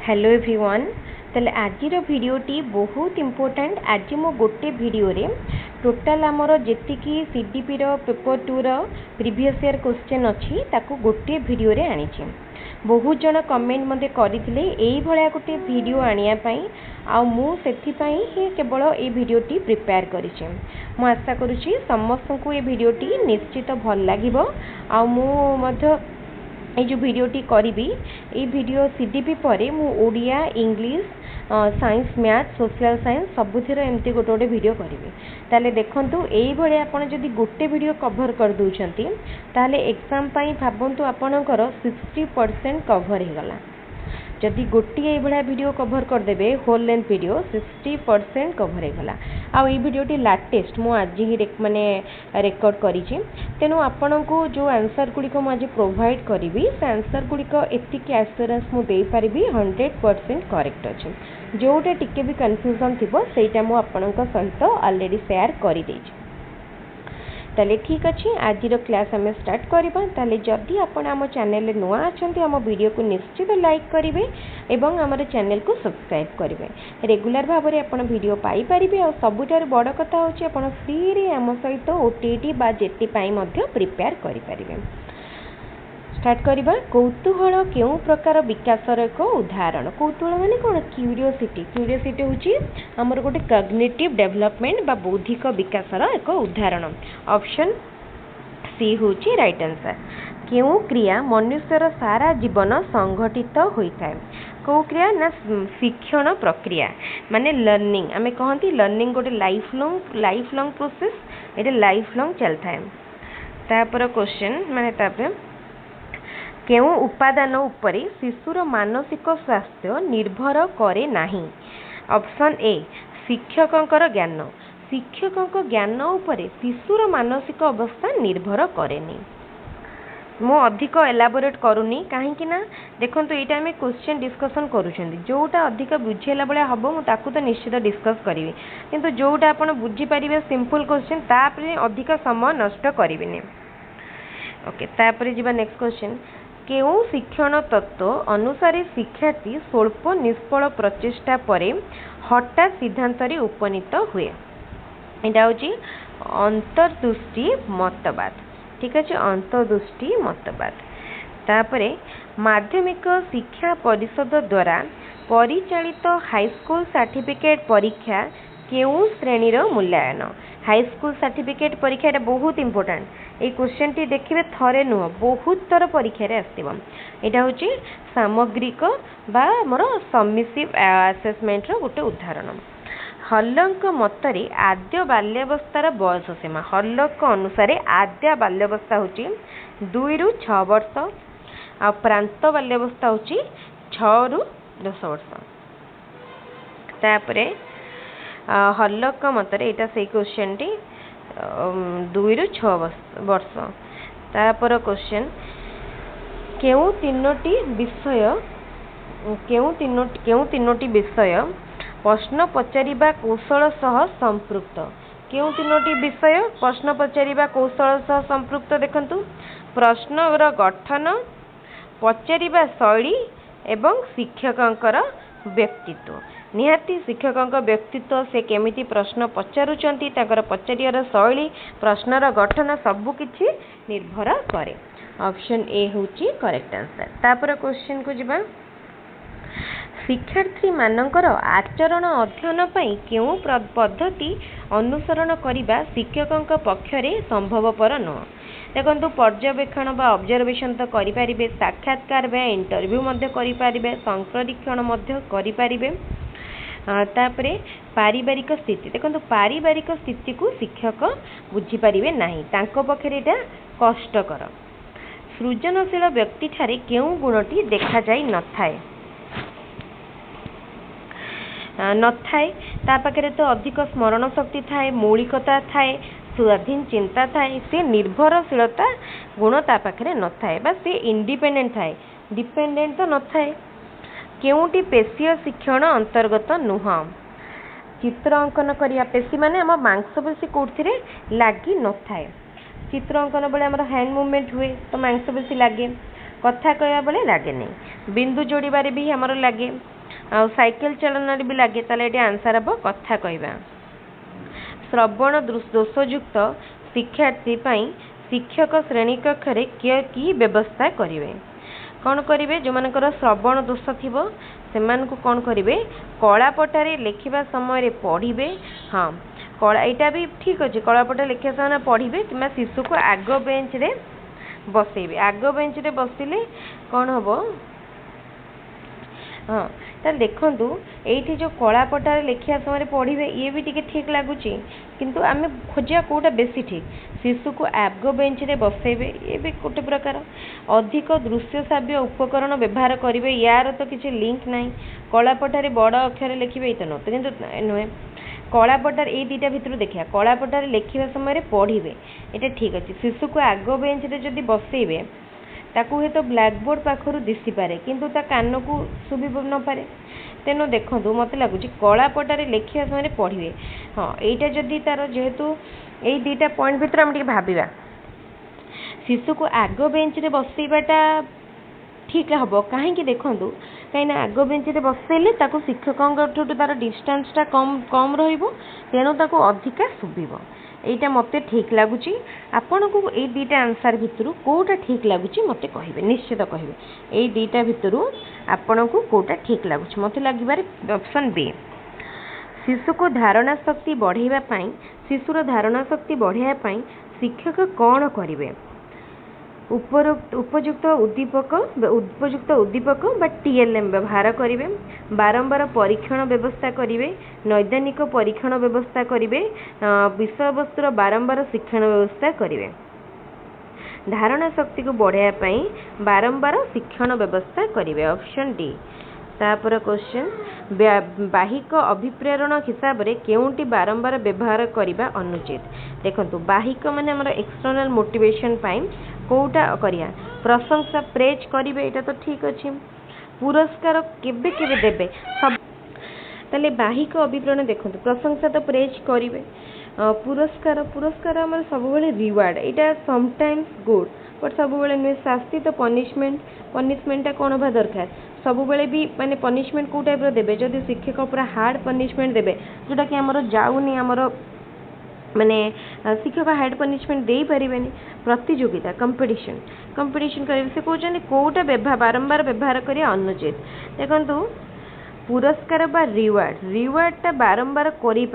Hello everyone. ताले आजिर भिडियोटी बहुत important. आज मो गोटे भिडियो रे टोटाल आमर जेतिकी सीडीपी रो पेपर 2 रो प्रीवियस ईयर क्वेश्चन अच्छी ताकू गोटे भिडियो रे आनी। बहुत जन कमेंट मते करथिले एई भलिया गोटे भिडियो आनिया पई आ मु सेथि पई ही केवल ए भिडियोटी प्रिपेयर करिछि। मु आशा करूछि समस्त को ए भिडियोटी निश्चित भल लागिबो। आ मु मध्य ये जो भिडियोटी करी ये भिडियो सीडीपी पर मु Odia English science math social science सबुथिर एमती गोटे गोटे भिडियो करी। ताले देखंतु एई भले आपण जदि गोटे भिडियो कवर कर दउछंती ताले एग्जाम पई भाबंतु आपणकर 60% कवर हो गला। जदि गोटे ये भाया वीडियो कवर करदे होल लेंथ वीडियो 60% कवर हो गला। आ ये वीडियोटी लाटेस्ट मु आज ही माने रेकॉर्ड करी। तेणु आपण को जो आंसर गुड़िक मुझे प्रोवाइड करी से आंसर गुड़िक एतिक एश्योरेंस मुझे 100% करेक्ट अच्छे। जोटा टिके भी कन्फ्यूजन थी सेटा मु आपण सहित ऑलरेडी शेयर कर देछि। ताले ठीक अच्छे आज क्लास आम स्टार्ट करबा। ताले जदि आपण आम चैनल नुआ अच्छा आम वीडियो को निश्चित लाइक करेंगे एवं आम चैनल को सब्सक्राइब करेंगे। रेगुलर भाव में आप वीडियो पाई पारिबे। और सबुठार बड़ कथा होची आपण फ्री रे आम सहित ओटीटी बा जेटी पाई मध्य प्रिपेयर करि पारिबे। स्टार्ट करबा। कौतूहल केउ प्रकार विकासर एक उदाहरण। कौतूहल माने कोन? क्यूरियोसिटी। क्यूरियोसिटी होची हमर गोटे कॉग्निटिव डेवलपमेंट बा बौद्धिक विकासर एक उदाहरण। ऑप्शन सी होची राइट आंसर। केउ क्रिया मनुष्यर सारा जीवन संगठित होइथाय? कौ क्रिया ना शिक्षण प्रक्रिया माने लर्निंग। आमे कहंती लर्निंग गोटे लाइफ लॉन्ग प्रोसेस। एटा लाइफ लॉन्ग चलथाय। तापर क्वेश्चन माने तापर केउ उपादान उपरे शिशुर मानसिक स्वास्थ्य निर्भर करे नाही? ऑप्शन ए शिक्षकंकर ज्ञान। शिक्षकंक ज्ञान उपरे शिशुर मानसिक अवस्था निर्भर करेनी। मु अधिक एलाबोरेट करूनी कहीं ना देखो ये आम क्वेश्चन डिस्कसन करुँच जोटा अधिक बुझेला भाया हम मुझे तो निश्चित डिस्कस करी किंतु जोटा आप बुझीपारे सिंपल क्वेश्चन तापर अधिक समय नष्ट करें। ओके तापर जी नेक्स्ट क्वेश्चन। केउ शिक्षण तत्व अनुसार शिक्षार्थी स्वल्प निष्फल प्रचेष्टा पर हठात सिद्धांत उपनीत हुए? यहाँ हूँ अंतर्दृष्टि मतवाद। ठीक अच्छे अंतर्दृष्टि मतवाद। तापरे माध्यमिक शिक्षा परिषद द्वारा परिचालित हाईस्कूल सर्टिफिकेट परीक्षा केउ श्रेणीर मूल्यांकन? हाईस्कूल सर्टिफिकेट परीक्षा बहुत इंपोर्टेंट। ये क्वेश्चन टी देखिए थरे नुह बहुत थर परीक्षा आसो। यहाँ हूँ सामग्रिक बा मोर सबमिसिव आसेसमेंट गोटे उदाहरण। हल्लक मतरे आद्य बाल्यावस्थार बयस सीमा। हल्लक अनुसार आद्य बाल्यावस्था हूँ 2 ରୁ 6 वर्ष आ प्रांत बाल्यावस्था हूँ 6 ରୁ 10 वर्ष। तापरे हल्लक मतरे यहाँ से क्वेश्चन टी 2 ରୁ 6 वर्ष। तापर क्वेश्चन केउ तीनोटी विषय प्रश्न पचारिबा कौशल सह संपृक्त? केउ तीनोटी विषय प्रश्न पचारिबा कौशल सह संपृक्त? देखंतु प्रश्नर गठन, पचारिबा शैली एवं शिक्षकंकर व्यक्तित्व। निहाती शिक्षकंक व्यक्तित्व से केमिति प्रश्न पचारुचंती ताकर पचारियार शैली प्रश्नर गठन सबु किछि निर्भर करे। ऑप्शन ए होची करेक्ट आंसर। तापर क्वेश्चन को जिबा। शिक्षार्थी मानकर आचरण अध्ययन पई केउ पद्धति अनुसरण करिबा शिक्षकंक पक्षरे संभवपर न? देखो पर्यवेक्षण बा ऑब्जर्वेशन तो करि पारिबे, साक्षात्कार बा इंटरव्यू मध्य करि पारिबे, संप्रेक्षण मध्य करि पारिबे। तापरे पारिवारिक स्थिति। देखो पारिवारिक स्थिति को शिक्षक बुझी पारिबे नाही, तांको पक्षरे एटा कष्टकर। सृजनशील व्यक्ति ठारे केउ गुणटी देखा जाई नथाय? नथाय ता पाखरे तो अधिक स्मरण शक्ति थाए, मौलिकता थाए, स्वाधीन चिंता थाए, से निर्भरशीलता गुण ता पाखरे नथाए बा से इंडिपेंडेंट थाए, डिपेंडेंट तो नथाए। केउटी पेशीय शिक्षण अंतर्गत नुह? चित्र अंकन करिया पेशी माने हम मांसपेशी कोठिरे लागी नथाए। चित्र अंकन बेले हमर हैंड मूवमेंट हुए तो मांसपेशी लागे। कथा कहवा बेले लगे नहीं बिंदु जोड़बार भी हमर लगे आ साइकेल चलन भी लगे ताले ये आंसर हम कथा कहवा। श्रवण दोषयुक्त शिक्षार्थी शिक्षक श्रेणी कक्ष कि व्यवस्था करेंगे कौन करेंगे जो मानकर श्रवण दोष थी से कौन करेंगे कलापटारे लिखा समय पढ़े। हाँ कला यहाँ भी ठीक अच्छे कलापटा लिखा समय पढ़े कि शिशु को आग बेंच रे बसइबे आग बेंच रे बसिले कौन हम। हाँ ताल देखु ये जो कलापटारे लिखा समय पढ़े ये भी टी ठीक लगुच किंतु आम खोजा कौटा बेसी ठीक शिशु को आग बेंच रे बसइबे ये भी गोटे प्रकार। अधिक दृश्य श्राव्य उपकरण व्यवहार करेंगे यार तो किसी लिंक ना कलापटारे बड़ अक्षर लिखे ये तो न तो कि नुहे कलापटार ये दुटा भितर देखिए कलापटार लिखा समय पढ़े ये ठीक अच्छे शिशु को आग बेंच रे जदि बसइबे ताकू हे तो ब्लैकबोर्ड पाखर दिशी पारे किंतु ता कान को शुभी न पारे तेणु देखो मत लगुच कलापटारे लिखा समय पढ़े। हाँ यहाँ जदि तार जेहेतु यही दुटा पॉइंट भितर आम भाविबा शिशु को आग बेंच रे बसइबाटा ठीक हम कहीं देखूँ कहीं आग बेंच रे बसइले शिक्षकों तार डिस्टेंसटा कम रेणु अधिका शुभ यहाँ मत ठीक लगुच। आपण को ये दुटा आंसर भितर कौटा ठीक लगुच मत कहे निश्चित कहे ये दुटा भितर आपण को कौटा ठीक लगुच मत लगे ऑप्शन बी। शिशु को धारणा शक्ति बढ़ाइबा शिशुर धारणा शक्ति बढ़ाइबा शिक्षक कौन करेंगे उपयुक्त उद्दीपक बा टीएलएम व्यवहार करेंगे बारंबार परीक्षण व्यवस्था करेंगे नैदानिक परीक्षण व्यवस्था करेंगे विषय वस्तुर बारंबार शिक्षण व्यवस्था करेंगे। धारणा शक्ति को बढ़ाइबा बारंबार शिक्षण व्यवस्था करेंगे ऑप्शन डी। तापर क्वेश्चन बाहिक अभिप्रेरण हिसाब से केउंटी बारंबार व्यवहार करने अनुचित देखो बाहिक माने हमर एक्सटर्नल मोटिवेशन कौटा करिया प्रशंसा प्रेज करेंगे यहाँ तो ठीक अच्छे पुरस्कार केबे केबे देबे सब ताले बाहिक अभिप्रेरण देखो प्रशंसा तो प्रेज करेंगे पुरस्कार पुरस्कार आम सब रिवार्ड यहाँ समटाइम्स गुड बट सब नुहे शास्ति तो पनिशमेंटा कौन हवा दरकार सब भी माने पनिशमेंट कौ टाइप देवे जदि शिक्षक पूरा हार्ड पनिशमेंट देवे जोटा कि आमर जाऊनी आमर माने शिक्षक हार्ड पनिशमेंट दे पारे प्रतियोगिता कंपिटिशन करेंगे से कहते कौटा बारंबार व्यवहार करिया अनुचित देखु पुरस्कार बा रिवार्डटा बारंबार करें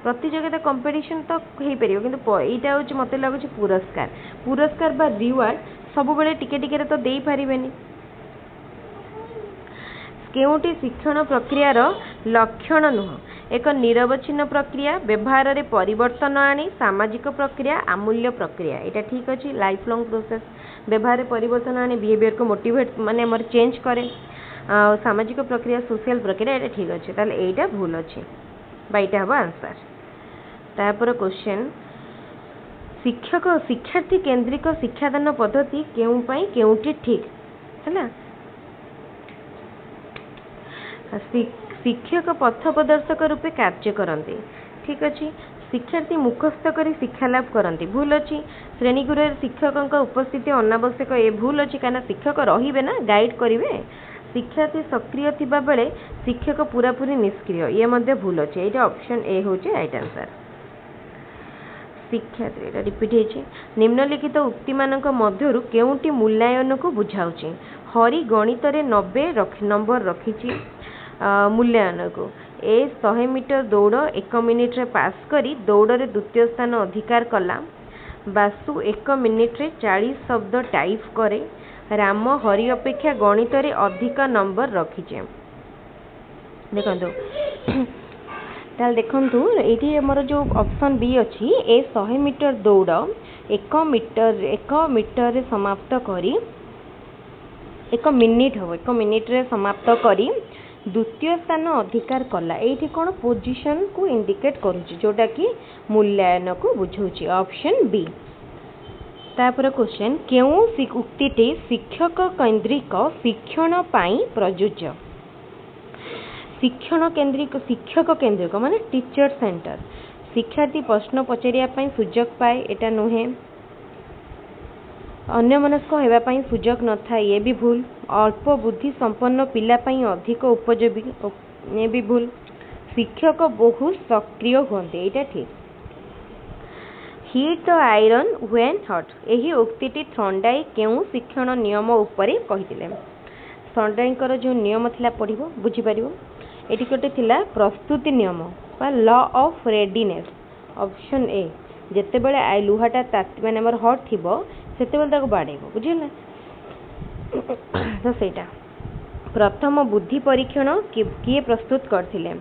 प्रतियोगिता कंपिटिशन तो हो पार कि यहाँ हूँ मत लगुच पुरस्कार बा रिवार्ड सब बेले टिके टिके तो दे पारे केउटी शिक्षण प्रक्रियार लक्षण नुह एक निरवच्छिन्न प्रक्रिया व्यवहार रे परिवर्तन आनी सामाजिक प्रक्रिया आमूल्य प्रक्रिया यहाँ ठीक अच्छे लाइफ लॉन्ग प्रोसेस व्यवहार परिवर्तन आनी बिहेवियर को मोटिवेट माने हमर चेंज करे सामाजिक प्रक्रिया सोशल प्रक्रिया यहाँ ठीक अच्छे ताले यहाँ भूल अच्छे बाईटा हम आंसर। तापर क्वेश्चन शिक्षक शिक्षार्थी केन्द्रिक शिक्षादान पद्धति केउटी ठीक है शिक्षक पथ प्रदर्शक रूपे कार्य करते ठीक अच्छे शिक्षार्थी मुखस्थ कर शिक्षा लाभ करते भूल अच्छी श्रेणीगृह शिक्षकों उपस्थिति अनावश्यक ये भूल अच्छी कहीं शिक्षक रे ना गाइड करेंगे शिक्षार्थी सक्रिय थिबा बेले शिक्षक पूरापूरी निष्क्रिय ये भूल अच्छे ये ऑप्शन ए हूँ राइट आंसर। शिक्षार्थी रिपीट होती निम्नलिखित उक्ति मानक मध्यरु केउंटी मूल्यांकन को बुझाऊँगी हरि गणित रे 90 नंबर रखी मूल्यांकन को ए 100 मीटर दौड़ 1 मिनिट रे पास करी दौड़ रे द्वितीय स्थान अधिकार कला बासु 1 मिनिट रे 40 शब्द टाइप करे राम हरि अपेक्षा गणित रे अधिक नंबर रखीचे देखो ताल देखु ये आमर जो ऑप्शन बी अच्छी ए 100 मीटर दौड़ 1 मीटर रे समाप्त करी 1 मिनिट हम 1 मिनिट रे समाप्त करी द्वितीय स्थान अधिकार कला ये कौन पोजिशन को इंडिकेट करुच्ची जोटा कि मूल्यांकन को बुझाऊँगी ऑप्शन बी। तापर क्वेश्चन क्यों उक्तिटी शिक्षक केन्द्रिक शिक्षण पाई प्रयोज्य शिक्षण केन्द्रिक शिक्षक केन्द्रिक माने टीचर सेंटर शिक्षार्थी प्रश्न पचारिया सुजोग पाए एटा नुहे अन्यमनस्क होगा पाई सुजोग न था ये भी भूल। अल्प बुद्धि संपन्न पिला पाई अधिक उपयोगी ये भी भूल। शिक्षक बहुत सक्रिय होते यहाँ ठीक। Heat the iron when hot यही उक्ति थंडाई केउ शिक्षण नियम उपरे कहिथिले। थंडाईकर जो नियम थिला पढ़िबो बुझी पारिबो। एठी गोटे थिला प्रस्तुति नियम बा law of readiness. Option A जेते बेले लुहाटा ताती माने हमर हॉट थिबो सेते बेले ताको बाडेबो बुझिला। तो सेटा प्रथम बुद्धि परीक्षण किए प्रस्तुत करथिले।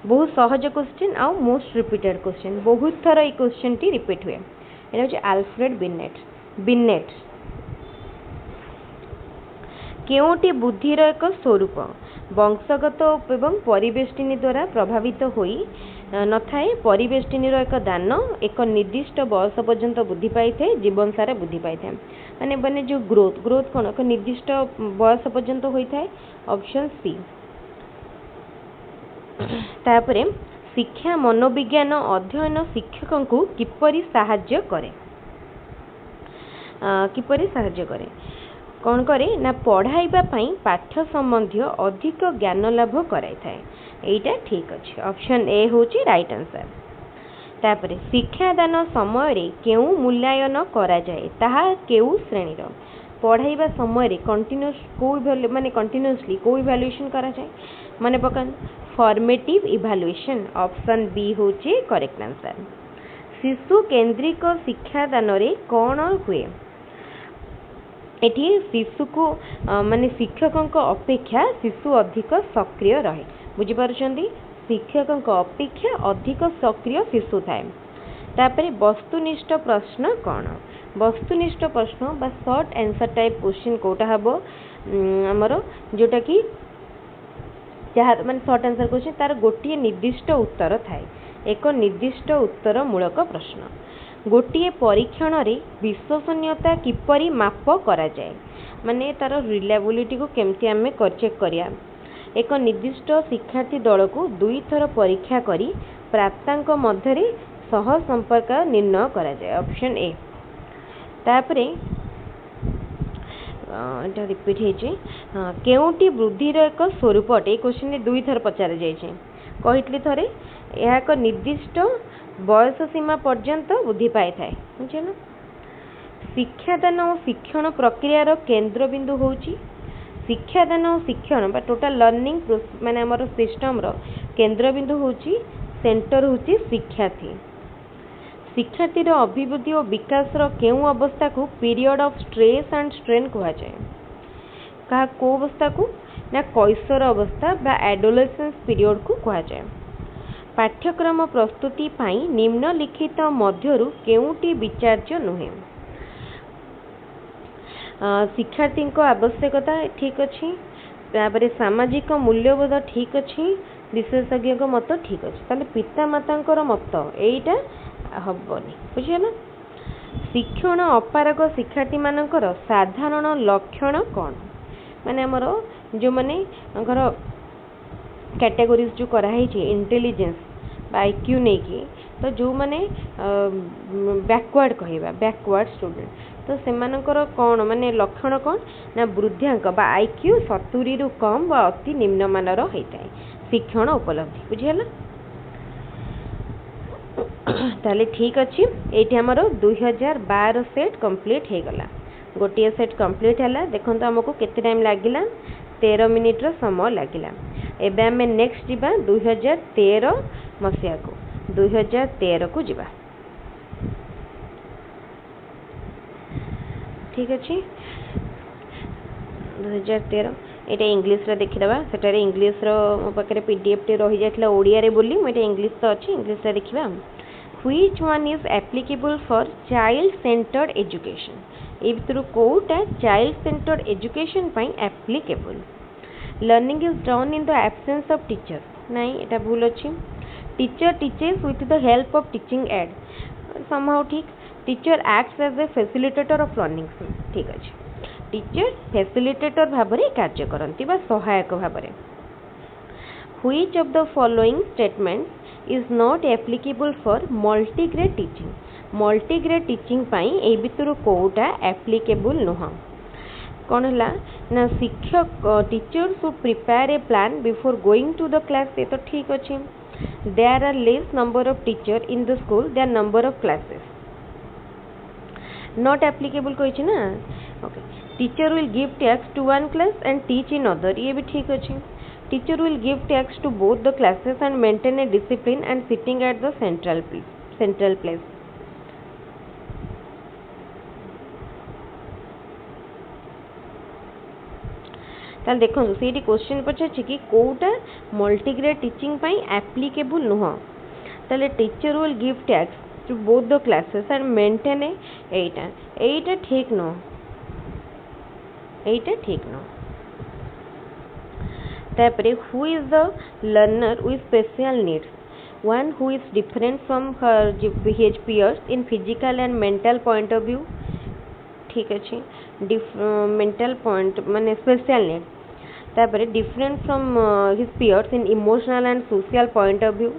बहुत सहज क्वेश्चन आउ मोस्ट रिपीटेड क्वेश्चन बहुत थर ये क्वेश्चन टी रिपीट हुए। एटा होचे अल्फ्रेड बिनेट। केउटी बुद्धिर एक स्वरूप वंशगत एवं परिवेष्टिनी द्वारा प्रभावित होई न थाए। परिवेष्टिनीर एक दान एक निर्दिष्ट बयस पर्यंत बुद्धि पाई थे जीवन सारा बुद्धि पाई थे माने माने जो ग्रोथ कौन एक निर्दिष्ट बयस पर्यंत होई थाए। Option C. तापरे शिक्षा मनोविज्ञान अध्ययन शिक्षक को किपरि साहाय्य करे कौन करे ना पढ़ाइबा पई पाठ्य संबंधी अधिक ज्ञान लाभ कराई थाए। एटा ठीक अछि। ऑप्शन ए होची राइट आंसर। तापरे शिक्षादान समय रे केउ मूल्यांकन करा जाए ताहा केउ श्रेणी रो पढ़ाइबा समय रे कंटीन्यूअस कोई माने कंटीन्यूअसली कोई इवैल्यूएशन करा जाए माने पकान फॉर्मेटिव इवैल्यूएशन। ऑप्शन बी होची करेक्ट आंसर। शिशु केंद्रिक शिक्षादान रे कोन हुए एठी शिशु को माने शिक्षक अपेक्षा शिशु अधिक सक्रिय रहे बुझी पारुछंदी। शिक्षक अपेक्षा अधिक सक्रिय शिशु थाए। तापरे वस्तुनिष्ठ प्रश्न कौन वस्तुनिष्ठ प्रश्न बा शॉर्ट आंसर टाइप क्वेश्चन कोटा हबो हमर जोटा कि जहाँ माने शॉर्ट आंसर क्वेश्चन तार गोटे निर्दिष्ट उत्तर थाए। एक निर्दिष्ट उत्तर मूलक प्रश्न गोटे परीक्षण रे विश्वसनीयता किपरि माप करा जाए माने तार रिलायबिलिटी को केमती आमे चेक करिया। एक निर्दिष्ट शिक्षार्थी दल को 2 थर परीक्षा करी प्राप्तांक मध्य सह संपर्क निर्णय करा जाए। Option A. तापरे एटा रिपीट हेजे केउटी बुद्धिर एक स्वरूप अटे क्वेश्चन 2 थर पचार जाइछे कहितली थरे यह एक निर्दिष्ट बयस सीमा पर्यंत बुद्धि पाई थाए बुझिला। शिक्षादान और शिक्षण प्रक्रियार केंद्र बिंदु होची शिक्षादान और शिक्षण बा टोटल लर्निंग माने हमर सिस्टम रो केंद्र बिंदु होची सेंटर होची शिक्षार्थी। शिक्षार्थी रो अभिवृद्धि और विकास रो केउ अवस्था को period of stress and strain कहा जाए कहा को अवस्था को ना कैशोर अवस्था बा एडोलेसेंस पीरियड को कहा जाए। पाठ्यक्रम प्रस्तुति पाई निम्नलिखित मध्यरु केउटी विचार्य नुहे। शिक्षार्थी को आवश्यकता ठीक अच्छी तापर सामाजिक मूल्यबोध ठीक अच्छी विशेषज्ञ मत ठीक अच्छे ताले पिता माता मत एटा हबनी बुझिला। शिक्षण अपारग शिक्षार्थी मानकर साधारण लक्षण कौन माने हमर जो माने कैटेगोरीज जो कराई इंटेलिजेंस आईक्यू नहीं कि तो जो माने बैकवर्ड कहवा बैकवर्ड स्टूडेंट तो सेमानकर कौन माने लक्षण कौन ना वृद्धांक बा आईक्यू 70 रु कम बा अति निम्न मानर होता है शिक्षण उपलब्धि बुझिला। ताले ठीक अच्छी ये आमर 2012 सेट कंप्लीट हो गला गोटे सेट कंप्लीट है देखो आमको केते टाइम लगिला 13 मिनिट रो समय लगिला। एबे आमे नेक्स्ट जीवा 2013 मसिया को 2013 को जीवा ठीक अच्छे 2013 ये इंग्लीश रे देखिदबा सेटारे इंग्लीश रो मो पाखरे पीडीएफ टे रही जातला ओडिया रे बोली म एटा इंग्लीश तो अछि इंग्लीश रे देखिबा। Which one is applicable for child centred education ए भितरु कोटा चाइल्ड सेंटर्ड एजुकेशन पई applicable. Learning is done in the absence of teacher नहीं एटा भूल अछि। Teacher teachers with the help of teaching aid somehow ठीक। Teacher acts as a facilitator of learning ठीक अछि। टीचर फैसिलिटेटर भाबरे कार्य करंती बा सहायक भाबरे। Which of the following statements is not applicable for multigrade teaching multigrade teaching पाई ए भितर कोटा एप्लीकेबल नुह कौन है ना शिक्षक teacher should prepare a plan before going to the class ये तो ठीक अच्छे there are less number of teacher in the school there number of classes not applicable कही ना okay teacher will give tasks to one class and teach in other ये भी ठीक अच्छे teacher will give tasks to both the classes and maintain a discipline and sitting at the central place ताल देखो से question पचार कि कोटा मल्टीग्रेड टीचिंग पाई एप्लीकेबल नुह ताले teacher will give tasks to both the classes and maintain एटा ठीक न एटा ठीक न तापरे who is the learner with special needs one who is different from his peers in physical and mental point of view ठीक अच्छे mental point माने स्पेशल नीड तापरे different from his peers in emotional and social point of view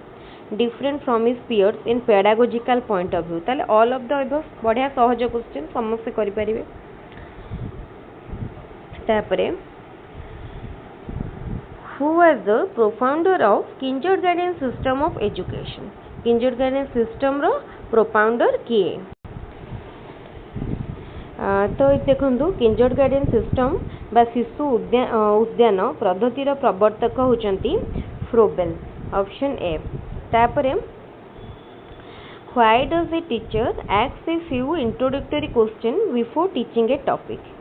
different from his peers in pedagogical point of view ताले all of the above बढ़िया सहज question समस्त करि परिबे तापरे who was the propounder of kindergarten system of education kindergarten system रो propounder किए तो देखो किंडरगार्टन सिस्टम बा शिशु उद्यान पद्धतिर प्रवर्तक होचंती फ्रोबेल ऑप्शन ए तापरे why does a teacher ask a few introductory question before teaching A topic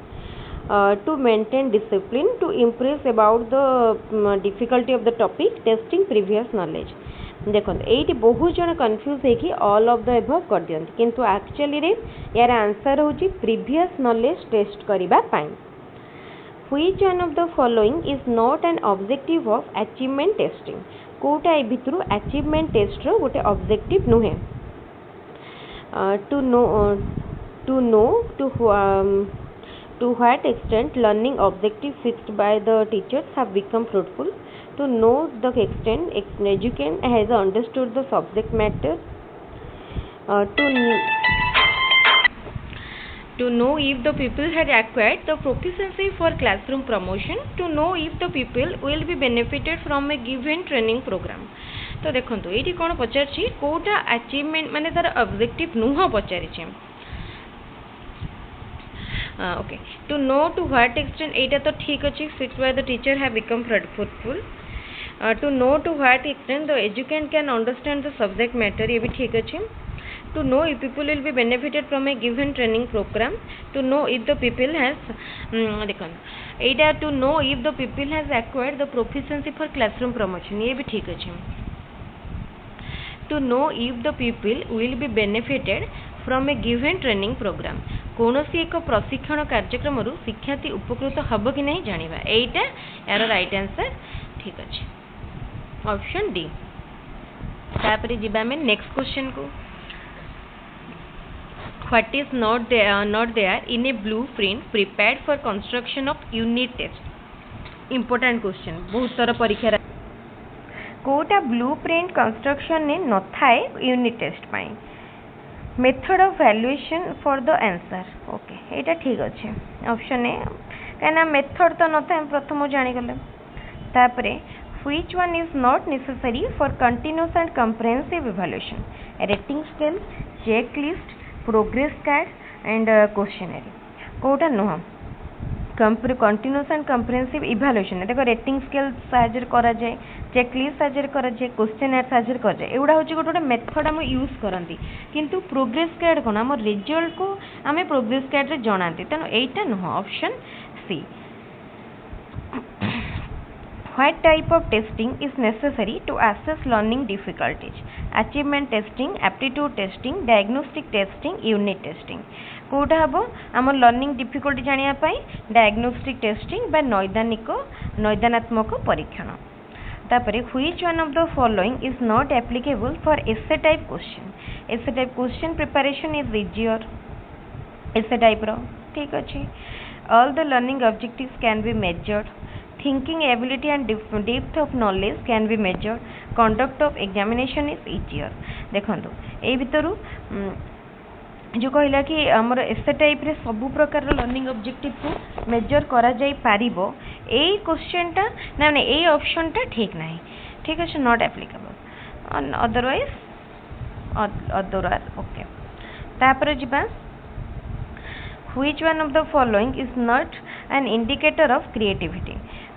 to maintain discipline to impress about the difficulty of the topic testing previous knowledge देखो ये बहुत जन confuse है कि all of the above कर दियंती किंतु actually रे यार आंसर होची प्रीवियस नॉलेज टेस्ट करिबा पाई which one of the following is not an objective of achievement testing कोटा ए भितरु अचीवमेंट टेस्ट रो गोटे ऑब्जेक्टिव नुहे to what extent learning objectives fixed by the teachers have become fruitful to know the extent educand has understood the subject matter to know if the people had acquired the proficiency for classroom promotion to know if the people will be benefited from a given training program तो देखंतु एठी कोन पचारछि Kota achievement माने तार objective नुह पचारिछि okay to know to what extent एटा तो ठीक अच्छे fix by the teacher have become fruitful to know to what extent the educand can understand the subject matter ये भी ठीक अच्छे to know if people will be benefited from a given training programme to know if the people has देखो एटा to know if the people has acquired the proficiency for classroom promotion ये भी ठीक अच्छे to know if the people will be benefited from a given training program कौनसी एक प्रशिक्षण कार्यक्रम शिक्षार्थी उपकृत हम कि नहीं जानिबा एटा यार राइट आंसर ठीक अच्छे ऑप्शन डी तापरे जिबा में नेक्स्ट क्वेश्चन को what is not there in a blueprint prepared for construction of unit test important question बहुत सारा परीक्षा कोटा ब्लूप्रिंट कंस्ट्रक्शन ने न थाए यूनिट टेस्ट पाई method of valuation for the answer okay एटा ठीक अच्छे ऑप्शन ए कहना मेथड तो नथा प्रथम जानीगले तापरे which one is not necessary for continuous and comprehensive evaluation rating scale check list progress card and questionnaire कोटा नुह कंटिन्यूअस एंड कंप्रेहेंसिव इवैल्यूएशन देखो रेटिंग स्केल साहाय्य करा जाए चेक लिस्ट साहाय्य करा जाए क्वेश्चनर साहाय्य करा जाए एगुड़ा हूँ गोटे मेथड आम यूज करती किंतु प्रोग्रेस कार्ड कौन आम रिजल्ट को आम प्रोग्रेस कार्ड रे जनाती तेणु एटा नुह option C What type of testing is necessary to assess learning difficulties? Achievement testing, aptitude testing, diagnostic testing, unit testing. कोटा हम आम लर्निंग डिफिकल्टी जानिया पाई डायग्नोस्टिक टेस्टिंग बा नैदानात्मक परीक्षण तापरे which one of the following is not applicable for essay type question preparation is easier essay type रो ठीक अच्छे all the learning objectives can be measured thinking ability and depth of knowledge can be measured conduct of examination is easier देखो ए भितर जो कहला कि आमर एसे type रे सब प्रकार लर्निंग ऑब्जेक्टिव को मेजर करा जाई पारिबो ए क्वेश्चन टा ना ना ए ऑप्शन टा ठीक नाही ठीक है नॉट एप्लीकेबल अदरवाइज ओके तापर जिबा which one of the following is not an indicator of creativity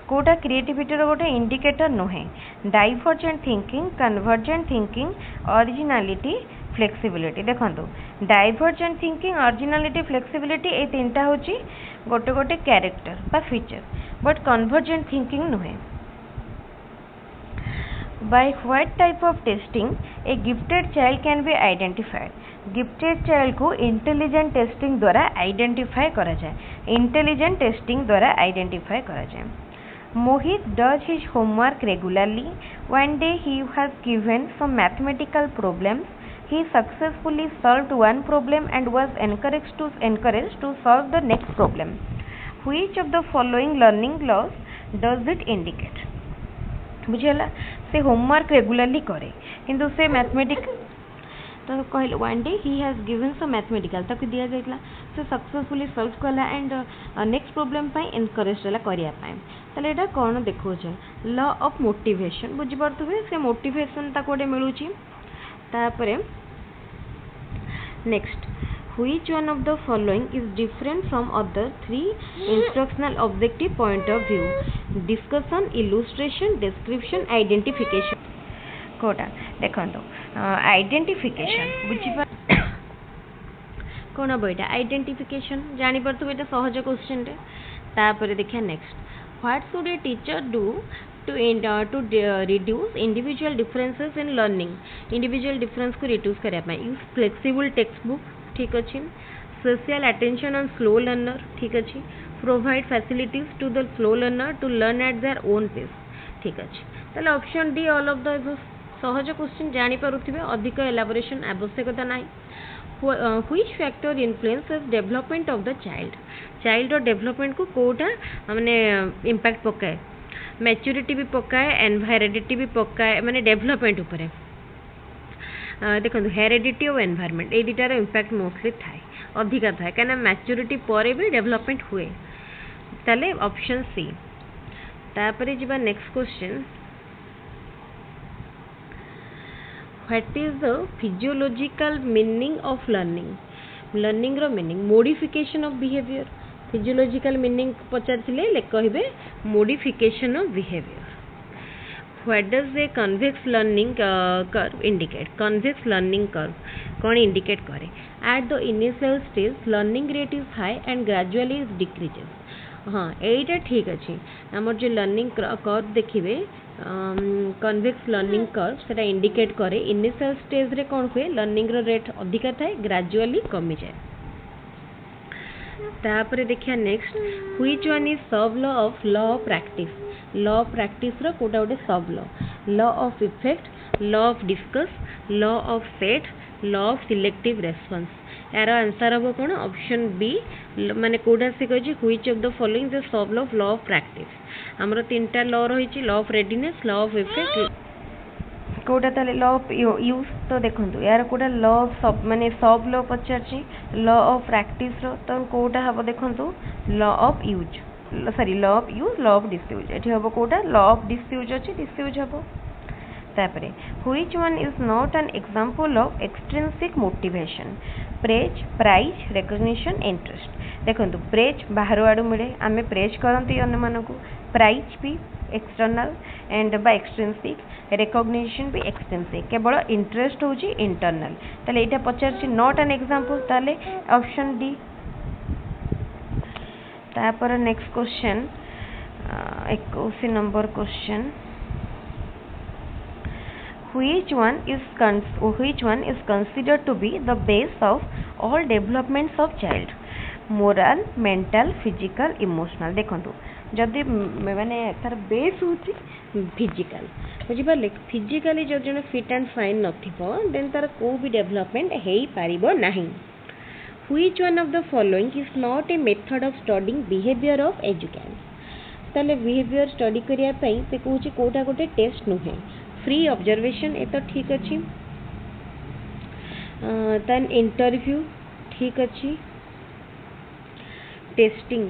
कोटा क्रिएटिविटी रो गोटे इंडिकेटर नुहे divergent thinking convergent thinking originality flexibility देखो डाइवर्जेंट थिंकिंग ओरिजिनालिटी फ्लेक्सिबिलिटी ए तीनटा होची गोटे गोटे कैरेक्टर बा फीचर बट कन्वर्जेंट थिंकिंग नुहे by what type of testing a gifted child can be identified gifted child को इंटेलिजेंट टेस्टिंग द्वारा आइडेंटिफाई करा जाए इंटेलिजेंट टेस्टिंग द्वारा आइडेंटिफाई करा जाए Mohit does his homework regularly one day he has given some mathematical problems he successfully solved one problem and was encouraged to solve the next problem which of the following learning laws does it indicate बुझेला से homework regularly करे किंतु से mathematics तो कहले one day he has given some mathematical ताकि दिया जाइतला से सक्सेसफुली सॉल्व कला एंड नेक्स्ट प्रॉब्लम पाई एनकरेज होला करिया पाए तले एटा कोन देखो छै लॉ ऑफ मोटिवेशन बुझि परतुबे से मोटिवेशन ता कोडे मिलुची तापरे next which one of the following is different from other three instructional objective point of view discussion illustration description identification कोटा देखंतो आइडेंटिफिकेशन बुझिबा कोन बइटा आइडेंटिफिकेशन जानि परतु बेटा सहज क्वेश्चन रे तापर देखिया next what should a teacher do to reduce individual differences in learning individual difference को reduce करया पाए use flexible textbook ठीक अछि social attention on slow learner ठीक अछि provide facilities to the slow learner to learn at their own pace ठीक अछि तले option D all of the सहज क्वेश्चन जानि पारुथिबे अधिक एलाबोरेशन आवश्यकता नाही which factor influences development of the child और development को कोटा माने इम्पैक्ट पकाए मैच्योरिटी भी पकाए एनवायरनिटी भी पकाए माने डेवलपमेंट ऊपर देखो हेरिडिटी और एनवायरनमेंट ए दुटार इम्पैक्ट मोस्टली थाए अधिका थाए कहीं मैच्योरिटी पर भी डेवलपमेंट हुए ताले ऑप्शन सी तापरे जिबा next question what is the physiological meaning of learning रो meaning modification of behaviour physiological meaning पचारथिले ले कहबे modification of behaviour what does a convex learning curve indicate convex learning curve कौन indicate करे at the initial stage learning rate is high and gradually is decreases हाँ एटा ठीक अच्छे आमर जो लर्निंग कर्व देखिए कन्वेक्स लर्निंग कर्व सेटा इंडिकेट करे इनिशियल स्टेज रे कौन हुए लर्निंग रेट अधिका थाए ग्रेजुअली कमी जाए तापर देखिया next which one is sub law of practice रो कोटा गोटे sub law of effect law of discuss law of set law of selective response यार आंसर हम कौन ऑप्शन बी माने कोटा से कहि which of the following the sub law of practice हमरो तीनटा लॉ रही law of readiness law of effect कोटा ताले लॉ ऑफ यूज तो देखंतु यार कोटा लॉ ऑफ सब माने सब लॉ पचारची लॉ ऑफ प्रैक्टिस रो तो कोटा हबो देखंतु law of use sorry law of use law of disuse एठी हबो कोटा लॉ ऑफ डिसयूज अछि डिसयूज हबो तापरे which one is not an example of extrinsic motivation praise prize recognition interest देखंतु प्रेज बाहर आडू मिले आमे प्रेज करंती अन्य मानको प्राइज भी external and by extrinsic recognition भी एक्सट्रिंसिक केवल इंटरेस्ट होची इंटरनल ताले एटा पचारची नॉट एन एग्जांपल ताले ऑप्शन डी तापर next question 21 number question which one is considered to be the base of all developments of child moral mental physical emotional देखंतु जदि माने तार बेस होची फिजिकल बुझी पाले फिजिकली जो जने फिट एंड फाइन नथिबो देन तार को भी डेवलपमेंट हेई पारिबो नाही which one of the following is not a method of studying behavior of educants ताले बिहेवियर स्टडी करिया पई से कहूची कोटा गोटे टेस्ट नुहे फ्री ऑब्जर्वेशन ए तो ठीक अच्छी देन इंटरव्यू ठीक अच्छी testing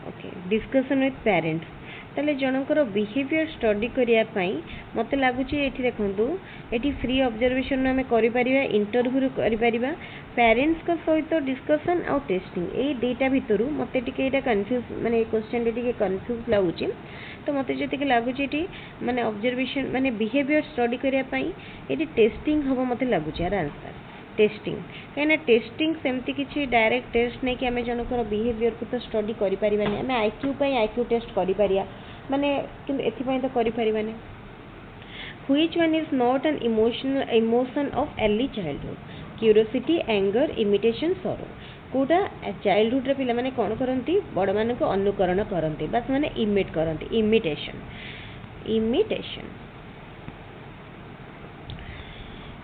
okay discussion with parents ताले जनकर बिहेवियर स्टडी करने मत लगुच ये देखूँ ये फ्री ऑब्जर्वेशन आम कर इंटरव्यू कर पेरेंट्स सहित डिस्कशन आउ टेस्टिंग ये दुईटा भितर मत कन्फ्यूज माने क्वेश्चन टे कन्फ्यूज लगुच तो मत जी लगुच ये माने ऑब्जर्वेशन माने बिहेवियर स्टडी करने ये टेस्टिंग हम मत लगुच यार आंसर टेस्टिंग कहीं टेस्टिंग सेमती किसी डायरेक्ट टेस्ट नहीं कि आम जनकर बिहेवियर को तो स्टडी करें आम आईक्यू टेस्ट कर माने एथपाई तो करें which one is not an emotion of early childhood curiosity anger imitation सरो कोटा चाइल्डहुड रे पिला माने कौन करती बड़ मान को अनुकरण करती बस माने इमिट करती इमिटेशन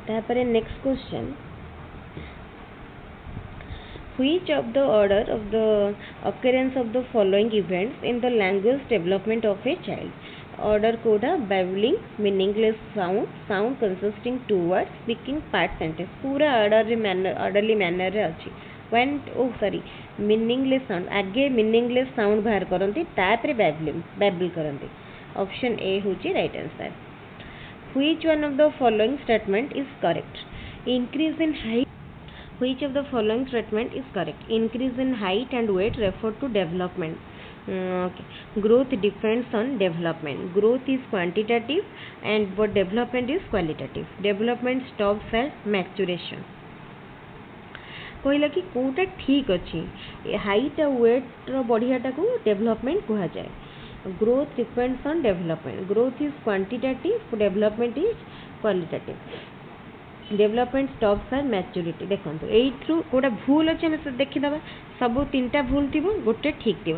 तापर next question which of the order of the occurrence of the following events in the language development of a child order Koda babbling meaningless sound consisting two words speaking part sentence पूरा orderly manner रे अच्छी when meaningless sound आगे meaningless sound बाहर करती तापरे babble करती option A होची right answer which one of the following statement is correct increase in height which of the following statement is correct increase in height and weight refer to development okay. Growth depends on development growth is quantitative and but development is qualitative development stops at maturation कहला कि कोटा ठीक अच्छी height और wait बढ़ियाटा को development कहा जाए growth depends on development growth is quantitative development is qualitative development stops are maturity देखो यू गोटा भूल अच्छे आम देखीद सब तीन टा भूल थी गोटे ठीक थी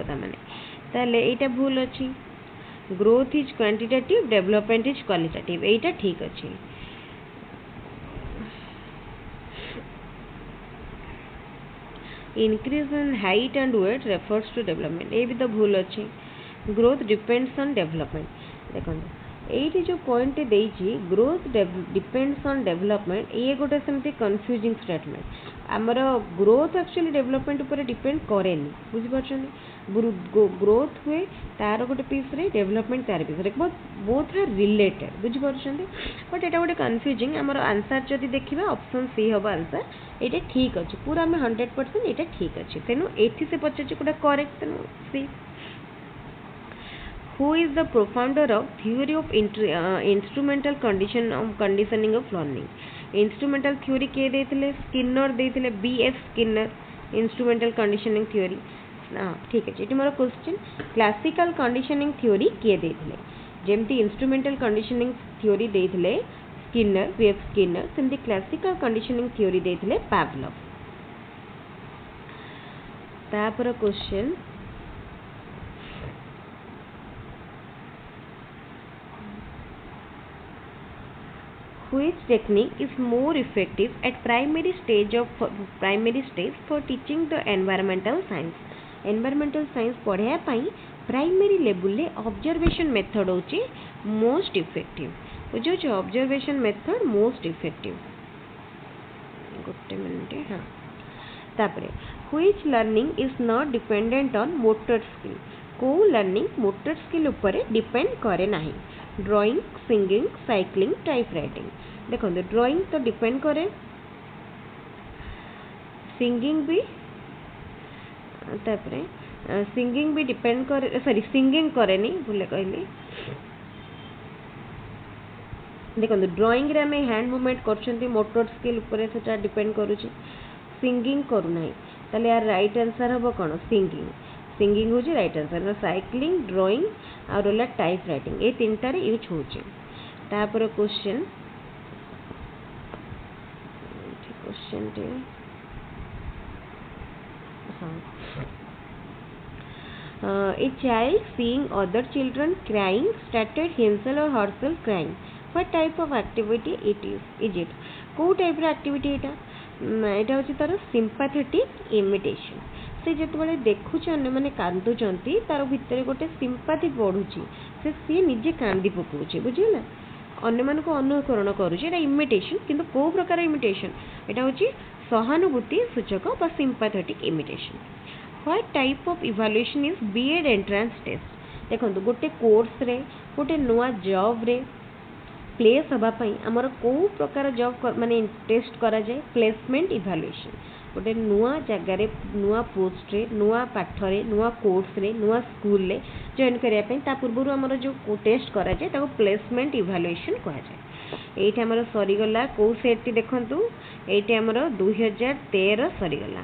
ताले यहीटा भूल अच्छी growth is quantitative development is qualitative यहीटा ठीक अच्छी increase in height and weight refers to development ये भी तो भूल अच्छी growth depends on development देखो ये जो पॉइंट देइछि ग्रोथ डिपेंड्स ऑन डेवलपमेंट ये गोटे सेमती कन्फ्यूजिंग स्टेटमेंट आमर ग्रोथ एक्चुअली डेवलपमेंट ऊपर डिपेंड करेनि बुझिपारछन्ति ग्रोथ हुए तार गोटे पीस रे डेवलपमेंट तार पीस रे बोथ आर रिलेटेड बुझिपारछन्ति बट एटा गोटे कन्फ्यूजिंग आमर आंसर जदि देखिबा ऑप्शन सी हबा आंसर एटा ठीक अछि पूरा हम 100% एटा ठीक अछि तेनु एथि से पछछि कोटा करेक्ट तेनु सी who is the profounder of theory of instrumental conditioning of learning instrumental theory के देथिले स्किनर देथिले BF Skinner instrumental conditioning theory ठीक है एटी मोर क्वेश्चन क्लासिकल कंडीशनिंग थ्योरी के देथिले जेमती इंस्ट्रूमेंटल कंडीशनिंग थ्योरी देथिले स्किनर BF स्किनर सेमती क्लासिकल कंडीशनिंग थ्योरी देथिले पावलोव तापर question which technique is more effective at primary stage for teaching the environmental science पढ़ाया पाई प्राइमरी लेवल ले ऑब्जर्वेशन मेथड होची मोस्ट इफेक्टिव बुझो जो ऑब्जर्वेशन मेथड मोस्ट इफेक्टिव गोटे minute हां तापरे which learning is not dependent on motor skill को learning motor skill ऊपर डिपेंड करे नाही drawing singing cycling type writing देखो ड्राइंग तो डिपेंड करे सिंगिंग भी तापरे सिंगिंग भी डिपेंड करे सॉरी सिंगिंग करे नी भूले कहली देखो ड्राइंग रे में हैंड मूवमेंट करछंती मोटर स्किल ऊपर सेटा डिपेंड करूची सिंगिंग करू नाही ताले यार राइट आंसर हबो कोन सिंगिंग होची राइट आंसर साइक्लिंग ड्राइंग और होला टाइप राइटिंग ए तीनटा रे यूज होची तापर क्वेश्चन टे a child seeing other children crying started himself or herself crying what type of activity is it को टाइप रो एक्टिविटी एटा होची तार सिंपैथेटिक इमिटेशन से जेतबेले देखुछ अन्य माने कांदुचंती तार भितर गोटे सिंपैथी बढ़ुची से सी निजे कांदी पकोची बुझिला अन्य मान को अनुकरण करूची एटा इमिटेशन किंतु को प्रकार इमिटेशन एटा होची सहानुभूति सूचक बा sympathetic imitation. What type of evaluation is BEd entrance test. देखो गोटे कोर्स रे गोटे नुआ जॉब रे प्लेस हवा पई हमर को प्रकार जॉब माने टेस्ट करा जाए प्लेसमेंट इवैल्यूएशन। गोटे नुआ जगह रे नुआ पोस्ट रे नुआ पाठ रे नुआ कोर्स रे नुआ स्कूल रे जॉइन करिया पई ता पूर्व हमर जो टेस्ट करा जाए ताको प्लेसमेंट इवैल्यूएशन कहा जाए। एठी हमर सरी गला को सेट टी देखंतु एठी हमर 2013 सरी गला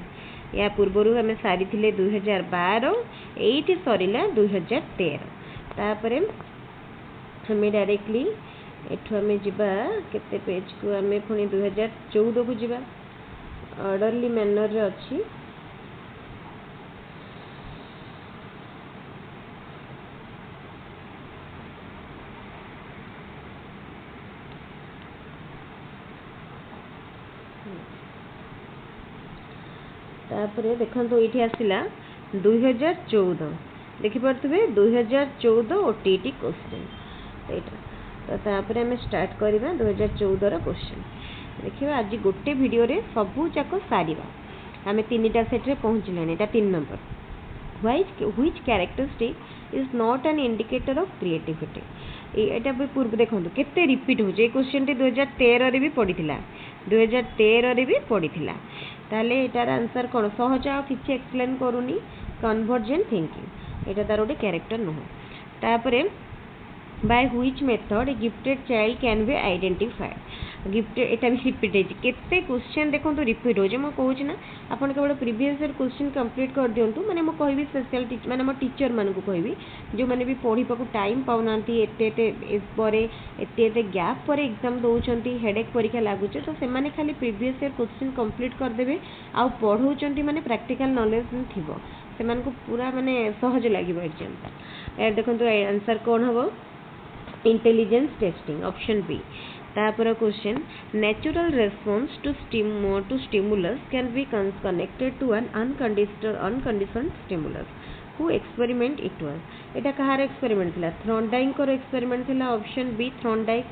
या पूर्व हमें सारी थिले 2012 एठी सरीला 2013 तापरे हमें डायरेक्टली एठो हमें जिबा केते पेज को हमें पुनी 2014 को जिबा ऑर्डरली मैनर रे अछि। तापरे देखंतु एठी आसिला 2014 देखि परतबे 2014 ओटीटी क्वेश्चन एटा तो तापरे हमें स्टार्ट करबा 2014 रो क्वेश्चन देखिबा। आज गोटे वीडियो रे सबु जाको सारीबा हमें तीनटा सेट रे पहुंचलानी। एटा 3 number which characteristic is not an indicator of creativity. एटा भी पूर्व देखंतु केते रिपीट हो जे क्वेश्चन टी 2013 रे भी पडिथिला 2013 रे भी पडिथिला ताले एटार आंसर कोन सहज आ किछि एक्सप्लेन करूनी कन्वर्जेंट थिंकिंग एटा तार ओटे कैरेक्टर न हो। तापरे by which method a gifted child can be identified। Gifted एटा भी रिपीट है केते क्वेश्चन देखंतु रिपीट हो जे म कहूची ना आपण केवल प्रीवियस ईयर क्वेश्चन कंप्लीट कर दियंतु माने म कहबी स्पेशल टीचर माने म टीचर मान को कहबी जो माने भी पढ़ी पाकु टाइम पाउनांती एते परे एते गैप पर एग्जाम दोचंती हेडेक परीक्षा लागु तो से माने खाली प्रीवियस ईयर क्वेश्चन कंप्लीट कर देबे आ पढौचंती माने प्रैक्टिकल नॉलेज थिबो से मान को पूरा माने सहज लागिबो एग्जाम। ए देखंतु आंसर कोन हबो इंटेलिजेंस टेस्टिंग ऑप्शन बी। तापर question natural response to stimulus can be connected to an unconditioned stimulus who experiment it was. एटा कहार एक्सपेरिमेंट थिला थ्रॉन्डाइक को एक्सपेरिमेंट थिला ऑप्शन बी थ्रॉन्डाइक।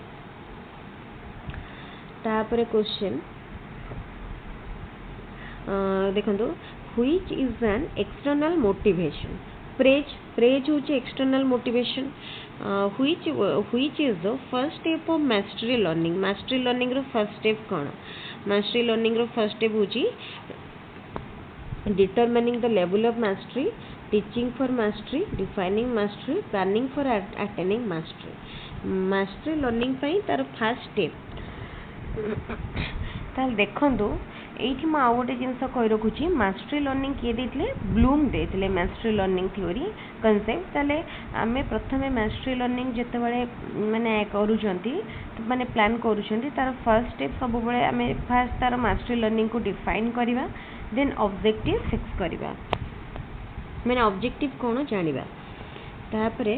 तापर क्वेश्चन देखंतु which is an external motivation praise होची external motivation. which is the first step of mastery learning रो first step कोन mastery learning रो फर्स्ट स्टेप होची determining the level of mastery, teaching for mastery, defining mastery, planning for attaining mastery। mastery learning पई तार first step ताल देखंतु एठी म आउ गोटे जिनस कहि रखुची मास्टरी लर्निंग किए देथिले ब्लूम देथिले मास्टरी लर्निंग थ्योरी कांसेप्ट ताले आमे प्रथमे मास्टरी लर्निंग जते बेले माने करूचंती माने प्लान करूचंती तार फर्स्ट स्टेप सब बेले आमे फर्स्ट तार मास्टरी लर्निंग को डिफाइन करिवा देन ऑब्जेक्टिव फिक्स करिवा माने ऑब्जेक्टिव कोन जानिबा। तापरे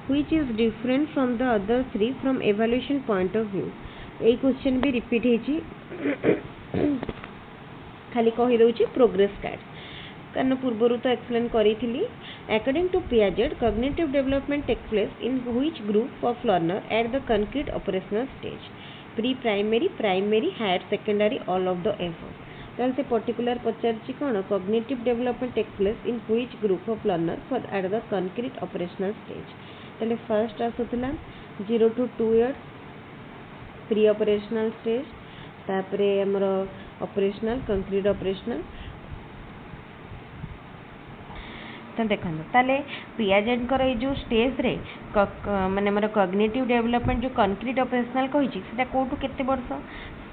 which is different from the other three from evaluation point of view। A question भी रिपीट हेची खाली कहि दउची प्रोग्रेस कार्ड कारण पूर्वरु तो एक्सप्लेन करी थिली। According to Piaget cognitive development take place in which group of learner at the concrete operational stage pre primary primary higher secondary all of the above. ताल से पर्टिकुलर पचारची कोन cognitive development take place in which group of learner for at the concrete operational stage. ताले first आसुतला 0 to 2 years pre operational stage तापरे हमर operational concrete operational. तो देखो ताले पियाजेट कर जो स्टेज रे माने हमर कॉग्निटिव डेवलपमेंट जो कंक्रीट ऑपरेशनल कहि छि सेटा कोठु केते वर्ष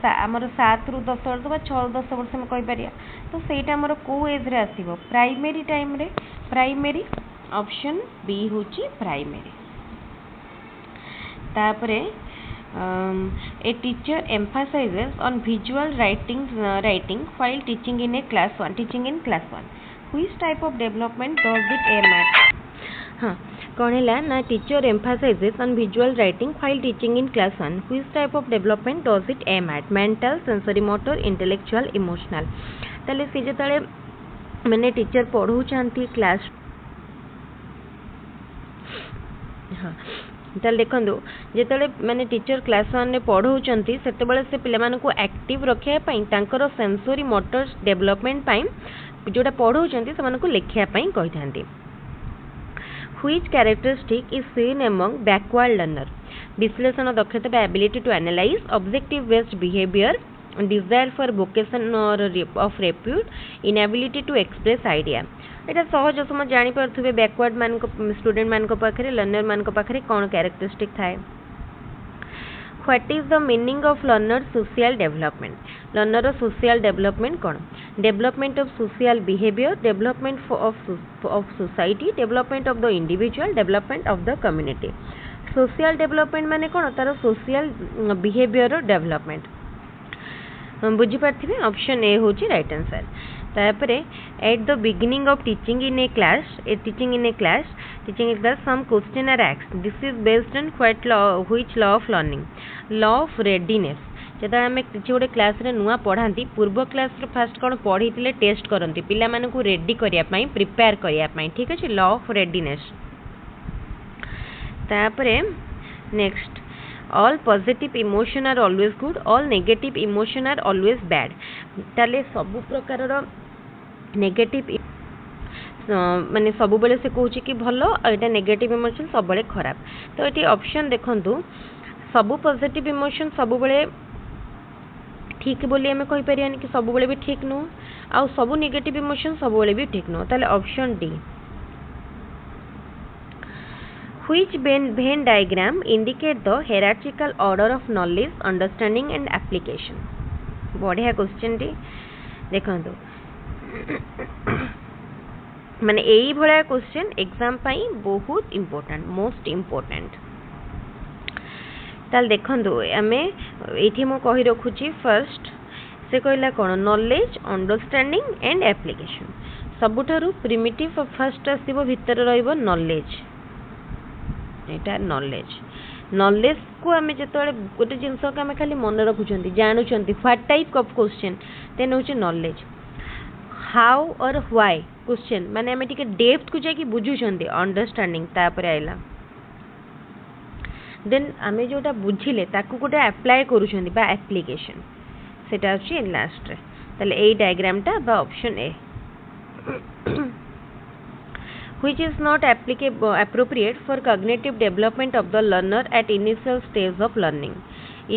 हमर 7 ରୁ 10 वर्ष बा 6 ରୁ 10 वर्ष में कहि परिया तो सेटा हमर को एज रे आसीबो प्राइमरी टाइम रे प्राइमरी ऑप्शन बी होची प्राइमरी। तापरे a teacher emphasizes on visual writing while teaching in class 1 which type of development does it aim at। हाँ कौन है ना teacher emphasizes on visual writing while teaching in class 1 which type of development does it aim at mental sensory motor intellectual emotional। ताले से जतले मैंने teacher पढ़ाउछंती class हाँ ताल देखो जिते मैंने टीचर क्लास 1 में पढ़ाऊँच से पे एक्टिव रखापी सेंसोरी मोटर डेवलपमेंट जोटा पढ़ाऊँ से लिखापी कही था Which characteristic is seen among backward learner? विश्लेषण दक्षता by ability to analyze, objective based behavior, desire for vocation or of repute, inability to express idea. एटा सहज समझ जानी पार्थुबे बैकवर्ड मान स्टूडेंट मान को पाखरे लर्नर मान को पाखरे कौन कैरेक्टरिस्टिक थाए. What is the meaning of learner social development? Learner social development कौन? Development of social behavior, development of society, development of the individual, development of the community. Social development माने कौन? तार social behavior development. बुझी पार्थिबे option A होची right answer. तापरे at the beginning of teaching in A class some question are asked. This is based on which law of learning? Law of readiness. जब आम किसी गोटे क्लास रे नुआ पढ़ाती पूर्व क्लास रे फास्ट कौन पढ़ी टेस्ट करती पिला मानकु रेडी करने प्रिपेयर करने. ठीक अच्छे लॉ ऑफ रेडीनेस. तापरे next all positive emotion are always good, all negative emotion are always bad. ताले सबु प्रकार नेगेटिव माने सब बेले से कहूँ कि भलो एटा नेगेटिव इमोशन सब बेले खराब. तो ये ऑप्शन देखंतु सबु पॉजिटिव इमोशन सब बेले ठीक बोली आम कहि परियानी कि सब बेले भी ठीक नु आ सबु नेगेटिव इमोशन सब बेले भी ठीक नु. ताले option D. Which Venn diagram indicate the hierarchical order of knowledge, understanding and application? बढ़िया क्वेश्चन टी देखो माने यही भलिया क्वेश्चन एग्जाम पाई बहुत इम्पोर्टेंट मोस्ट इम्पोर्टेंट. ताल देखो आमे ये मु कही रखुची फर्स्ट से कहला कौन नॉलेज अंडरस्टैंडिंग एंड एप्लिकेशन. सबुठारु प्रिमिटिव फर्स्ट आसीबो भितर रहइबो नॉलेज. एटा नॉलेज को आम जो गोटे जिनस को आम खाली मन रखुंट जानुंट व्हाट टाइप ऑफ क्वेश्चन देन हूँ नॉलेज. हाउ और व्हाई क्वेश्चन माने आम टिके डेप्थ को जाकि बुझुंट अंडरस्टैंडिंग तापर आइला देन आम जोटा बुझिले ताकू गोटे अप्लाई करूछंती बा एप्लीकेशन सेटा अछि लास्ट रे. ताले एई डायग्रामटा बा option A. Which is not appropriate for cognitive development of the learner at initial stage of learning?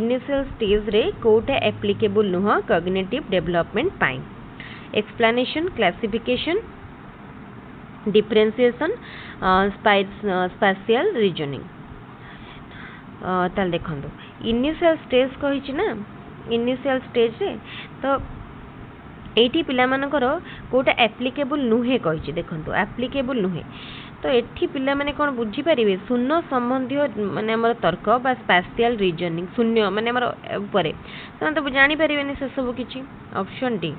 Initial stage रे कोटे applicable नुह cognitive development पाई. Explanation, classification, differentiation, spatial reasoning. ताल देखंतु initial stage कहिछि ना initial stage रे तो eighty पिला मानकर कोटा एप्लिकेबल नुहे कहिछि देखंतु एप्लिकेबल नुहे. तो एठी पिला माने कोन बुझी परिबे शून्य संबंधी माने हमर तर्क बा स्पेशियल रीजनिंग शून्य माने हमर ऊपर तो जानि परिबेनी से सब किछि. Option D.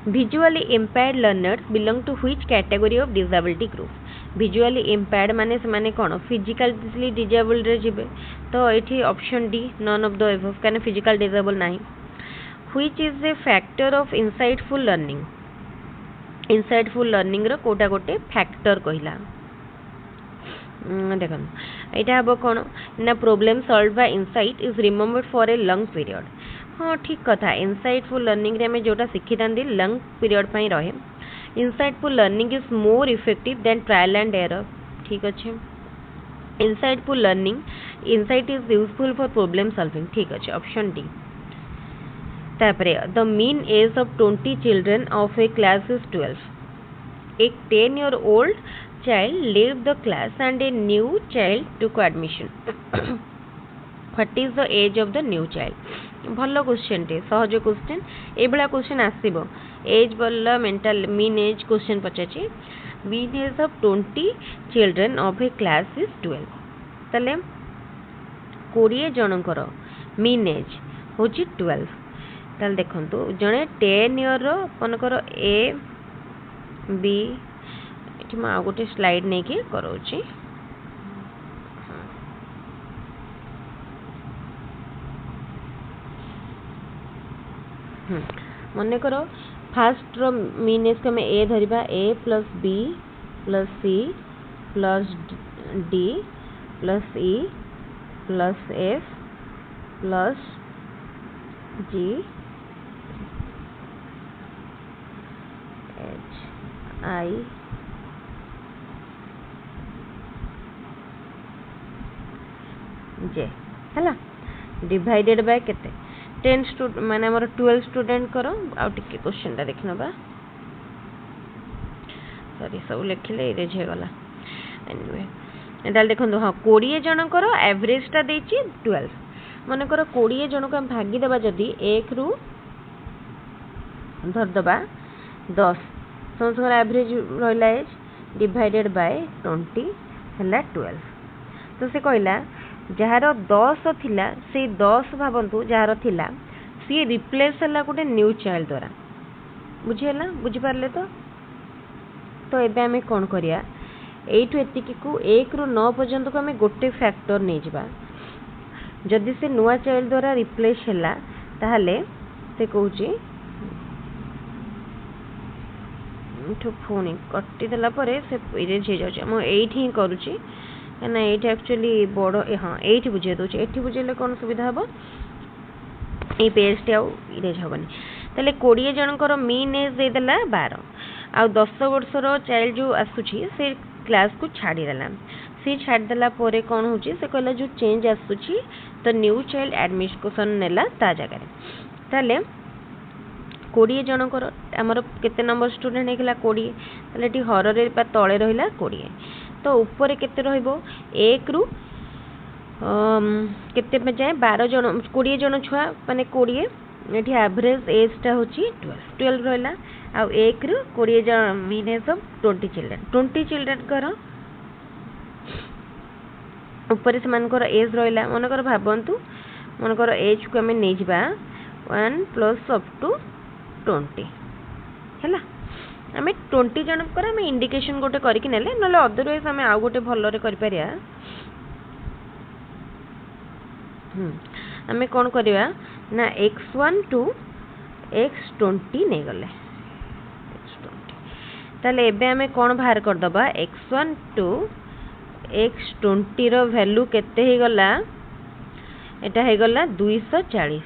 Visually impaired learners belong to which category of disability group? Visually impaired माने से माने कोन physically disabled रे जिबे. तो एठी option D none of the above काने फिजिकल डिसेबल नाही. Which is a factor of insightful learning? Insightful learning रो कोटा गोटे फैक्टर कहला. देखन एटा हबो कोन ना problem solve by insight is remembered for a long period. हाँ ठीक कथा इनसाइटफुल लर्निंग रे हमें जोटा शिखी थांदी लॉन्ग पीरियड पई रहे. Insightful learning is more effective than trial and error. ठीक अच्छे. Insightful learning insight is useful for problem solving. ठीक अच्छे ऑप्शन डी. तापरे the mean age of 20 children of a class is 12. एक 10-year-old child leave the class and a new child took admission. What is the age of the new child? भलो question टे सहज question ए बला question आसीबो age बल्ला mental mean age question पचाची. Mean age of 20 children of a class is 12. तले 20 जनकर mean as होची 12. ताल देखंतु जणे 10 ईयर रो आपनकर ए बी एठी मा गोटे स्लाइड नै के करोची. मन कर फास्ट रो मीन एज को ए धरिबा A plus B plus C plus D plus E plus F plus G H I J है डिवाइडेड बाय केते 10 स्टूडेंट माने हमर 12 स्टूडेंट करो आ टिके क्वेश्चन टा देखि नबा सॉरी सब लिखले इरेज हे गला एनीवे एडाल देखंदो हां 20 जन करो एवरेज टा देछि 12 माने करो 20 जन को हम भागी देबा जदी 1 रु धर दबा 10 समझ एवरेज रहला एज डिवाइडेड बाय 20 हला 12 तो से कहला जार 10 थिला से 10 भावंतु जार थिला सी रिप्लेस हला गोटे न्यू चाइल्ड द्वारा बुझीला बुझी पारले तो एबे हमें कोन करिया एठु एतिकी को 1 रु 9 पर्यंत को हमें गोटे फैक्टर नै जिबा जदि से नुआ चाइल्ड द्वारा रिप्लेस हला ताहले से कहूची तो फोन कटि देला परे से इरेज हे जाउची हम एठी ही करूची ना एठी एक्चुअली बड़ हां एठी बुझे दोची एठी बुझेले कोन सुविधा हबो ए पेज टे इरेज हबनी तले 20 जनकर मीन एज दे देला 12 आ 10 वर्षर चाइल्ड जो आसुची से क्लास को छाड़ी देला से छाड़ देला परे कोन होची से कहला जो चेंज आसुची तो न्यू चाइल्ड एडमिशन नेला ता जगह रे तले 20 जनकर हमर केते नंबर स्टूडेंट हेकला 20 तले टी हर रे तळे रहिला 20 तो ऊपर केते रहइबो 1 रु केते पे जाए 12 जन 20 जन छुआ माने 20 एठी एवरेज एज टा होची 12 रहला आ 1 रु 20 जन मीन सब 20 चिल्ड्रन करो ऊपर से मान कर एज रहला मन कर भाबंतु मन कर एज को हमें नै जिबा 1 प्लस अप टू 20 हैला हमें 20 जन कर हमें इंडिकेशन गोटे करके नेले नले अदरवाइज हमें आ गोटे भल रे कर परिया हमें कोन करिया ना x1 टू x20 नै गले x20 ताले एबे हमें कोन बाहर कर दबा x1 to x20 row value केते हे गला एटा हे गला 240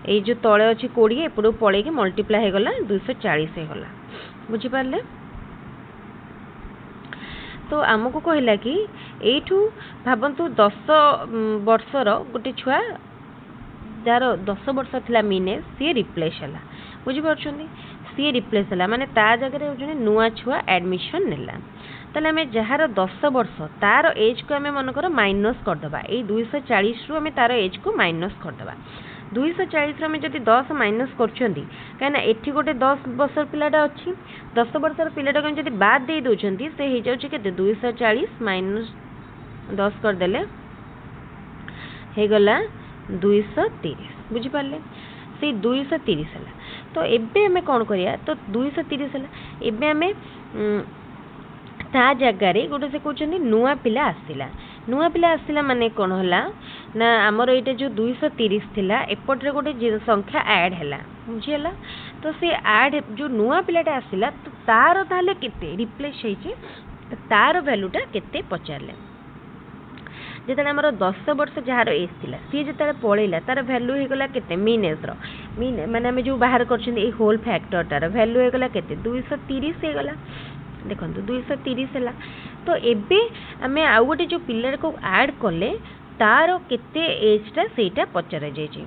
ए जो तळे अछि 20 एपडो पळे के मल्टीप्लाई हे गला 240 हे गला बुझी पारले तो आमको कहला कि एठू भाबंतु 10 वर्षर गोटे छुआ जार 10 वर्ष थिला मीने सी रिप्लेस हला बुझी परछुनी सी रिप्लेस हला माने ता जगह रे जने नुआ छुआ एडमिशन नेला तले हमें जहार 10 वर्ष तार एज को हमें मन कर माइनस कर दबा ए 240 रु हमें तार एज को माइनस कर दबा 240 रे हमें जदी 10 माइनस करछंदी काना एठी गोटे 10 वर्षर पिलाटा अछि 10 वर्षर पिलाटा को जदी बाद दे दोछंती से हे जाउछि के 240 माइनस 10 कर देले हे गला 230 बुझी पारले से 230 हला तो एबे हमें कोन करिया तो 230 हला एबे हमें ता जगह रे गोटे से कहउछंदी नुआ पिला आसिला माने कोन हला ना हमर एटा जो 230 थिला एपट रे गोटे संख्या ऐड हला बुझियला तो से ऐड जो नुआ पिलाटा आसिला तो तार ताले केते रिप्लेस हेछि तार वैल्यूटा केते पचारले जेतले हमर 10 वर्ष जहार एज थिला सी जेतले पळेला तार वैल्यू हे गला केते मीन एज रो मीन माने हम जो बाहर करछन ए होल फैक्टर तार वैल्यू हे गला केते 230 हे गला देखो 230 है तो एबे आमे आउ गोटे जो पिलर को ऐड कले तार केते एजटा सेटा पचरा जाय छी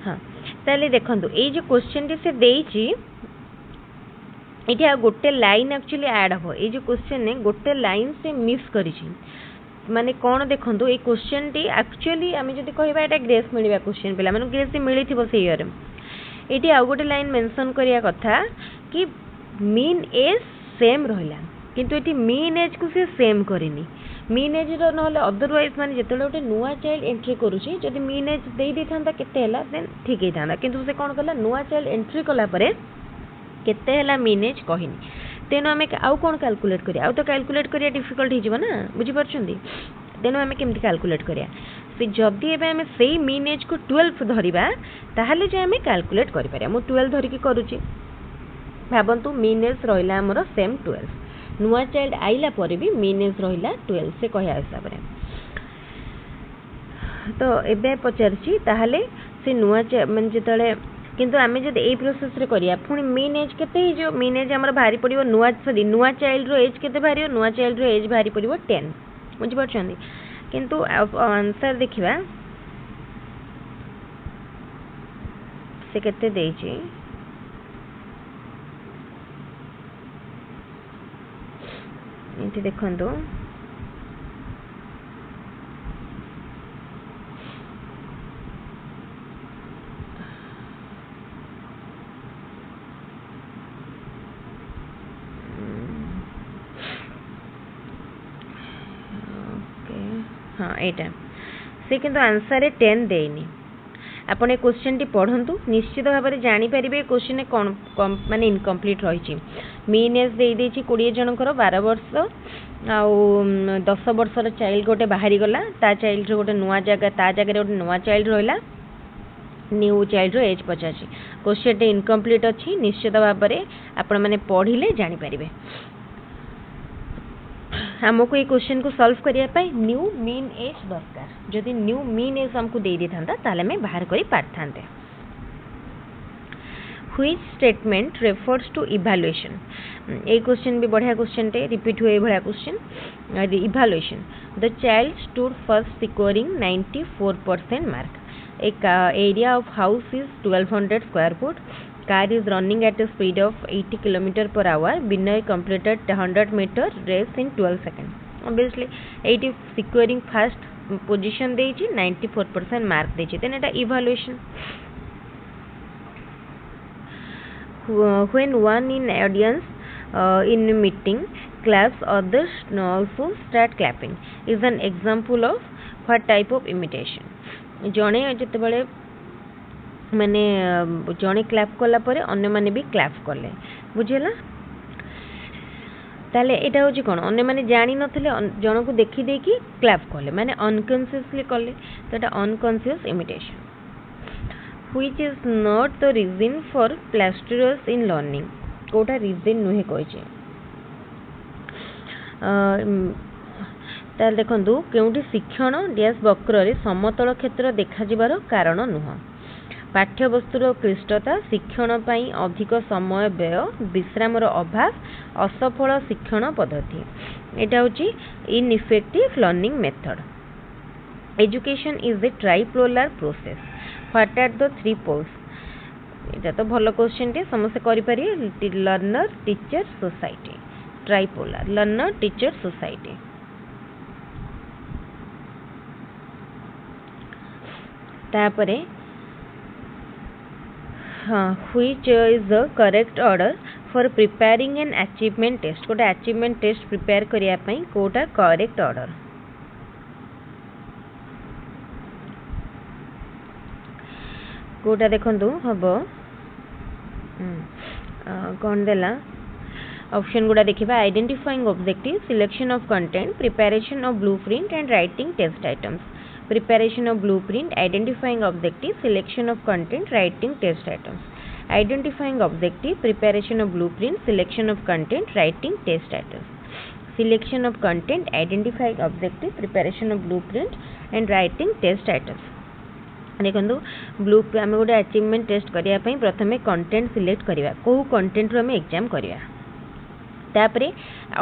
हाँ ताले देखंतु ए जो क्वेश्चन से देइची एठी आ गोटे लाइन एक्चुअली ऐड हो ए जो क्वेश्चन ने गोटे लाइन से मिस करी छी माने कौन देखो ये क्वेश्चन टी एक्चुअली आम जब कहवा एटा ग्रेस मिलवा क्वेश्चन पिला माने ग्रेस मिली थी से ईयर ये आउ गोटे लाइन मेंशन करिया कथा कि मीन एज सेम रहिला किंतु एटी मीन एज को से सेम करिनी मीन एज रो नहले अदरवाइज माने जेतले गोटे नुआ चाइल्ड एंट्री करूची जदी मीन एज देई देथांता केते हला देन ठीक हे थांता किंतु से कोन कला नुआ चाइल्ड एंट्री कला परे केते हला मीन एज कहिनी तेनो आमे आउ कोन कैलकुलेट करिया आउ तो कैलकुलेट करिया डिफिकल्ट हो जिवो ना बुझी परछुंदी तेनो आमे केमति कैलकुलेट करिया से जदि एबे आमे सेही मीन एज को 12 धरिबा ताहले जे आमे कैलकुलेट करि पारे मु 12 धरि के करूची भाबंतु मीन एज रहिला हमर सेम 12 नुआ चाइल्ड आइला परे भी मीन एज रहिला 12 से कहया हिसाब रे तो एबे पचारची ताहले से नुआ माने जेतले किंतु आमे जदि ए प्रोसेस रे करिया पुनी मीन एज केते ही जो मीन एज हमर भारी पड़िबो नुआ चाइल्ड रो एज केते भारी नुआ चाइल्ड रो एज भारी पड़िबो 10 बुझि परछंदी किंतु आंसर देखिबा से केते देछि इति देखंतु हाँ एटा से किंतु आंसर रे 10 देनी आपण ए क्वेश्चन टी पढ़ंतु निश्चित भाव में जानि परिबे क्वेश्चन कोन माने इनकम्प्लीट रहिछि मीन एज दे देछि 20 जनकर 12 वर्ष आ 10 वर्षर चाइल्ड गोटे बाहरी गला ता चाइल्ड रो गोटे नुआ जगह ता जगह रे गोटे नुआ चाइल्ड रहिला न्यू चाइल्ड रो एज पचाछि क्वेश्चन टी इनकम्प्लीट अछि निश्चित भाव में आपण माने पढ़िले जानि परिबे हमको ये क्वेश्चन को सॉल्व करिया पाई न्यू मीन एज दरकार जदि न्यू मीन एज हमको दे दी थांता ताले में बाहर करी पारथांते which statement refers to evaluation ए क्वेश्चन भी बढ़िया क्वेश्चन टे रिपीट हुए भलिया question evaluation the child stood first securing 94% mark एक area of house is 1200 square foot car is running at a speed of 80 km per hour Binay completed 100 meter race in 12 seconds obviously 80 securing first position देछि 94% mark देछि then eta evaluation when one in audience in a meeting claps others also start clapping is an example of what type of imitation जणे जते बेले माने जणे clap कला परे अन्य माने भी क्लैप करले बुझेला ताले एटा होची कोन अन्य माने जानि नथिले जण को देखि देखि क्लैप करले माने अनकॉन्शियसली करले तो एटा unconscious imitation which is not the reason for plateaus in learning कोटा रीजन नुहे कहचे ताले देखंतु केउटी शिक्षण डैश वक्र रे समतल क्षेत्र देखा जिबार कारण नुह पाठ्यवस्तुर क्लिष्टता शिक्षण पई अधिक समय व्यय विश्रामर अभाव असफल शिक्षण पद्धति एटा होची ineffective learning method education is a tripolar process what are the three poles एटा तो भलो क्वेश्चन टे समस्त करि पारि learner teacher society tripolar learner teacher society तापरे which is the correct order for preparing an achievement test कोटा achievement test prepare करिया पई कोटा correct order कोटा देखंतु हबो कोन देला ऑप्शन गुडा देखिबा identifying objective selection of content preparation of blueprint and writing test items preparation of blueprint identifying objective selection of content writing test items identifying objective preparation of blueprint selection of content writing test items selection of content identifying objective preparation of blueprint and writing test items देखो blue आम गोटे achievement test करने प्रथम content select करवा कौ content रू आम exam करवा तापरे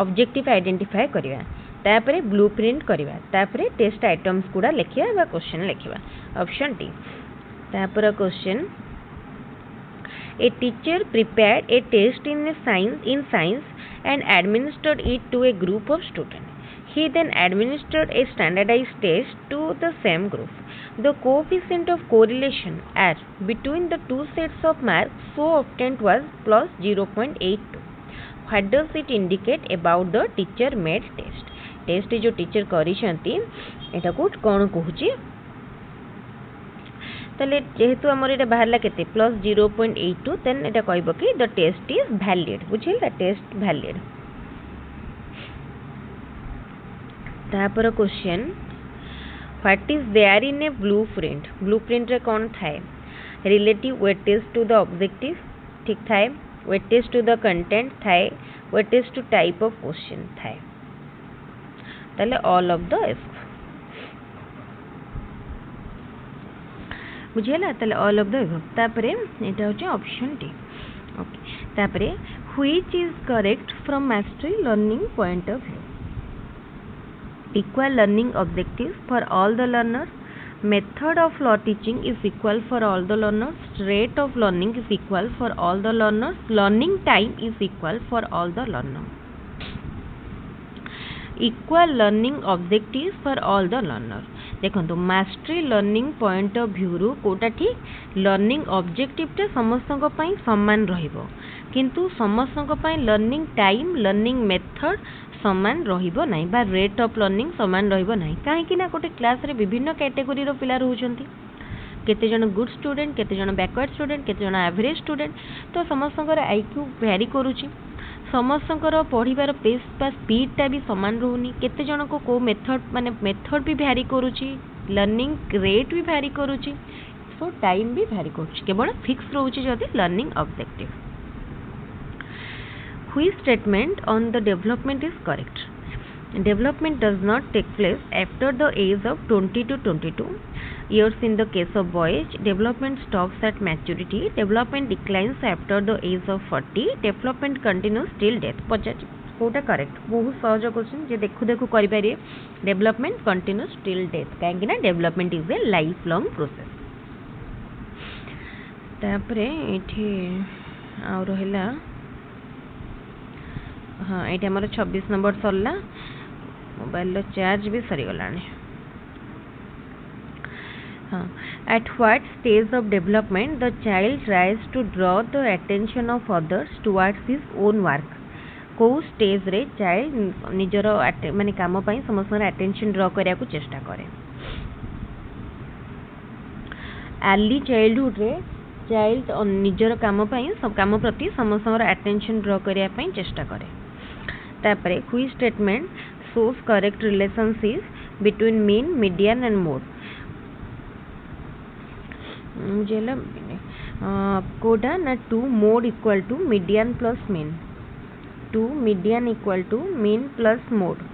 ऑब्जेक्टिव आइडेंटिफाई करवा तापरे ब्लूप्रिंट करवा तापरे टेस्ट आइटम्स गुड़ा लिखा बा क्वेश्चन लिखा ऑप्शन डी तापर question a teacher prepared a test in science and administered it to a group of student he then administered a standardized test to the same group the coefficient of correlation r between the two sets of marks so obtained was plus 0.82 what does it indicate about the teacher made test test जो teacher करिसेंती एटा को कोन कहूची तले जेहेतु हमर एटा बाहरला केते plus 0.82 then एटा कहबो कि द टेस्ट इज वैलिड बुझिल द टेस्ट वैलिड तापर question what is there in a blueprint blueprint रे कौन थाए relative weightage to the objective ठीक थाए वेटेज टू द कंटेंट थाए weightage to type of question थाए ताले ऑल ऑफ द एफ बुझेला ताले ऑल ऑफ द एफ तापरे एटा होचे ऑप्शन डी ओके तापरे which is correct from mastery learning point of view equal learning objectives for all the learners method of law teaching is equal for all the learners rate of learning is equal for all the learners learning time is equal for all the learners equal learning objectives for all the learners देखो mastery learning point of view रु कोटा ठीक learning objective टा समस्त समान रहिबो किंतु समस्त learning time learning method समान रहिबो नहीं बा रेट ऑफ लर्निंग समान रहिबो नहीं काहेकि ना गोटे क्लास रे विभिन्न कैटेगरी रो पिला रहउछंती केते जन गुड स्टूडेंट केते जन बैकवर्ड स्टूडेंट केते जन एवरेज स्टूडेंट तो समस्तकर आईक्यू वेरी करूची समस्तकर पढ़िबार पेस बा स्पीड टा भी समान रहउनी केते जन को मेथड माने मेथड भी वेरी करूची लर्निंग रेट भी वेरी करूची सो टाइम भी वेरी करूची केवल फिक्स रहउची जदी learning objective which statement on the development is correct development does not take place after the age of 20 to 22 years in the case of boys development stops at maturity development declines after the age of 40 development continues till death Pachar Kota correct बहुत सहज question जे देखु देखु करि पारे development continuous till death काहेकि ना development is a life long process तापरे एठी आ रहला हाँ ये आमर 26 नंबर सरला मोबाइल चार्ज भी सरीगला हाँ at what stage of development the child tries to draw the attention of others towards his own work को स्टेज रे चाइल्ड निजर माने काम पई समस्त अटेंशन ड्रॉ करिया को चेष्टा करे अर्ली चाइल्डहुड रे चाइल्ड निजर काम पई सब काम प्रति समस्त अटेंशन ड्रॉ करिया पई चेष्टा करे तापरे which statement shows correct relationship between mean median and mode मुझे कोडा ना two mode equal to median plus mean two median equal to mean plus mode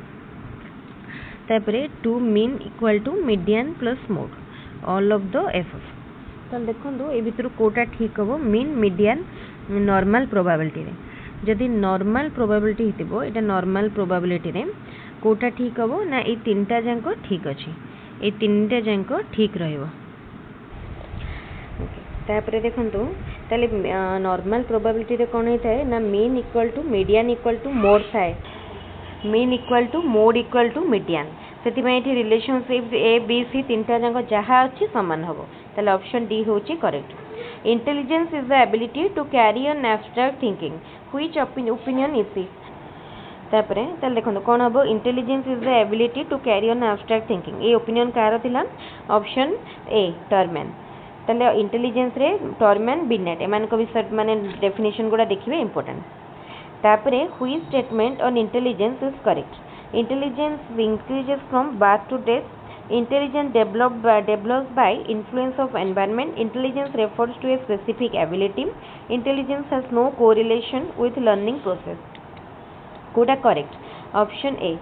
तापरे two mean equal to median plus mode all of the एफ तो देखो ये भितर कोटा ठीक हम मीन मीडियन नॉर्मल प्रोबेबिलिटी रे जदि नॉर्मल प्रोबेबिलिटी हितबो एटा नॉर्मल प्रोबेबिलिटी रे कोटा ठीक हबो ना ए तीनटा जांको ठीक अछि ए तीनटा जांको ठीक रहइबो तापरे देखंतु ताले नॉर्मल प्रोबेबिलिटी रे कोन हेताय ना mean equal to median equal to mode थाए mean equal to mode equal to median सेति में एठी रिलेशनशिप ए बी सी तीनटा जांको जहा अछि समान हबो ताले ऑप्शन डी होची correct intelligence is the ability to carry an abstract thinking which opinion is it तापरे ताले देखो कोन हबो intelligence is the ability to carry an abstract thinking A opinion कार थिला ऑप्शन ए टर्मन ताले इंटेलिजेंस रे टर्मन बिनेट एमान को विषय माने डेफिनेशन गुडा देखिबे इंपोर्टेंट तापरे which statement on intelligence is correct intelligence increases from birth to death intelligence develops by influence of environment intelligence refers to a specific ability intelligence has no correlation with learning process कोटा correct option A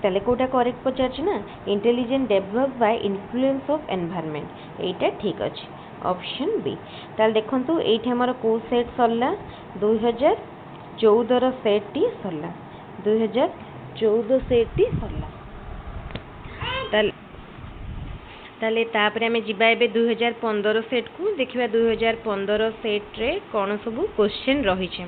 ताले कोटा correct पचार ना intelligence develop by influence of environment एटा ठीक अछि option B ताले देखंतु एठी हमर को सेट सरला 2014 रो सेट टी सरला 2014 सेट टी सरला ताले तापरे आमे जिबा एबे 2015 सेट को देखिबा 2015 सेट रे कोन सब क्वेश्चन रही छे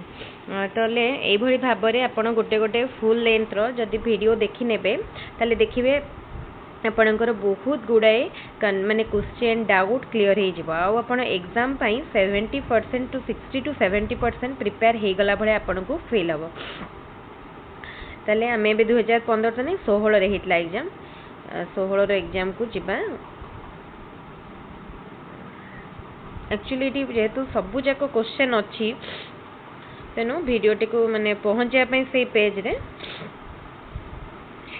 तले एई भली भाबरे आपण गोटे गोटे फुल लेंथ रो जदी वीडियो देखि नेबे ताले देखिबे आपणकर बहुत गुड़ाए माने क्वेश्चन डाउट क्लियर हो जिवो आ आपण एग्जाम पई 70% टू 60 टू 70% प्रिपेयर हे गला भले आपण को फील हबो ताले आमे बे 2015 त नै 16 रे हितला एग्जाम 16 रो एग्जाम को जिबा एक्चुअली जेहेतु सबु जाक क्वेश्चन अच्छी तेणु भिडियोटी को माने पहुँचा से पेज रे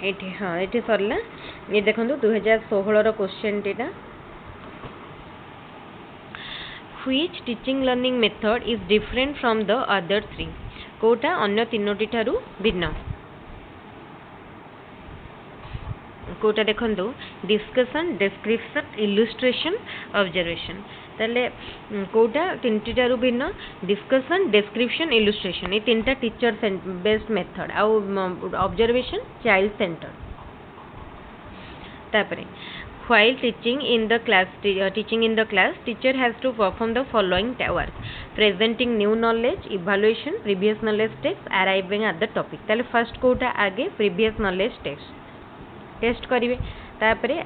ये हाँ ये सरला ये देखो 2016 question theta which teaching learning method is different from the other three कोटा अन्य तीनोटी ठारू भिन्न कोटा देखो डिस्कशन डिस्क्रिप्शन इलुस्ट्रेशन ऑब्जर्वेशन ताले कोटा तीनटी ठारू भिन्न डिस्कशन डिस्क्रिप्शन इलुस्ट्रेशन ये तीनटा टीचर बेस्ड मेथड आउ ऑब्जर्वेशन चाइल्ड सेंटर तापरे while teaching in the class teacher has to perform the following work presenting new knowledge evaluation previous knowledge text arriving at the topic ताले first Kota आगे previous knowledge test करिवे तापरे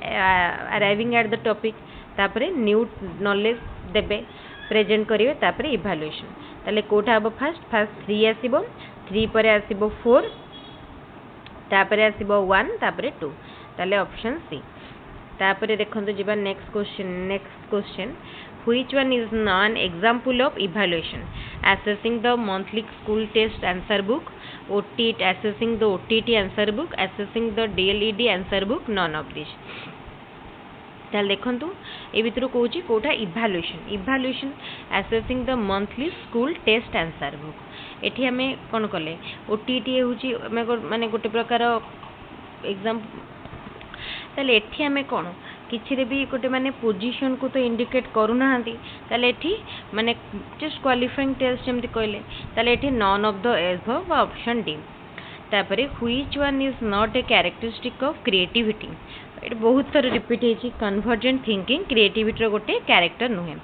arriving at the topic तापरे new knowledge देबे present करिवे तापरे evaluation ताले कोटा अब फर्स्ट 3 आसीबो 3 परे आसीबो 4 तापरे आसीबो 1 तापरे 2 ताले ऑप्शन सी तापरे देखंतु जिबा next question which one is non example of evaluation assessing the monthly school test answer book OTT assessing the OTT answer book assessing the DLED answer book none of this ताल देखंतु ए भितरु कहूची कोटा evaluation assessing the monthly school test answer book एठी हमें कोन कले OTT होची माने गोटे प्रकार एग्जाम ताले एठी हमें कोन किछि रे भी गोटे माने पोजीशन को तो इंडिकेट करू नाहंती ताले एठी माने जस्ट क्वालिफाइंग टेस्ट जेमति कहले ताले एठी none of the above option D तापरे which one is not a characteristic of creativity एट बहुत सारा रिपीट हेची कन्वर्जेंट थिंकिंग क्रिएटिविटी रो गोटे कैरेक्टर नुहे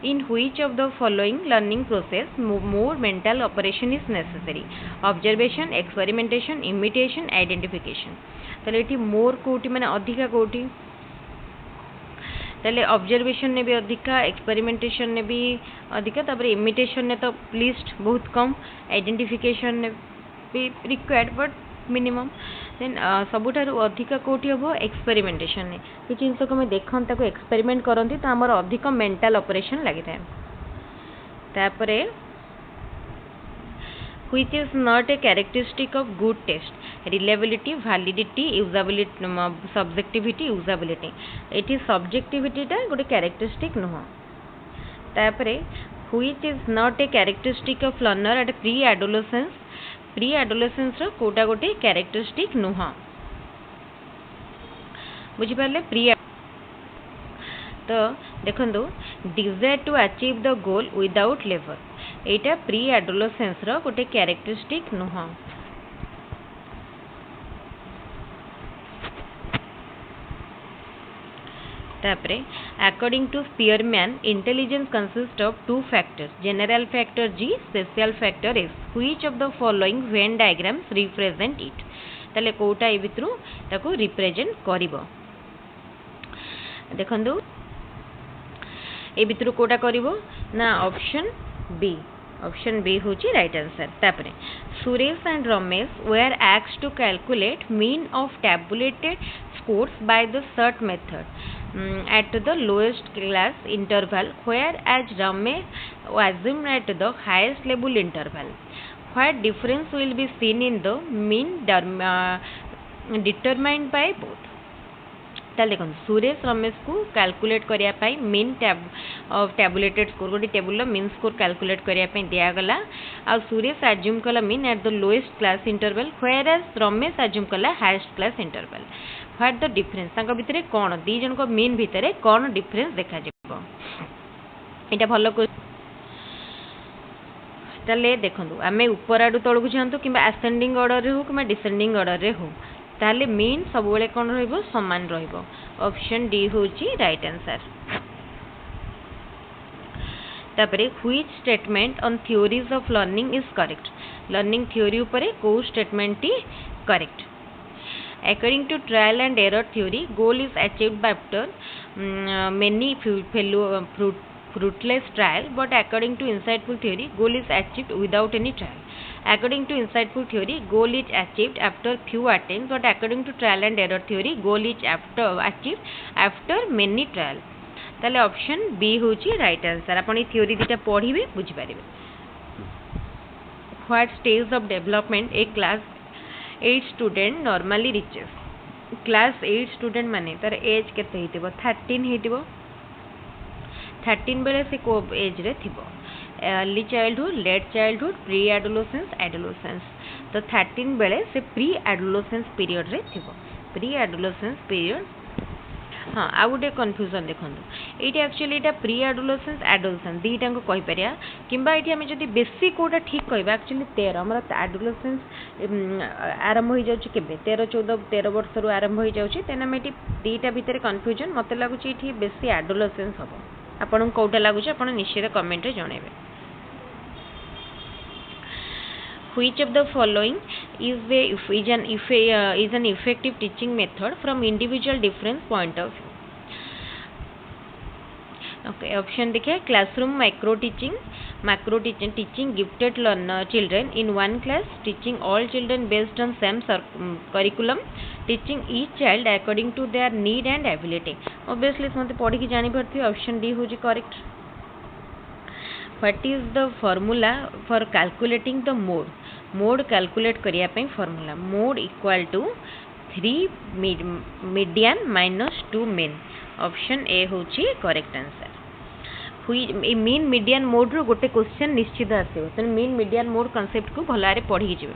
इन which of the following learning process more mental operation is necessary observation experimentation imitation identification ताले एठी मोर कोटी माने अधिका कोटी ताले ऑब्जर्वेशन ने भी अधिका एक्सपेरिमेंटेशन ने भी अधिका तापर इमिटेशन ने तो लिस्ट बहुत कम आइडेंटिफिकेशन ने भी रिक्वायर्ड बट मिनिमम देन सबुठारु अधिका कोटी हबो एक्सपेरिमेंटेशन ने कि जिंस को हम देखन ताको एक्सपेरिमेंट करंती तो हमर अधिक मेंटल ऑपरेशन लागि थाए तापरे which is not a characteristic of good test reliability validity usability subjectivity usability एठी subjectivity टा गोटे characteristic नुह तापरे which is not a characteristic of learner at pre adolescence रो कोटा गोटे characteristic नुह बुझी पाले pre तो देखंदो desire to achieve the goal without labor एटा प्री एडोलेसेंस रो गोटे कैरेक्टरिस्टिक नुह तापरे according to Spearman intelligence consist of two factors general factor G special factor S which of the following Venn diagrams represent it ताले कोटा ए भितरु ताको represent करिवो देखंदो ए भितरु कोटा करिवो ना ऑप्शन बी होची राइट आंसर तापरे Suresh and Ramesh were asked to calculate mean of tabulated scores by the SERT method at the lowest class interval whereas Ramesh assumed at the highest level interval what difference will be seen in the mean determined by both ताल देखो सुरेश रमेश को calculate करिया पाई mean tabulated score गोटे table mean score calculate करिया पाई दिया गला आ सुरेश एज्यूम कला mean at the lowest class interval whereas Ramesh assume कला highest class interval what the difference तांका भितरे कोन दी जन को मीन भितरे कोन डिफरेंस देखा जिवो एटा भलो को ताले देखंतु आमे ऊपर आडू तळकु जांतु किबा असेंडिंग ऑर्डर रे हो किबा डिसेंडिंग ऑर्डर रे हो ताले मीन सब बेले कोन रहइबो समान रहइबो ऑप्शन डी होची राइट आंसर तापरे which statement on theories of learning is correct learning theory ऊपर को statement T correct according to trial and error theory goal is achieved by after many fruitless trial but according to insightful theory goal is achieved without any trial according to insightful theory goal is achieved after few attempts but according to trial and error theory goal is achieved after many trial ताले option B होची right answer आपण ई theory दिटा पढिबे बुझि पारिबे what stage of development a class 8 student normally reaches class 8 student माने तार एज केते हेतिबो 13 हेतिबो 13 बेले से को एज रे थिबो early childhood late childhood pre adolescence adolescence तो 13 बेले से प्री एडोलेसेंस पीरियड रे थिबो प्री एडोलेसेंस पीरियड हाँ आ गोटे कन्फ्यूजन देखो ये एक्चुअली यहाँ प्री एडोलेसेंस एडोलेसेंस दुईटा को कहीपर कि आम जब बेसी कौटा ठीक कह एक्चुअली 13 आम एडोलेसेंस आरंभ हो जाए 13 14 13 वर्ष रू आरंभ हो जाए तेना आम ये दुईटा भितर कन्फ्यूजन मत लगुच ये बेसी एडोलेसेंस हम आपन कौटा लगुच आप निश्चित कमेंट रे जणेबे Which of the following is an effective teaching method from individual different point of view? Okay, option देखिए classroom macro teaching teaching gifted learner children in one class, teaching all children based on same curriculum, teaching each child according to their need and ability. Obviously मते पढ़ी कि जानि परथि option D होजी correct. What is the formula for calculating the mode? Mode calculate करिया पे formula mode equal to 3 median minus 2 mean. Option A होची correct answer. Mean median mode रो गोटे question निश्चित आसो तो मीन मीडियन मोड कॉन्सेप्ट को भलारे पढ़ी जिवे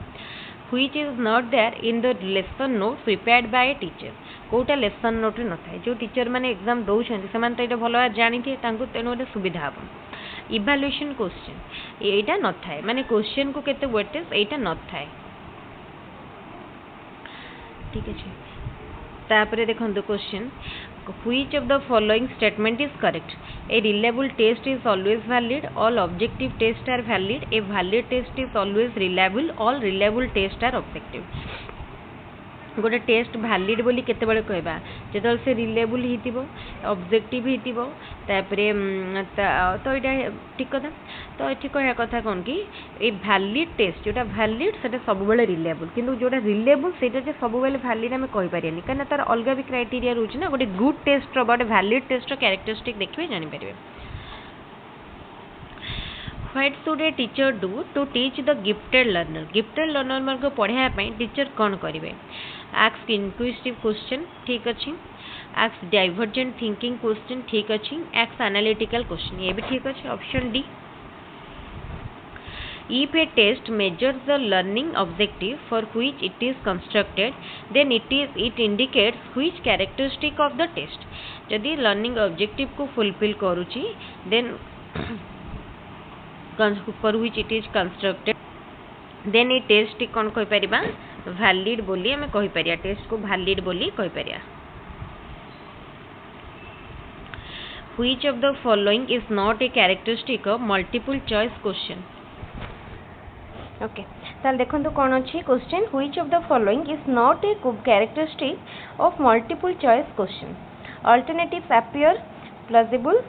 which is not there in the lesson note prepared by a teacher कोटा लेसन नोट न थाए जो टीचर माने एग्जाम दउछन से मान तो एटा भलो जानि थे तांको तेनो एटा सुविधा हम इवैल्यूएशन क्वेश्चन एटा न थाए माने क्वेश्चन को केते वेटेज एटा न थाए ठीक अछि तापरे देखंतु question which of the following statement is correct a reliable test is always valid all objective tests are valid a valid test is always reliable all reliable tests are objective गोटे test valid बोली केते बेले कहबा जेतल से reliable हितिबो objective हितिबो तापरे तो एटा ठीक कथा तो एठी कहया कथा कोन की ए वैलिड टेस्ट जोटा वैलिड सेटा सब बेले रिलेबल किंतु जोटा रिलेबल सेटा जे सब बेले वैलिड हम कहि परियानी कना तार अलगा भी क्राइटेरिया रहउची ना गोटे गुड टेस्ट रो बट वैलिड टेस्ट रो कैरेक्टरिस्टिक देखिबे जानि परिबे What should a teacher do to teach the gifted learner? Gifted learner मन को पढ़ाया ପାଇଁ टीचर कौन करिवे ask inquisitive question ठीक अछि ask divergent thinking question ठीक अछि ask analytical question ये भी ठीक अछि option D If a test measures the learning objective for which it is constructed, then it indicates which characteristic of the test. यदि learning objective को fulfill करूची, then for which it is constructed, then a test कौन कहि परिबा valid बोली हमें कहि परिया test को valid बोली कहि परिया Which of the following is not a characteristic of multiple choice question? Okay ताल देखंतु कोन अछि question which of the following is not a characteristic of multiple choice question alternatives appear plausible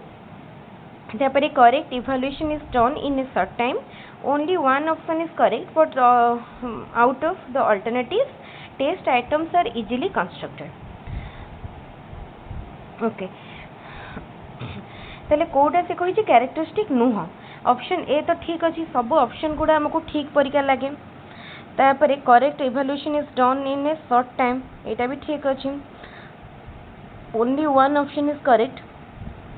therefore correct evaluation is done in a short time only one option is correct but out of the alternatives test items are easily constructed okay तले कोडा से कहि जे characteristic नुह option A तो ठीक अछि सब option गुडा हमको ठीक परिका लागे तापरे correct evaluation is done in a short time एटा भी ठीक अछि only one option is correct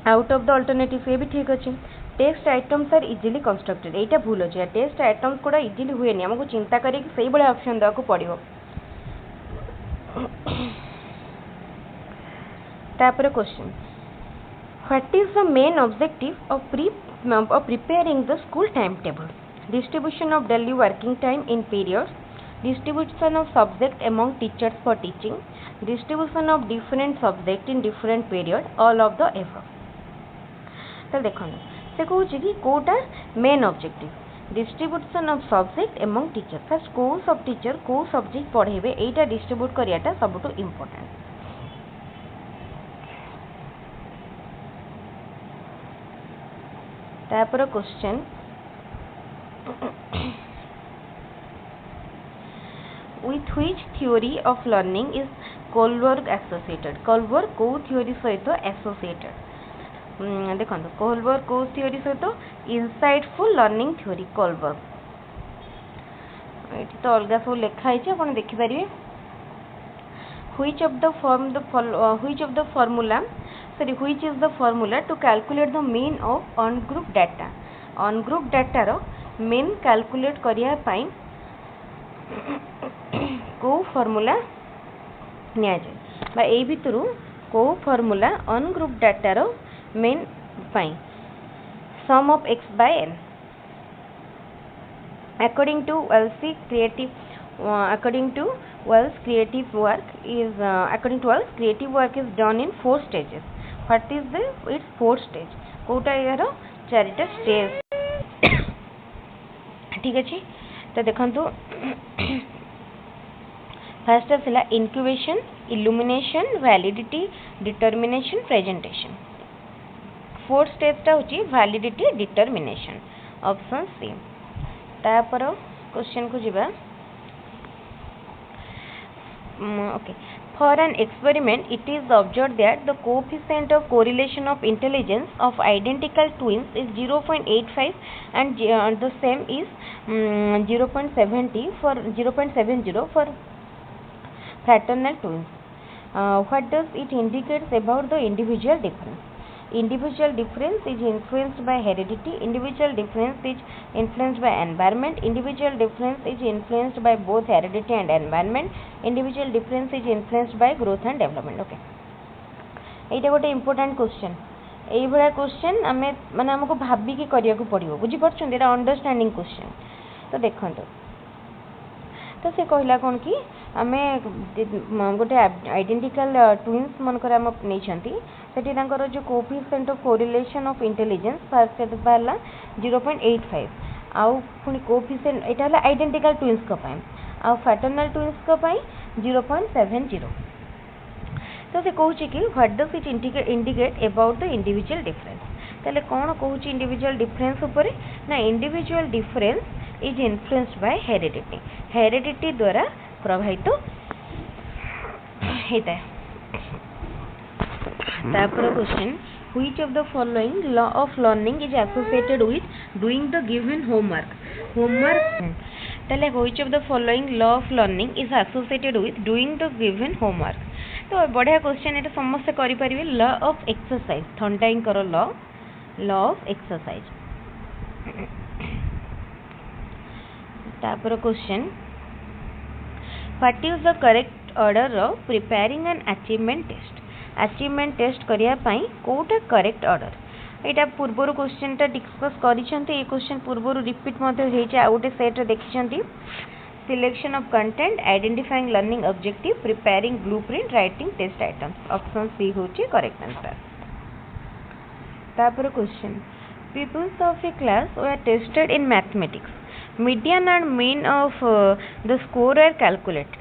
out of the alternative ये भी ठीक अछि test items are easily constructed एटा भूल अछि टेस्ट आइटम्स कोडा इजीली हुए नि हमको चिंता करी कि सही बळे ऑप्शन दा को पड़िबो तापरे question What is the main objective of preparing the school timetable? Distribution of daily working time in periods, distribution of subject among teachers for teaching, distribution of different subject in different period, all of the above. तो देखो से कहूँ कि कोटा main objective distribution of subject among teacher first को सब teacher को subject पढ़ेबे एटा डिस्ट्रीब्यूट करियाटा सबटू इम्पोर्टेंट तापर question with which theory of learning is Kohlberg associated Kohlberg को theory सहित associated देखो Kohlberg को theory सहित insightful learning theory Kohlberg एठी तो अलगा सब लिखा है अपन देखि परिबे which of the formula to calculate the mean of ungrouped data. Ungrouped data row mean calculate करिया पाई को formula निया जाए बा ए भितरु को formula ungrouped data row mean pi sum of x by n. According to Wells creative work is done in 4 stages. What is its 4th stage? Kota यार 4टा stage ठीक अच्छे तो देखंतु फर्स्ट आसला incubation, illumination, validity, determination, presentation. 4th stage टा होची validity determination. Option C. तापर question को जिबा. Okay. For an experiment, it is observed that the coefficient of correlation of intelligence of identical twins is 0.85 and the same is 0.70 for fraternal twins. What does it indicate about the individual difference? Individual difference is influenced by heredity. Individual difference is influenced by environment. Individual difference is influenced by both heredity and environment. Individual difference is influenced by growth and development. Okay. एटा गोटे important question. एई भरा question आमे माने हमको भाबी के करिया को पड़ियो. बुझी परछन एटा अंडरस्टैंडिंग क्वेश्चन. तो देखंतो तो से कहला कोन की आमे गोटे आइडेंटिकल ट्विन्स मनकर हम नै छंती सेठी तांकर जो coefficient of correlation of intelligence first set बाला 0.85 आउ पुनी कोएफिशिएंट एटा हला आइडेंटिकल ट्विन्स को पाए आउ फ्रैटर्नल ट्विन्स को पाए 0.70. तो से कहूची कि what does it indicate about the individual difference. ताले कोन कहूची इंडिविजुअल डिफरेंस ऊपर ना individual difference is influenced by heredity. Heredity द्वारा प्रभावित होता है. तापर question which of the following law of learning is associated with doing the given homework. ताले which of the following law of learning is associated with doing the given homework. तो बढ़िया question एटा समस्त करि परिबे. लॉ ऑफ एक्सरसाइज थंडाइन करो law of exercise. तापर question what is the correct order of preparing an achievement test. Achievement test करिया पई कोटा करेक्ट ऑर्डर. एटा पूर्वरु क्वेश्चन ता डिस्कस करिसंती. ए क्वेश्चन पूर्वरु रिपीट मध्ये हेचे आ गोटे सेट देखिसंती. Selection of content, identifying learning objective, preparing blueprint, writing test items. Option C होची करेक्ट आंसर. तापर question peoples of a class were tested in mathematics. Median and mean of the score are calculated.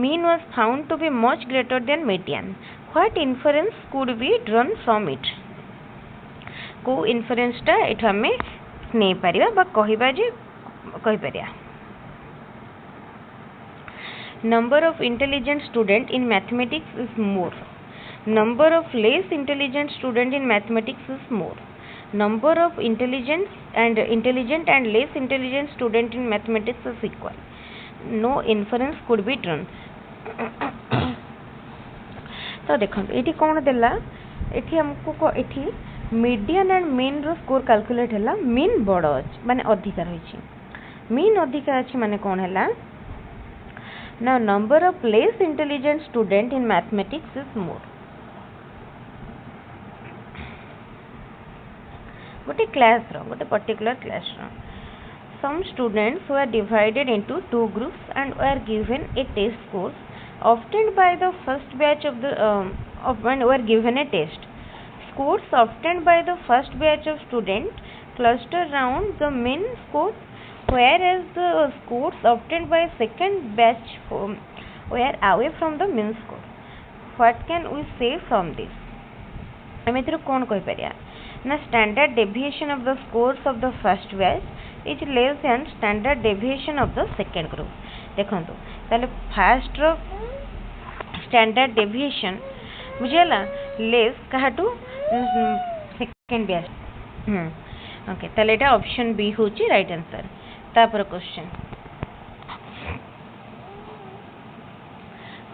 Mean was found to be much greater than median. What inference could be drawn from it? को inference टा एठा हमें नहीं परिया बा कहिबा जे कहि परिया. Number of intelligent student in mathematics is more. Number of less intelligent student in mathematics is more. Number of intelligent and less intelligent student in mathematics is equal. No inference could be drawn. तो देखो एठी कोन देला. एठी हमको एठी median and mean रो score calculate हला. Mean बड़ अछि माने अधिक रही छी. मीन अधिक अछि माने कोन हला ना number of less intelligent student in mathematics is more. गोटे क्लास रो गोटे पर्टिकुलर क्लास रो some students were divided into 2 groups and were given a test course obtained by the first batch of the were given a test. Scores obtained by the first batch of students cluster around the main score, whereas the scores obtained by second batch were away from the main score. What can we say from this? हम एथरो कोन कहि परिया ना standard deviation of the scores of the first batch is less than standard deviation of the second group. देखंतु ताले first row standard deviation बुझेला less काहाटू second batch. Okay ताले एटा option B होची right answer. तापर question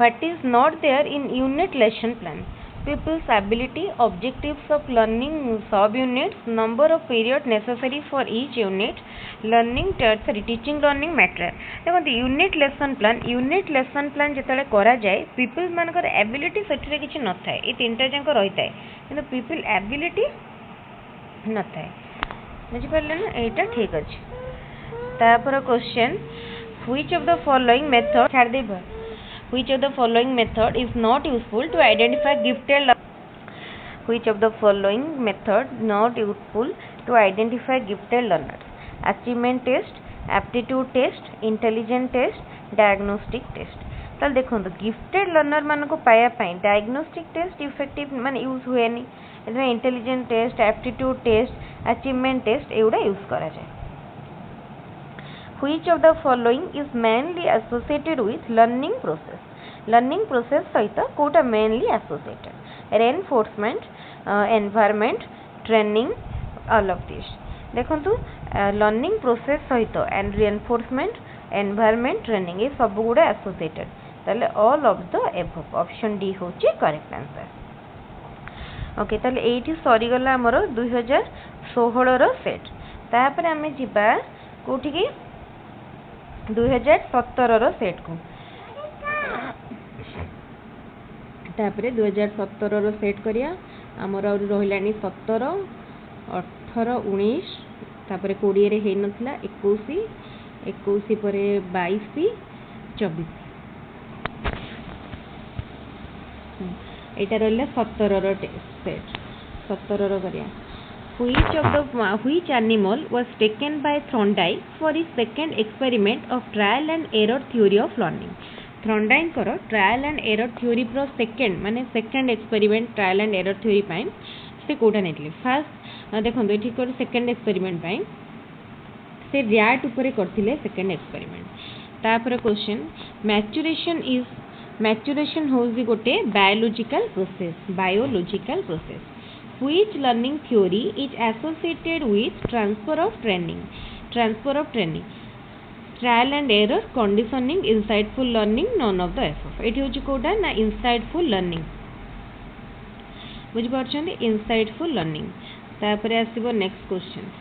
What is not there in unit lesson plan? Pupils ability, objectives of learning sub units, number of period necessary for each unit, learning teaching learning material. देखो unit lesson plan जिते करा जाए people मानकर ability से किसी न था ये तीन टा जाक रही है कि पीपल एबिलिटी न था बुझिपारे ना यहाँ ठीक अच्छे तापर question which of the following method छाड़ दे which of the following method is not useful to identify gifted which of the following method not useful to identify gifted learners? Achievement test, aptitude test, intelligence test, diagnostic test. ताल देखो gifted learner मान को पाया diagnostic test effective मान use हुए नहीं intelligent test aptitude test achievement test एगुड़ा use करा जाए Which of the following is mainly associated with learning process सहित Kota mainly associated reinforcement environment training all of this देखंतु learning process सहित and reinforcement environment training ये सब गुड़ा associated ताले all of the above option D होची correct answer okay ताले एठी सरी गला हमर 2016 रो सेट तापर आमे जिबा कोठी की 2017 रो सेट को तापर 2017 रो सेट करिया हमर और रहिलानी 17 18 19 तापर 20 रे हे नथला 21 परे 22 24 एटा रहला 17 रो सेट 17 रो करिया which animal was taken by Thorndike for his second experiment of trial and error theory of learning? Thorndike करो trial and error theory pro second माने second experiment trial and error theory pine से Kota नेटले first देखो ये ठीक कर second experiment pine से rat ऊपर करथिले second experiment तापर क्वेश्चन maturation होउजी गोटे biological process which learning theory is associated with transfer of training trial and error conditioning insightful learning none of the above एठी होची कोडा ना insightful learning बुझि परछन insightful learning तापर आसीबो नेक्स्ट क्वेश्चन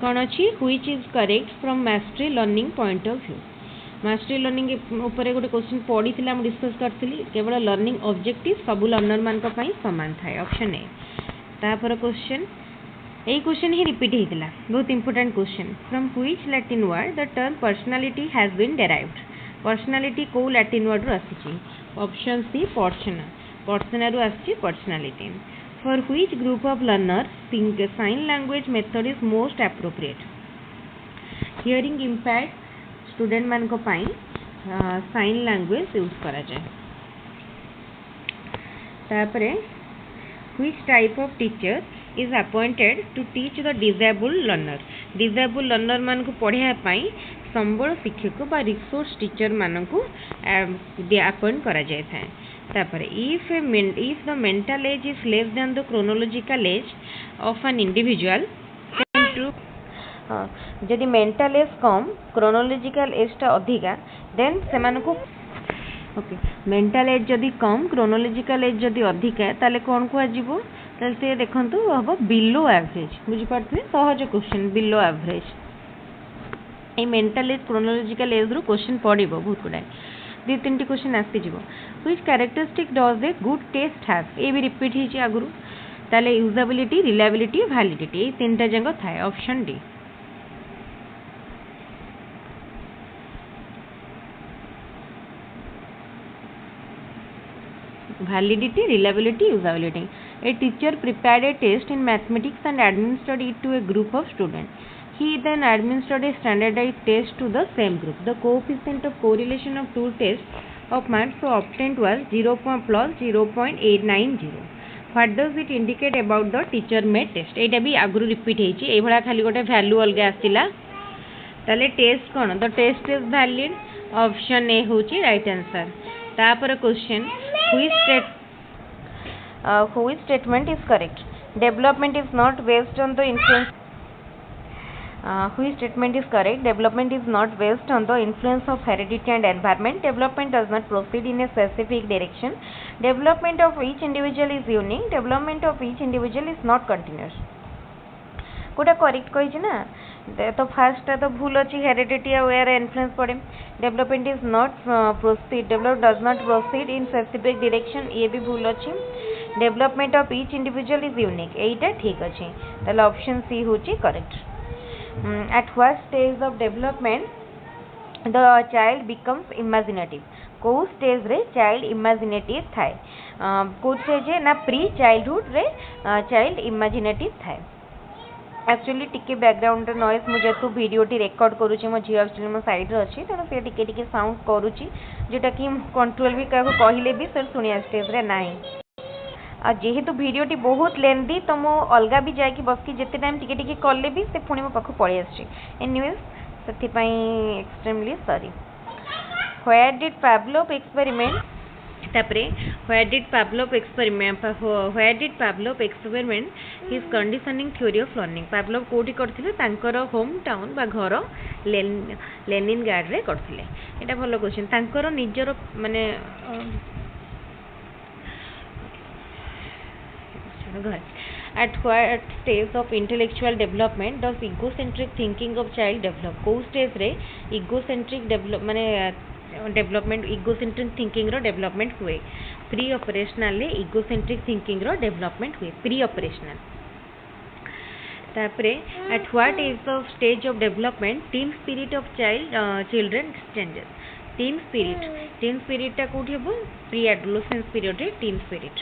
कोन अछि which is correct from mastery learning point of view mastery learning ऊपर गोटे question पड़ी थी डिस्कस करथिली केवल लर्निंग ऑब्जेक्टिव सब लर्नर मान सामान थाए ऑप्शन ए तापर क्वेश्चन यही क्वेश्चन ही रिपीट होता बहुत important question from which Latin word the term personality has been derived personality को लैटिन वर्ड रू आसी ऑप्शन सी पर्सना रू आसी personality for which group of learner sign language method is most appropriate hearing impact student मान को पाई sign language use करा जाए तापरे which type of teacher is appointed to teach the disable learner मान को पढ़ाया पाई संबल शिक्षक बा रिसोर्स टीचर मान को अपॉइंट करा जाए था तापरे if the mental as is less than the chronological age of an individual जदि मेंटल एज कम क्रोनोलॉजिकल एज टा अधिका देन सेमान को ओके मेंटल एज जदि कम क्रोनोलॉजिकल एज जदि अधिका ताले कोन को आजिबो ताले से देखंतु हबो बिलो एवरेज बुझि पड़थि सहज क्वेश्चन बिलो एवरेज ए मेंटल एज क्रोनोलॉजिकल एज रो क्वेश्चन पड़िबो बहुत गुडा दि तीनटी क्वेश्चन आसी जिवो which characteristic does a good test have ए भी रिपीट हिची आगुरु ताले यूजेबिलिटी रिलायबिलिटी वैलिडिटी ए तीनटा जंग थाए option D validity, reliability, usability. A teacher prepared a test in mathematics and administered it to a group of students. He then administered a standardized test to the same group. The coefficient of correlation of two tests of marks so obtained was 0 plus 0.890. What does it indicate about the teacher made test? एटा भी आगुरु repeat हेची ए भला खाली गोटे value अलगा आसिला ताले test कोन the test is valid option A होची राइट आंसर तापर question which statement is correct development is not based on the influence Which statement is correct? Development is not based on the influence of heredity and environment. Development does not proceed in a specific direction. Development of each individual is unique. Development of each individual is not continuous. कोटा correct कही ना तो fast तो भूल अच्छी heredity और influence पड़े development is not proceed develop does not proceed in specific direction ये भी भूल अच्छी development of each individual is unique यहीटा ठीक अच्छे ताले ऑप्शन सी होची correct at what stage of development the child becomes imaginative कौ स्टेज रे चाइल्ड इमेजिनेटिव थाए कौ स्टेज ना प्री चाइल्डहुड रे चाइल्ड इमेजिनेटिव थाए एक्चुअली टिके बैकग्राउंड नॉइज मुझे तो वीडियोटी रेकर्ड करुँचे मो झील एक्चुअली मो साइड रे अच्छी तेणु से टिके साउंड करुँची जोटा कि कंट्रोल भी क्या कहले भी सर शुणिया स्टेज रे नाही जेहेतु वीडियोटी बहुत लेंदी तो मो अलगा भी जाकि बसकी जिते टाइम टिके कले भी से पुणी मो पाख पड़े आसी anyways say extremely sorry where did Pavlov experiment तापरे where did Pavlov experiment his conditioning theory of learning Pavlov कोठी करथिले तांकर होम टाउन बा घर लेनिनग्राड रे करथिले एटा भलो क्वेश्चन तांकर निजर माने घर at what stage of intellectual development does egocentric thinking of child develop को stage रे egocentric develop माने डेवलपमेंट इगोसेंट्रिक थिंकिंग रो डेवलपमेंट हुए प्री ऑपरेशनल ले इगोसेंट्रिक थिंकिंग रो डेवलपमेंट हुए प्री ऑपरेशनल तापरे at what is the stage of development team spirit of children changes team spirit टा कोठी हबो प्री एडोलेसेंस पीरियड रे team spirit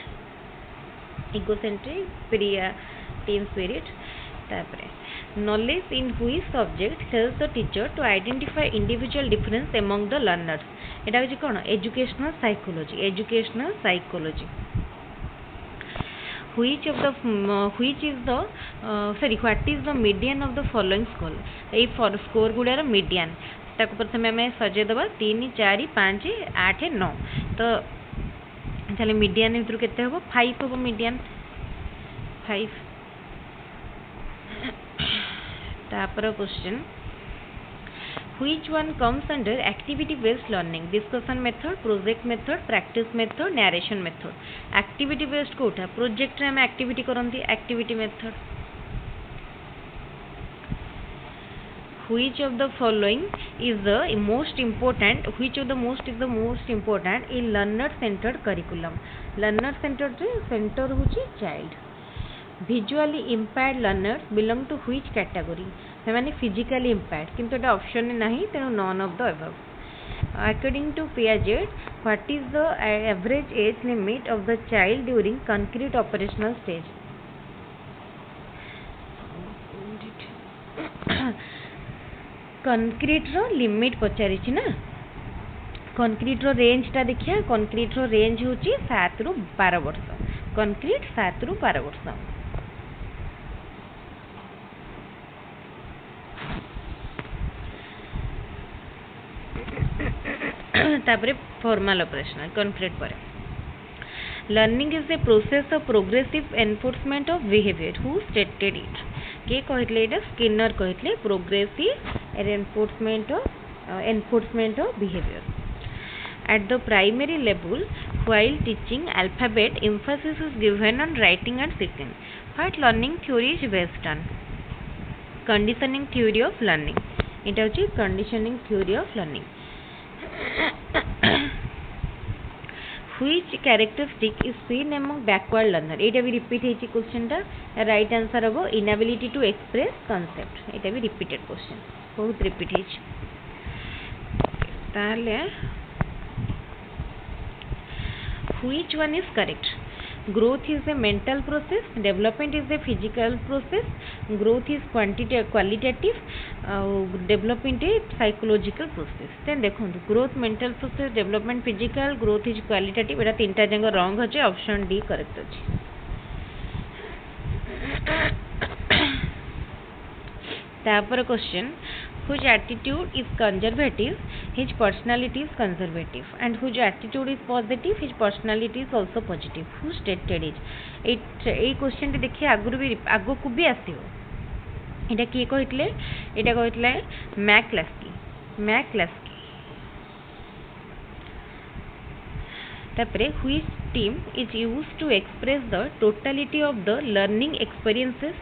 egocentric pre team spirit तापरे knowledge in which subject helps the teacher to identify individual difference among the learners एटा होची कोन educational psychology which is the what is the median of the following score ए score गुडार median ताको प्रथमे हमें सजे दबा 3 4 5 8 9 तो चले मीडियन इधर केते हबो 5 हबो मीडियन 5 तापर question which one comes under activity based learning discussion method project method practice method narration method activity based कोठा प्रोजेक्ट रे हम activity करंती activity method which of the following is the most important in learner centered curriculum learner centered center होची child visually impaired learners belong to which category माने physically impaired किंतु एटा option में नहीं तेनो none of the above according to Piaget what is the average age limit of the child during concrete operational stage concrete row limit पचारि छी ना concrete रो range ता देखिया concrete रो range होची 7 रु 12 वर्ष concrete 7 रु 12 वर्ष तापरे फॉर्मल ऑपरेशनल कॉन्क्रीट पर learning is a process of progressive enforcement of behaviour who stated it के कहले एटा स्किनर कहले progressive enforcement of behaviour eight the primary level while teaching alphabet Mphasis is given on writing and speaking what learning theory is based on conditioning theory of learning एटा होची conditioning theory of learning which characteristic is seen among backward learner एटा भी repeat हेची question टा right answer हबो inability to express concept एटा भी repeated question बहुत repeat हेची ताले which one is correct growth is a mental process development is a physical process growth is qualitative development is psychological process then देखो growth mental process development physical growth is qualitative एटा तीनटा जंग wrong होचे option D correct होचे तापर question whose attitude is conservative his personality is conservative and whose attitude is positive his personality is also positive who stated it A question देखिए आगु भी आगो को भी आसीबो এটা কিଏ କହିଥିଲେ? ଏଇଟା କହିଥିଲେ ମ୍ୟାକ୍ଲାସ୍କି। ତାପରେ which term is used to express the totality of the learning experiences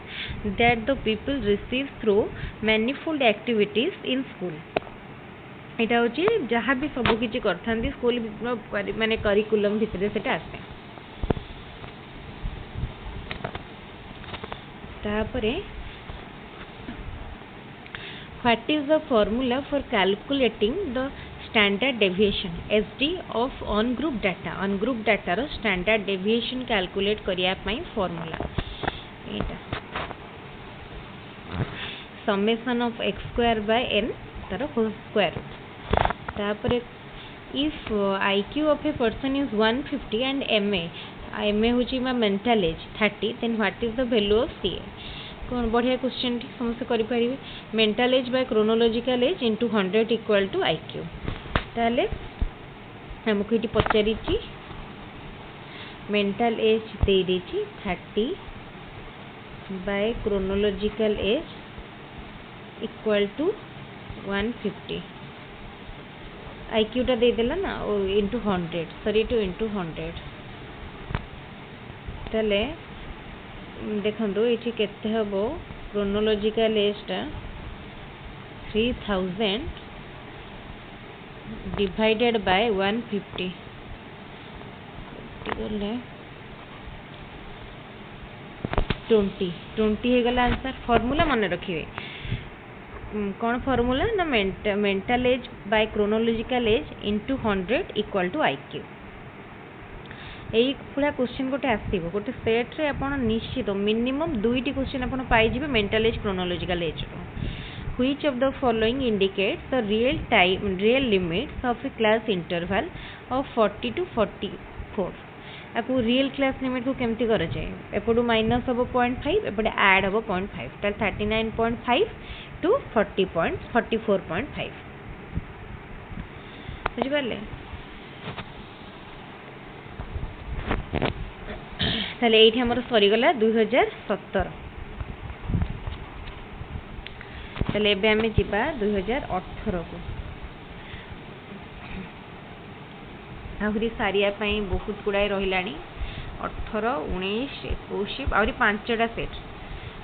that the people receive through manifold activities in school? এটা হচ্ছে ଯାହା ବି ସବୁ କିଛି କରିଥାନ୍ତି ସ୍କୁଲ ମାନେ କରିକୁଲମ ଭିତରେ ସେଟା ଆସେ। ତାପରେ what is the formula for calculating the standard deviation SD of on group data रो standard deviation calculate करिया पई formula Etah summation of x square by n तार whole square। तापर if IQ of a person is 150 and MA होची मा mental age 30 then what is the value of CA? कौन बढ़िया question समस्त करि परिबे। Mental age by chronological age into 100 equal to IQ. ताले हमको इटी पचारि ची मेंटल एज दे देची 30 by chronological age equal to 150 IQ टा दे देला ना इनटू 100 सॉरी टू इनटू 100 ताले देखो ये केते हबो क्रोनोलॉजिकल एजटा 3000 डिवाइडेड बाय 150 20 हे गला आंसर। फार्मूला मन रखिए कौन फार्मूला ना mental age by chronological age into 100 equal to IQ. यही पूरा क्वेश्चन गोटे आसो गोटे सेट रे आपण निश्चित मिनिमम 2टी क्वेश्चन आपण पाई जिवे मेंटल एज क्रोनोलॉजिकल एज रो। Which of the following indicates the real limits of a class interval of 40 to 44? आपको रियल क्लास लिमिट को केमती कर जाए एपटू माइनस हम 0.5 एपटे ऐड हम 0.5 ताल 39.5 टू 44.5 बुझिपारे। ताले एठी हमर सरीगला 2017। ताले एबे हमें जिबा 2018 को। आहुरी सारिया पई बहुत गुड़ाए रहिलानी 18 19 21 आहुरी 5टा सेट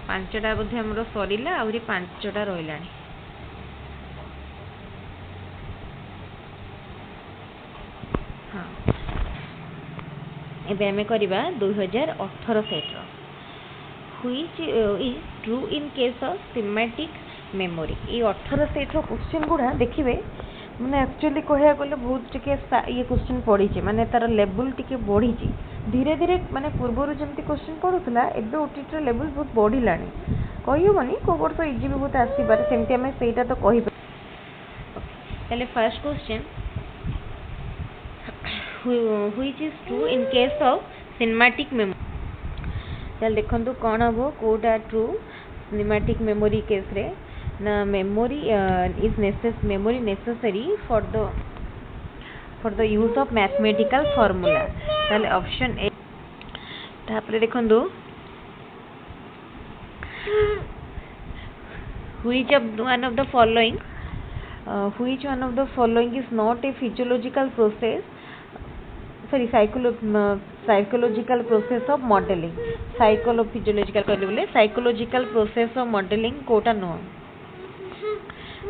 5टा बोधे हमर सरीला आहुरी 5टा रहिलानी। हाँ एबे हमें करिबा 2018 सेट रो। Which is true in case of semantic memory. ये 18 सेट रो क्वेश्चन गुडा देखिबे माने एक्चुअली कहया गले बहुत टिके ये क्वेश्चन पड़ी छे माने तार लेवल टिके बढ़ी छे धीरे धीरे माने पूर्वरु जेमती क्वेश्चन पडुतला एबे ओटीटी लेवल बहुत बढ़िलानी कहियो माने को वर्ष इजी भी बहुत आसी बार सेमती हमें सेटा तो कहि पले। First question which is true in case of cinematic memory. चल देखंतु कोन हबो कोटा ट्रू सिनेमैटिक मेमोरी केस रे ना memory is memory necessary for the use of mathematical formula. ताले ऑप्शन ए तापरे देखंतु which one of the following is not a physiological process psychological process of modeling। physiological कहले बोले psychological process of modeling कोटा no.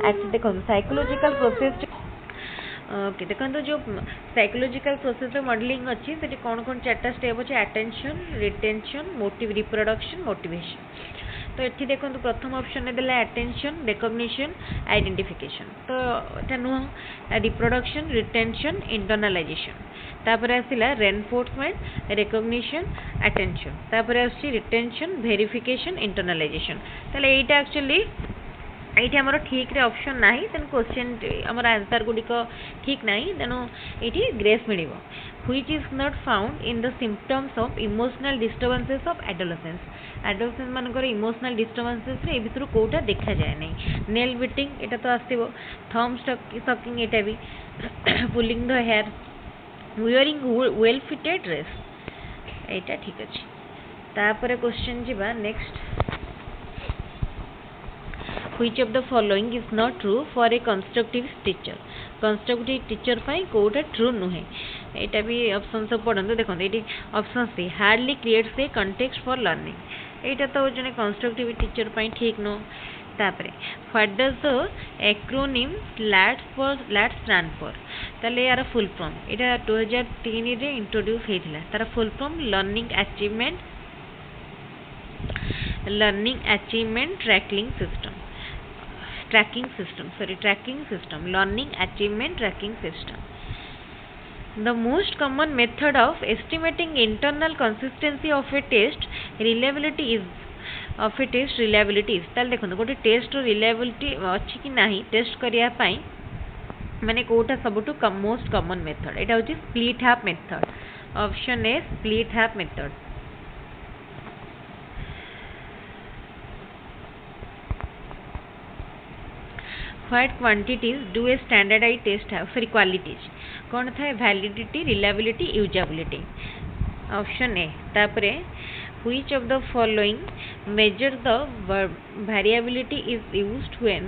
अच्छा देखो psychological process okay देखो जो साइकोलॉजिकल प्रोसेस मॉडलिंग अच्छी से कौन कौन 4टा स्टेप अच्छे attention retention motive reproduction motivation. तो ये देखो प्रथम ऑप्शन देला अटेंशन रिकॉग्निशन आइडेंटिफिकेशन तो एटा नुह रिप्रोडक्शन रिटेंशन इंटरनलाइजेशन तापर आसिला रेनफोर्समेंट रिकॉग्निशन अटेंशन तापर आसी रिटेंशन वेरिफिकेशन इंटरनलाइजेशन। ताले एटा एक्चुअली ये आमर ठीक रे ऑप्शन ना तेन क्वेश्चन आमर आंसर गुड़िक ठीक ना तेणु ये grace mill. Which is not found in the symptoms of emotional disturbances of adolescence. Adolescence मानकर इमोशनल डिस्टर्बेंसेस रे भितर कोटा देखा जाए नहीं। नेल बिटिंग एटा तो आसो थंब सकिंग एटा भी pulling the hair wearing well fitted dress एटा ठीक अच्छे। तापर क्वेश्चन जीवा next Which of the following is not true for a constructive teacher? Constructive teacher पाई कोटा true नुहे. एटा भी ऑप्शन सब पढ़ंतु देखंतु एटी option C hardly creates a context for learning. एटा तो जने कंस्ट्रक्टिव टीचर पाई ठीक नो. तापरे what does the acronym LAT stand for? ताले यार फुल फॉर्म एटा 2003 रे इंट्रोड्यूस हेथिला. तार full form learning achievement tracking system learning achievement tracking system. The most common method of estimating internal consistency of a test reliability is ताल देखो गोटे test reliability अच्छी कि नहीं टेस्ट करिया पाई माने कोटा सबटू मोस्ट कॉमन मेथड एटा होची split half method. Option A split half method. What quantities do a standardized test have? Sorry, qualities कौन था? validity, reliability, usability. Option A. तापरे which of the following measure the variability is used when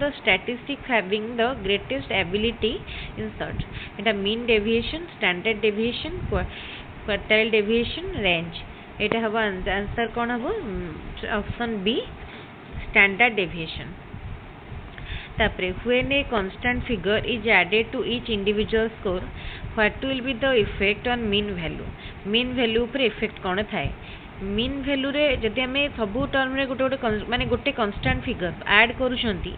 the statistics having the greatest ability in search? Etah mean deviation, standard deviation, quartile deviation, range. एटा हवा answer कौन हबो? Option B standard deviation. तापरे when a constant figure is added to each individual score, what will be the effect on mean value? mean value पर effect कौन थाए? mean value रे जदि हमें सबू टर्म रे गोटे माने गोटे constant figure add करूछंती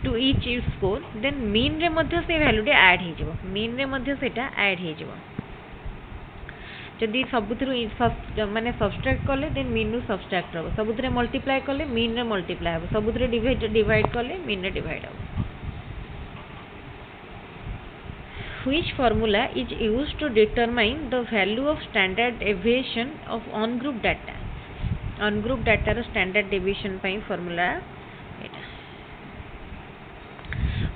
to each score, then mean रे मध्य से value टे add हे जबो. mean रे मध्य सेटा add हे जबो. जदि सबुथरु माने सब्सट्रैक्ट कले देन मीन नु सब्सट्रैक्ट हो. सबुथरे मल्टीप्लाई कले मीन रे मल्टीप्लाई हो. सबुथरे डिवाइड कले मीन रे डिवाइड हो. Which formula is used to determine the value of standard deviation of on group data? on group data रो standard deviation पई formula Etah.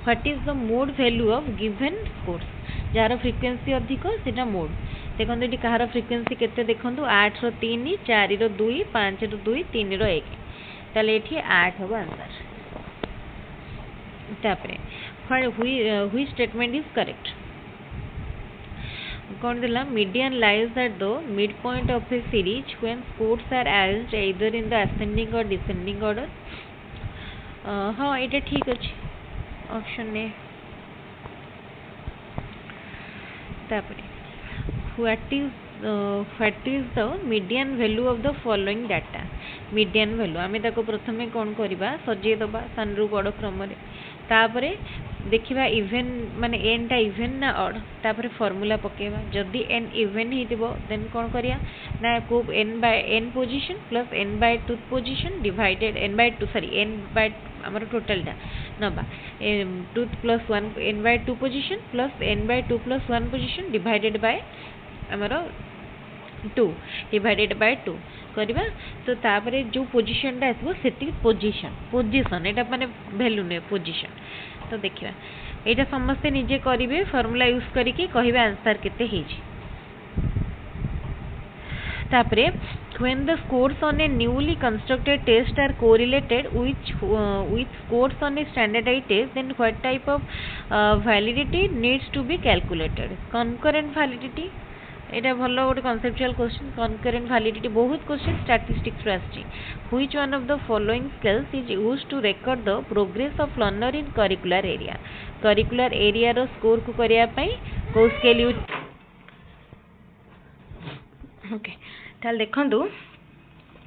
What is the mode value of given scores? Jar frequency अधिक सेटा mode. देखो ये कहार frequency केते देखो 8 रो 3 4 रो 2 5 रो 2 3 रो 1 ताले एठी 8 हो आंसर. तापरे व्हिच स्टेटमेंट इज करेक्ट? कौन दिला? Median lies at the mid point of a series when scores are arranged either in the ascending or descending order. हां एटा ठीक अछि. Option A. तापरे what is the median value of the following data? median value आमे ताको प्रथमे कोन करिबा सजे दबा सानरु बड़ क्रम रे. तापरे देखिबा इवन माने n टा इवन ना ऑड. तापरे फार्मूला पकेबा. जदी n इवन हितिबो देन कोन करिया ना को n position plus n/2 position divided n by हमर टोटल टा नबा 2 plus 1 n/2 position plus n/2 plus 1 position divided by हमर 2 डिवाइडेड बाय 2 करबा. तो तापरे जो पोजीशन टा आसबो सेति पोजीशन एटा माने वैल्यू ने पोजीशन. तो देखिबा एटा समस्त निजे करिवे फार्मूला यूज करिके कहिबा आंसर केते हेजी. तापरे when the scores on a newly constructed test are correlated with scores on a standardized test, then what type of validity needs to be calculated? concurrent validity. एटा भलो गोटे conceptual question. concurrent validity बहुत question statistics रे आछि. which one of the following scales is used to record the progress of learner in curricular area रो score को करिया पई को स्केल यूज. ओके ताल देखंदु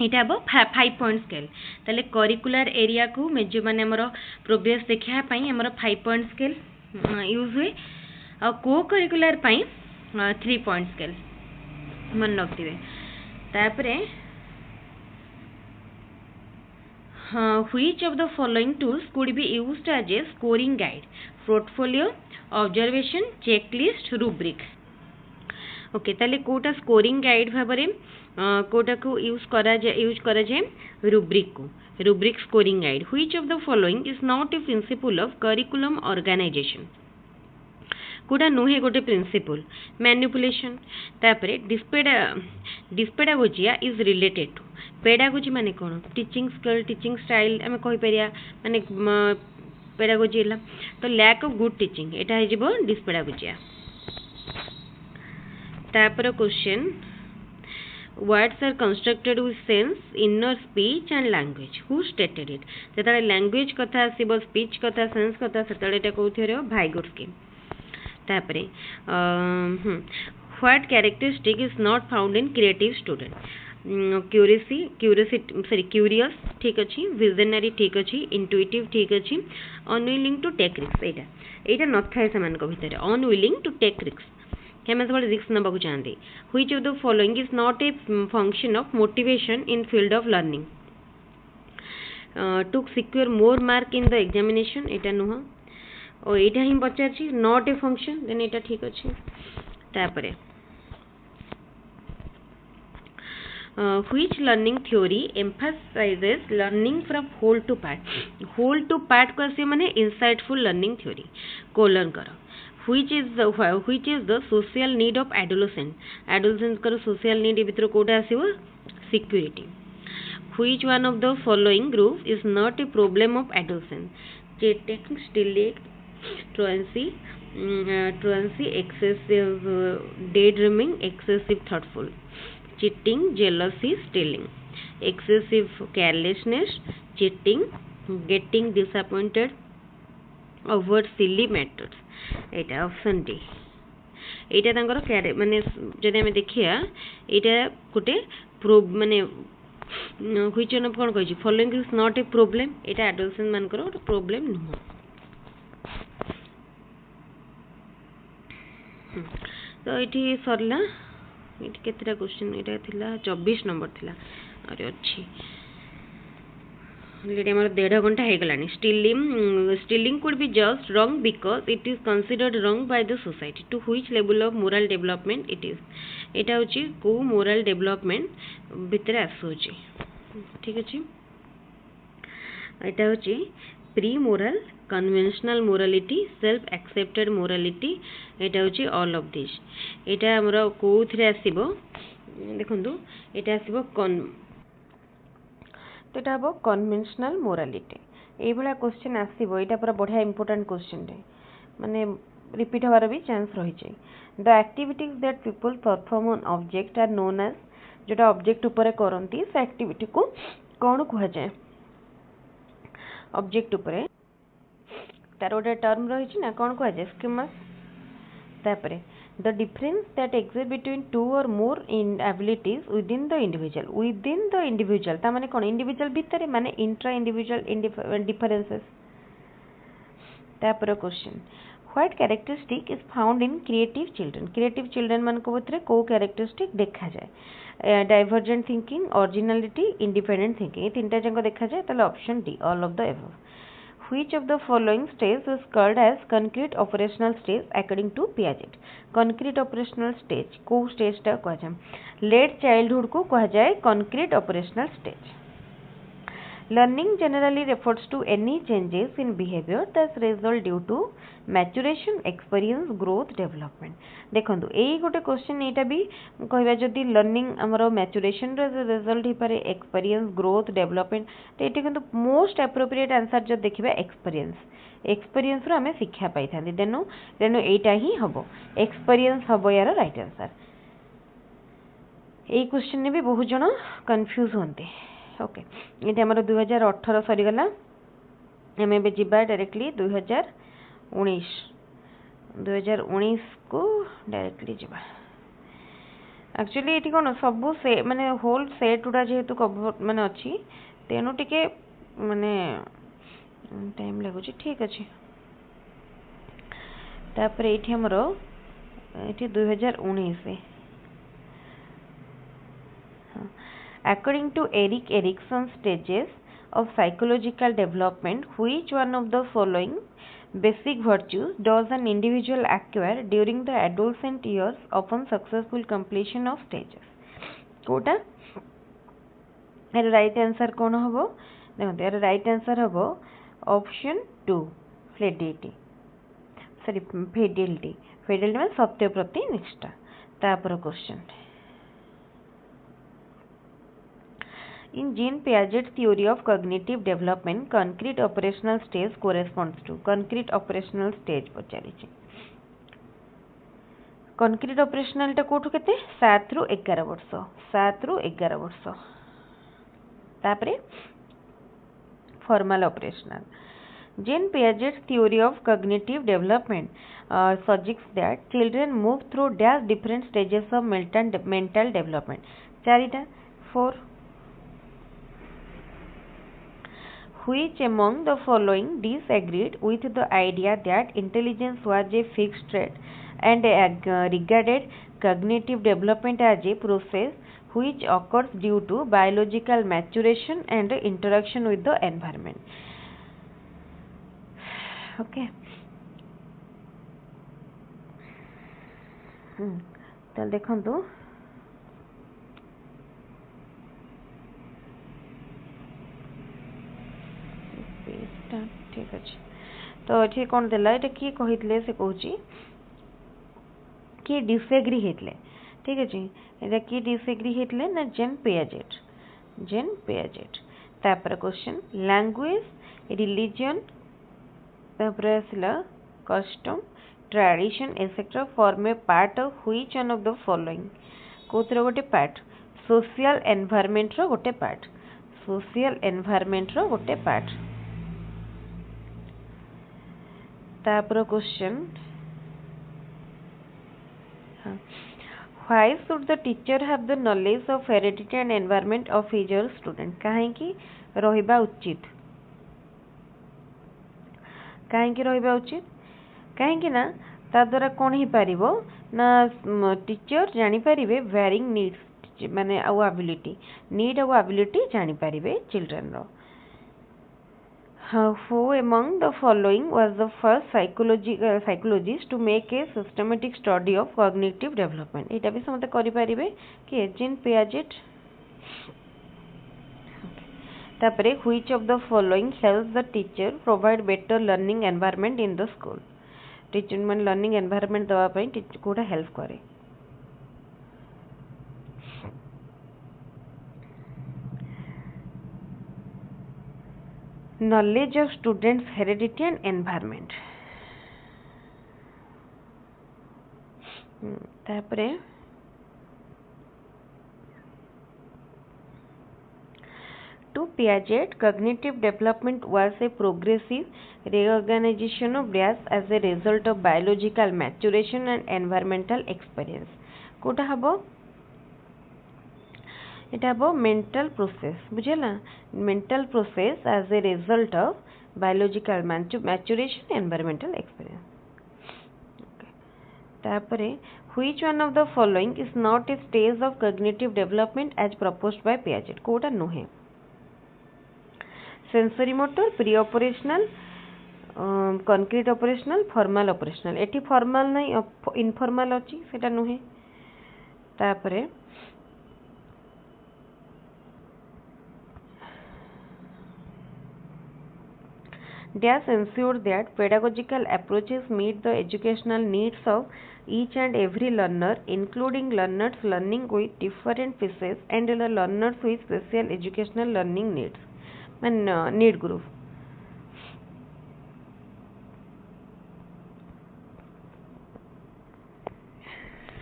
इटा अब 5 पॉइंट स्केल. ताले करिकुलर एरिया को मेजर माने हमर प्रोग्रेस देखिया पई हमर 5 पॉइंट स्केल यूज हुए. आ को करिकुलर पई 3 पॉइंट स्केल मन रखिबे. तापरे which of the following tools could be used as a scoring guide? portfolio, observation, checklist, rubric. Okay ताले कोटा स्कोरिंग गाइड भाबरे कोटा को यूज करा जाए rubric scoring guide. Which of the following is not a principle of curriculum organization? कोटा नुहे गोटे प्रिंसिपल. मैनिपुलेशन. तापरे dyspedagogia is related to pedagogy माने कौन टीचिंग स्किल टीचिंग स्टाइल आम कहीपर माने पेडागोजी है तो लैक ऑफ गुड टीचिंग एटा हो डिसपेडागोजिया तापर question words are constructed with sense inner speech and language who stated it जेता language कथा आसीबो speech कथा sense कथा सेतले एटा कोथि रे भाइगोट्स्की तापरे what characteristic is not found in creative student curious ठीक अच्छी visionary ठीक अच्छी intuitive ठीक अच्छी unwilling to take risks एटा नथाय समान को भितर unwilling to take risks risk नबाकू चाहते which of the following is not a function of motivation in field of learning to secure more mark in the examination एटा नुह और एटा ही पचार नॉट ए फंक्शन देन एटा ठीक अच्छे तापरे which learning theory emphasizes learning from whole to part को आसी माने इनसाइटफुल लर्निंग थ्योरी कोलन करो which is the social need of adolescent कर social need भितर Kota आसीबो security which one of the following group is not a problem of adolescent cheating stealing truancy excessive daydreaming excessive thoughtful cheating jealousy stealing excessive carelessness cheating getting disappointed avoid silly matters Etah option D एटा तांकर क्यारे माने जदि हम देखिया एटा गोटे माने which one कोन कहै छी following is not a problem Etah adolescent मानकर गोटे प्रॉब्लम नुह तो एठी सरला एठी केतरा क्वेश्चन एटा थिला 24 नंबर थिला अरे अछि हमारे 1.5 घंटा हो गलानी stealing could be just wrong because it is considered wrong by the society to which level of moral development it is एटा होची को मोरल डेवलपमेंट भितर आसुची ठीक अछि एटा होची pre moral conventional morality self accepted morality एटा होची ऑल ऑफ दिस एटा हमरा कोथरे आसीबो देखंतु एटा आसीबो तो यहाँ हम कन्वेंशनल मोरालिटी ये क्वेश्चन आसो यहाँ पूरा बढ़िया इंपोर्टेंट क्वेश्चन माने रिपीट हमार भी चांस रही the activities that people perform on object are known as जोटा ऑब्जेक्ट ऊपर करती से एक्टिविटी को कौन कह जाए ऑब्जेक्ट ऊपर तार गोटे टर्म रही ना कौन कह जाए स्कीमास तापरे the difference that exists between two or more in abilities within the individual ता माने कौन individual भितर माने intra individual differences तापर question what characteristic is found in creative children मान को भितर को characteristic देखा जाए divergent thinking originality independent thinking ये तीनटा जंग देखा जाए ताले option D all of the above which of the following stage is called as concrete operational stage according to Piaget concrete operational stage को stage टा कह जाए late childhood को कह जाए concrete operational stage learning generally refers to any changes in behavior that result due to maturation experience growth development देखंतु एई गोटे question एटा भी कहबा जदी लर्निंग हमरो मैच्योरेशन रे रिजल्ट ही पारे एक्सपीरियंस ग्रोथ डेवलपमेंट तो एटी किंतु मोस्ट एप्रोप्रिएट आंसर जब देखिबा एक्सपीरियंस रो हमें शिक्षा पाई थांदी देनु एटा ही हबो एक्सपीरियंस हबो यार राइट आंसर एई क्वेश्चन ने भी बहुत जण कंफ्यूज होंते ओके ये हमरो 2018 सरी गला हमें बे जिबा डायरेक्टली 2019 को डायरेक्टली जिबा एक्चुअली एटी कोन सब से माने होल सेट उडा जेहेतु कवर माने अछि तेनु टिके माने टाइम लागो ठीक अछि तापर एठी हमरो एठी 2019 according to Erik Erikson's stages of psychological development which one of the following basic virtues does an individual acquire during the adolescent years upon successful completion of stages कोटा राइट आंसर कौन हबो देखो यार राइट आंसर हबो option 2 fidelity में सत्य प्रति निष्ठा तापर question In Jean Piaget's theory of cognitive development, concrete operational stage corresponds to concrete operational stage पचारिछि concrete operational टा कोठु केते 7 रु 11 वर्ष 7 रु 11 वर्ष तापरे formal operational. Jean Piaget's theory of cognitive development suggests that children move through dash different stages of mental development. Charita 4. Which among the following disagreed with the idea that intelligence was a fixed trait and regarded cognitive development as a process which occurs due to biological maturation and interaction with the environment? Okay. तो देखो ठीक अच्छे तो ये कौन देला ये किए कही से कौन किए डिसएग्री होते ठीक अच्छे ये किए डिसएग्री होते ना जेन पियाजेट तापर क्वेश्चन लैंग्वेज रिलीजन तापर आसला custom tradition etcetera form a part of which one of the following कोथर गोटे पार्ट सोशल एनवायरनमेंट रो गोटे पार्ट सोशल एनवायरनमेंट रो गोटे पार्ट तापर question why should the teacher have the knowledge of heredity and environment of his or student कहीं रहिबा उचित कहीं रहिबा उचित कहीं ना ता द्वारा कौन ही पारिबो ना टीचर जानी पारिबे वेरिंग नीड्स माने आउ एबिलिटी नीड आउ एबिलिटी जानी पारिबे चिल्ड्रन रो who among the following was the first psychologist to make a systematic study of cognitive development एटा भी समते करि पारिबे कि जीन पियाजेट तापरे which of the following helps the teacher provide better learning environment in the school teacher मन learning environment दवा पई teacher कोडा help करे knowledge of students heredity and environment तापरे to Piaget cognitive development was a progressive reorganization of brains as a result of biological maturation and environmental experience Kota हबो इटा हबो mental process बुझेला mental process as a result of biological maturation environmental experience तापरे which one of the following is not a stage of cognitive development as proposed by Piaget कोटा नुहे sensory motor preoperational concrete operational formal operational एटी formal नहीं informal अछि सेटा नुहे तापरे Dash ensured that pedagogical approaches meet the educational needs of each and every learner, including learners learning with different phases and the learners with special educational learning needs. Need group.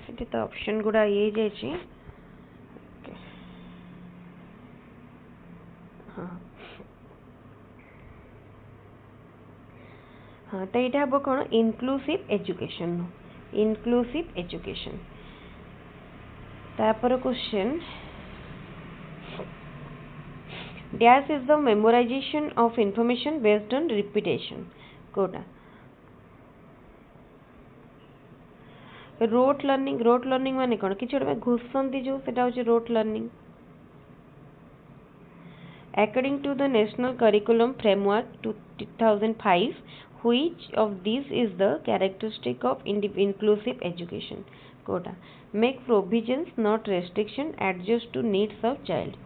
It is the option गुड़ा ये जाइए. हाँ. हाँ तो यहाँ हम कौन inclusive education तापर question dash is the memorization of information based on repetition कोटा रोट लर्निंग माने कौन कि घुसंती जो सेटा होचे rote learning according to the national curriculum framework 2005 which of these is the characteristic of inclusive education quota make provisions not restriction adjust to needs of child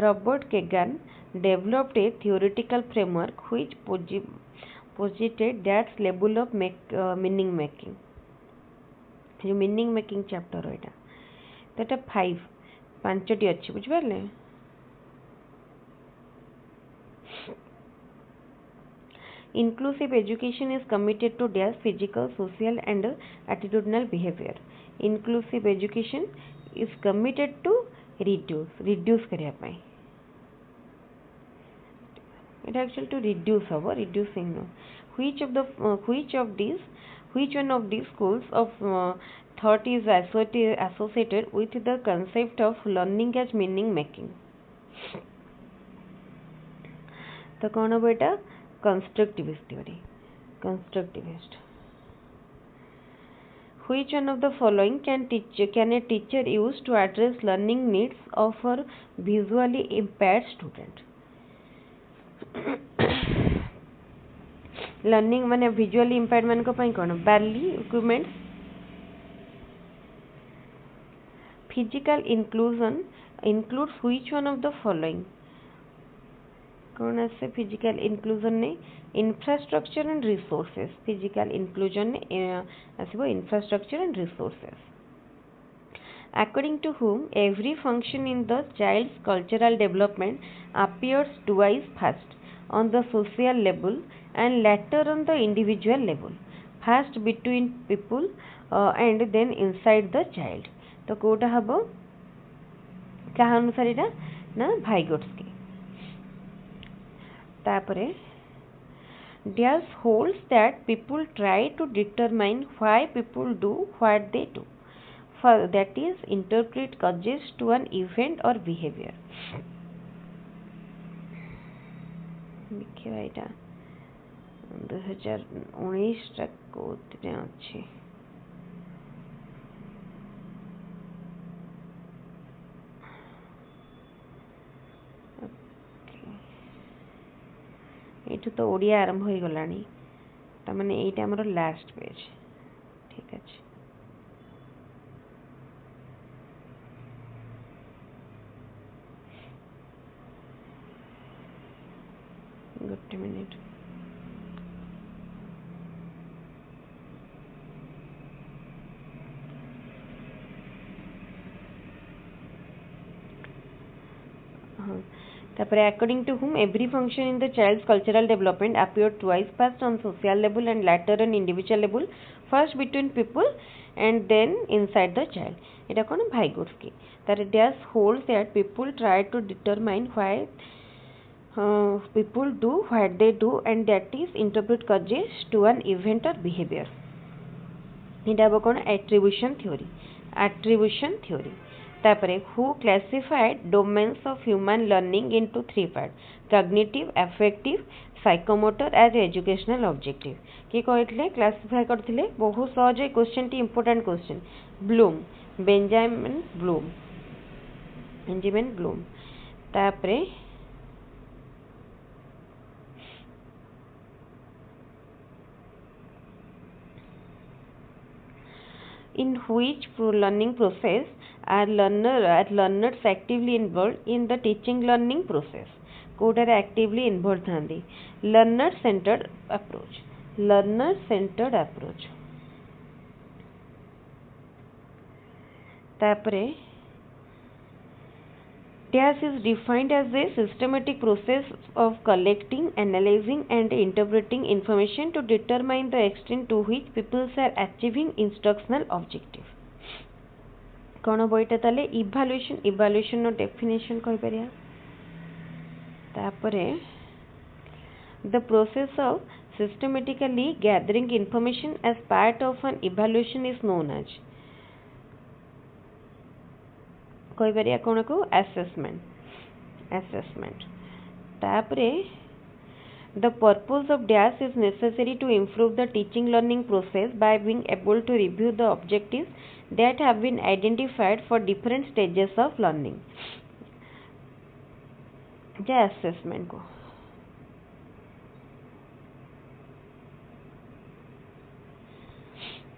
Robert Kagan developed a theoretical framework which posited that level of meaning making जो meaning making chapter होइटा तो ये 5 पांचटी अच्छी बुझिपारे inclusive education is committed to their physical, social and attitudinal behavior. Inclusive education is committed to reduce करिया पाई it actually to reduce our reducing which one of these schools of thought is associated with the concept of learning as meaning making तो कौन हम एटा constructivist theory constructivist which one of the following can a teacher use to address learning needs of her visually impaired student learning माने visually impaired मान को पाई कौन barely equipment physical inclusion includes which one of the following कौन आसे physical inclusion ने infrastructure and resources physical inclusion ने आसीबो infrastructure and resources according to whom every function in the child's cultural development appears twice first on the social level and later on the individual level first between people and then inside the child तो कोटा हबो कहा अनुसार इटा ना भाइगोट्स्की तापरे Diaz holds that people try to determine why people do what they do. That is, interpret causes to an event or behavior. देखिए एटा 2019 तक कोतरे अछि एठू तो ओडिया आरंभ हो गलानी तमाने एटा हमर लास्ट पेज ठीक अछि good minute according to whom every function in the child's cultural development appeared twice first on social level and later on individual level first between people and then inside the child eta kon Vygotsky that Diaz holds that people try to determine why people do what they do and that is interpret causes to an event or behavior eta kon attribution theory तापरे who classified domains of human learning into three parts cognitive affective psychomotor as educational objective कि कहले classify करथिले बहुत सहज question T important question Benjamin Bloom तापरे in which learning process are learners actively involved in the teaching learning process coder actively involved थांदी learner centered approach तापरे Diaz is defined as a systematic process of collecting, analyzing and interpreting information to determine the extent to which people are achieving instructional objective. कौन बोईटा ताले evaluation no definition कहि परिया तापरे the process of systematically gathering information as part of an evaluation is known as कहि परिया कोन को assessment तापरे the purpose of Diaz is necessary to improve the teaching learning process by being able to review the objectives that have been identified for different stages of learning J assessment को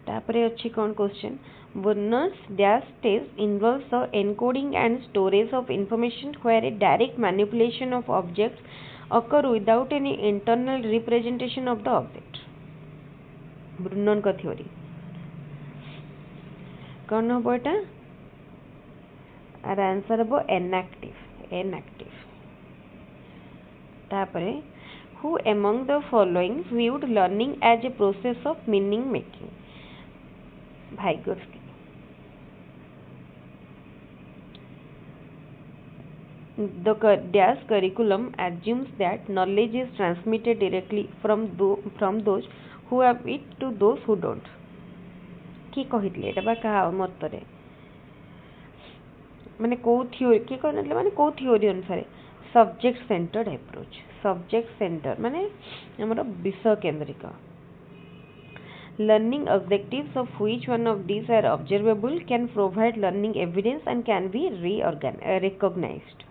तापरे अच्छी कौन question Warner's Diaz test involves the encoding and storage of information where a direct manipulation of objects occur without any internal representation of the object. Brunnon का theory कौन हो बेटा our answer हम enactive तापरे who among the following viewed learning as a process of meaning making Vygotsky The dash curriculum assumes that knowledge is transmitted directly from those who have it to those who don't. कि कहितले एटा बा का मतरे माने को theory कि कहनले माने को theory अनुसार subject centred approach subject centre माने हमर विषय केंद्रिक learning objectives of which one of these are observable can provide learning evidence and can be recognized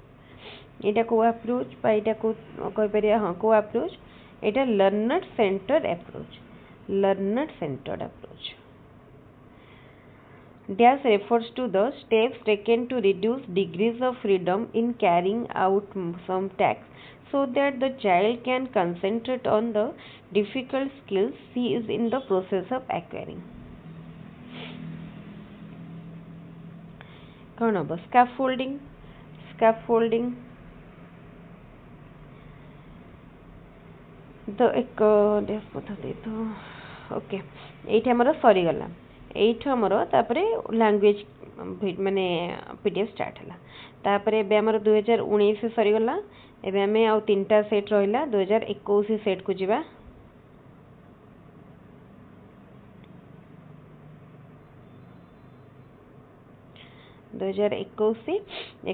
एटा को अप्रोच बा एटा को कहि परिया हां को approach Etah learner centred approach dash refers to the steps taken to reduce degrees of freedom in carrying out some tasks so that the child can concentrate on the difficult skills he is in the process of acquiring कौन हम scaffolding तो एक पद्धति तो okay एठी हमर सरी गला एठी हमर तापरे लैंग्वेज माने पीडीएफ स्टार्ट हला तापरे बे हमर 2019 से सरी गला एबे हमें आ तीनटा सेट रहिला 2021 सेट को जिबा 2021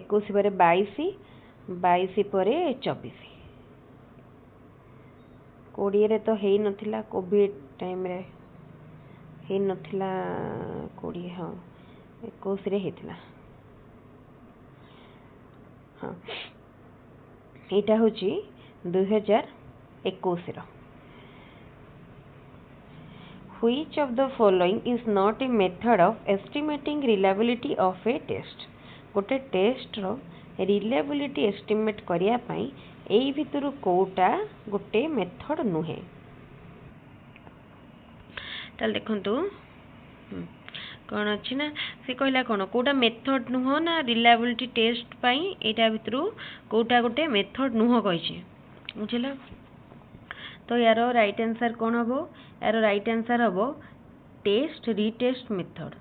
21 ପରେ 22 ପରେ 24 20 रे तो हेई नथिला कोविड टाइम रे हेई नथिला 20 हां 21 रे हेतिला हां एटा होची 2021 रो Which of the following is not a method of estimating reliability of a test? गोटे टेस्ट रो reliability estimate करिया पई एई भितरु कोटा गोटे मेथड नुहे ताल देखंतु कोन अछि ना से कहला कोन कोटा मेथड नुह ना reliability टेस्ट पई एटा भितरु कोटा गोटे मेथड नुह कहिछि बुझला तो यार राइट आंसर कौन हम यार राइट आंसर हम test retest method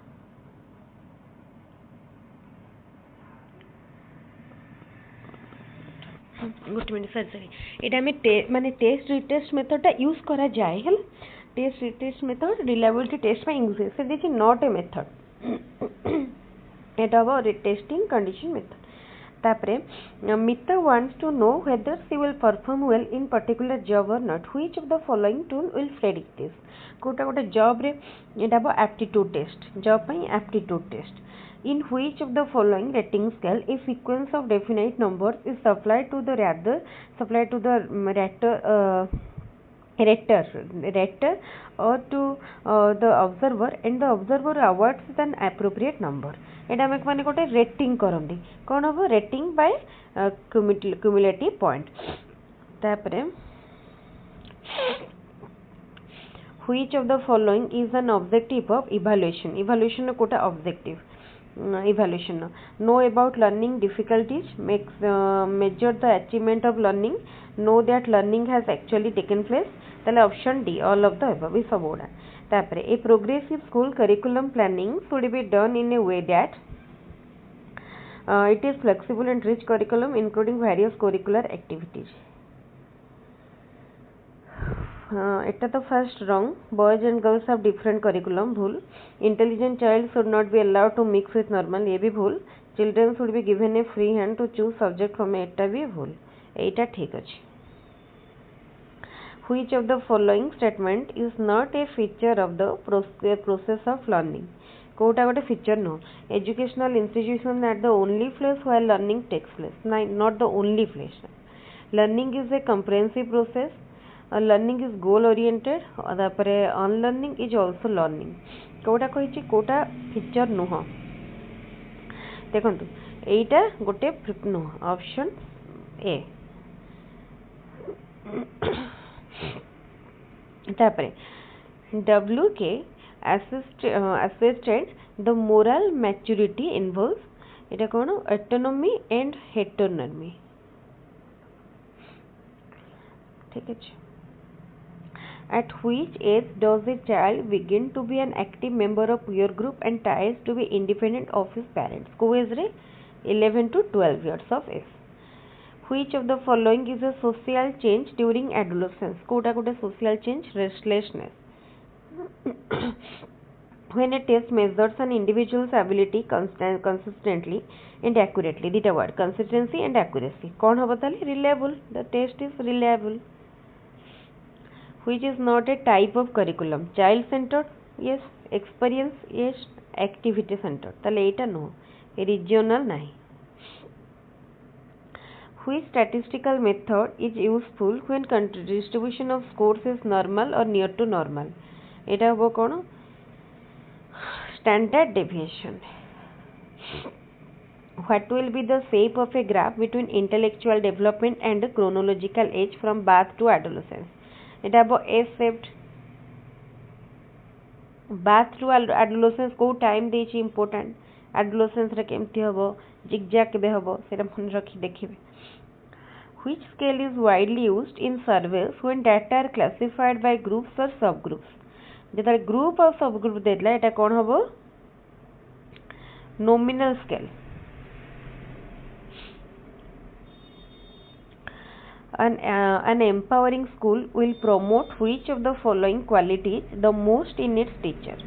good minute sorry एटा में माने टेस्ट रीटेस्ट मेथड टा यूज करा जाए हल test retest method reliability test में यूज से this is not a method एटा हो रीटेस्टिंग कंडीशन मेथड तापरे Mita wants to know whether she will perform well in particular job or not. Which of the following tool will predict this? कोटा कोटा job रे एटा बो aptitude test job पई aptitude test in which of the following rating scale a sequence of definite numbers is supplied to the rater or to the observer and the observer awards an appropriate number एटा में माने कोटे rating करंदी कोन हो rating bye cumulative point तापरे which of the following is an objective of evaluation कोटा objective evaluation know about learning difficulties measure the achievement of learning know that learning has actually taken place ताले option D all of the above is सबोडा तापरे a progressive school curriculum planning should be done in a way that it is flexible and rich curriculum including various curricular activities एटा तो first wrong boys and girls have different curriculum भूल intelligent child should not be allowed to mix with normal ये भी भूल children should be given a free hand to choose subject from एटा भी भूल एटा ठीक अछि Which of the following statement is not a feature of the process of learning? Kota गोटे feature no. Educational institution at the only place where learning takes place. Not the only place. Learning is a comprehensive process. Learning is goal oriented. तापरे unlearning is also learning. Kota कहिछि Kota feature नुह. देखंतु एटा गोटे नुह. Option A. तापरे WK assisted the moral maturity involves এটা কোন autonomy and হেটেरोनॉमी ঠিক আছে at which age does a child begin to be an active member of peer group and tries to be independent of his parents ko age re 11 to 12 years of age which of the following is a social change during adolescence kota kota social change restlessness when a test measures an individual's ability consistently and accurately dita word consistency and accuracy kon hobo tale reliable the test is reliable which is not a type of curriculum child centered yes experience yes activity centered tale eta no regional nahi which statistical method is useful when distribution of scores is normal or near to normal eta hobo kono standard deviation what will be the shape of a graph between intellectual development and chronological age from birth to adolescence এটা হবো S shaped birth to adolescence को time ଦେଇଛି important adolescence रे केमती हबो zigzag केबे हबो सेटा मन रखी देखिबे which scale is widely used in surveys when data are classified by groups or subgroups जेता group और subgroup देला एटा कोन हबो nominal scale an empowering school will promote which of the following qualities the most in its teacher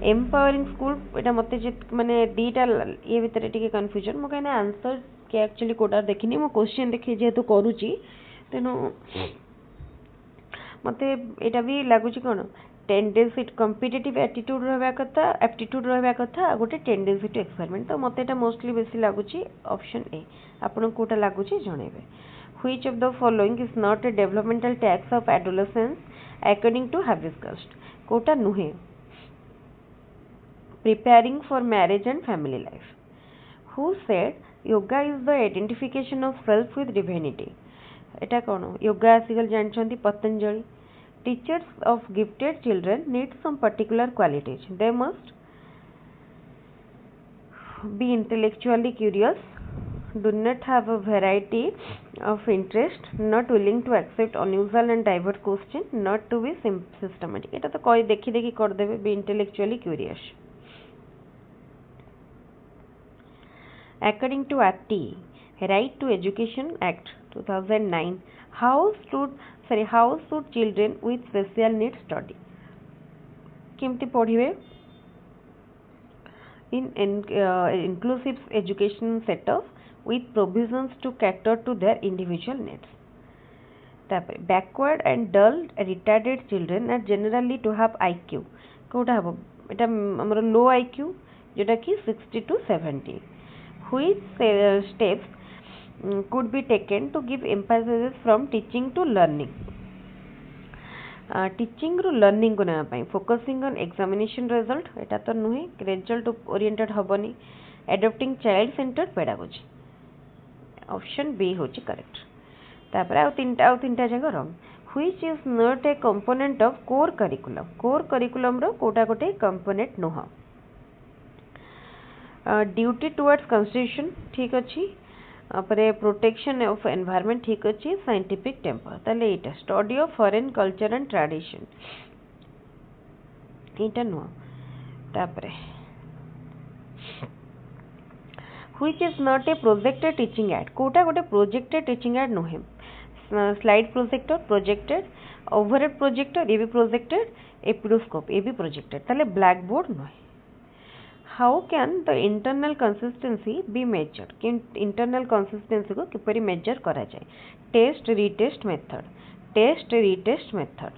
empowering school eta mate mane dita ye bhitere tike confusion mo kaina answer ke actually Kota देखिनी मो question देखि जेतु करूची तेनो मते एटा भी लागुची कोन tendency competitive attitude रहबा कथा aptitude रहबा कथा गोटे टेंडेंसी टू एक्सपेरिमेंट तो मते एटा मोस्टली बेसी लागुची ऑप्शन ए आपन Kota लागुची जणेबे which of the following is not a developmental tax of adolescence according to Hibiscus Kota नुहे preparing for marriage and family life who said yoga is the identification of self with divinity Etah cone yoga आसिकल जानछंती Patanjali teachers of gifted children need some particular qualities they must be intellectually curious do not have a variety of interest not willing to accept unusual and diverse question not to be systematic eta to koi dekhi dekhi kar debe be intellectually curious according to RT right to education act 2009 how should children with special needs study केमती पढ़िबे in inclusive education setup with provisions to cater to their individual needs तापर backward and dull retarded children are generally to have IQ Kota हबो एटा हमर लो IQ जेटा कि 60 to 70 which steps could be taken to give emphasis from teaching to learning teaching ru learning को ना पाई focusing on examination result एटा तो नुहे result oriented हबनी adopting child centered pedagogy option B होची correct तापर आउ तीनटा जगह wrong which is not a component of core curriculum रो कोटा कोटे component Noh duty towards constitution ठीक अछि अपरे प्रोटेक्शन ऑफ एनवायरनमेंट ठीक अछि साइंटिफिक टेम्पर तले एटा study of foreign culture and tradition एटा नो तापरे which is not a projected teaching aid कोटा गोटे projected teaching aid नोहे slide projected overhead projector ये भी projected episcope ये भी projected तले blackboard नोहे how can the internal consistency be measured कि internal consistency को किपरि measure करा जाए test retest method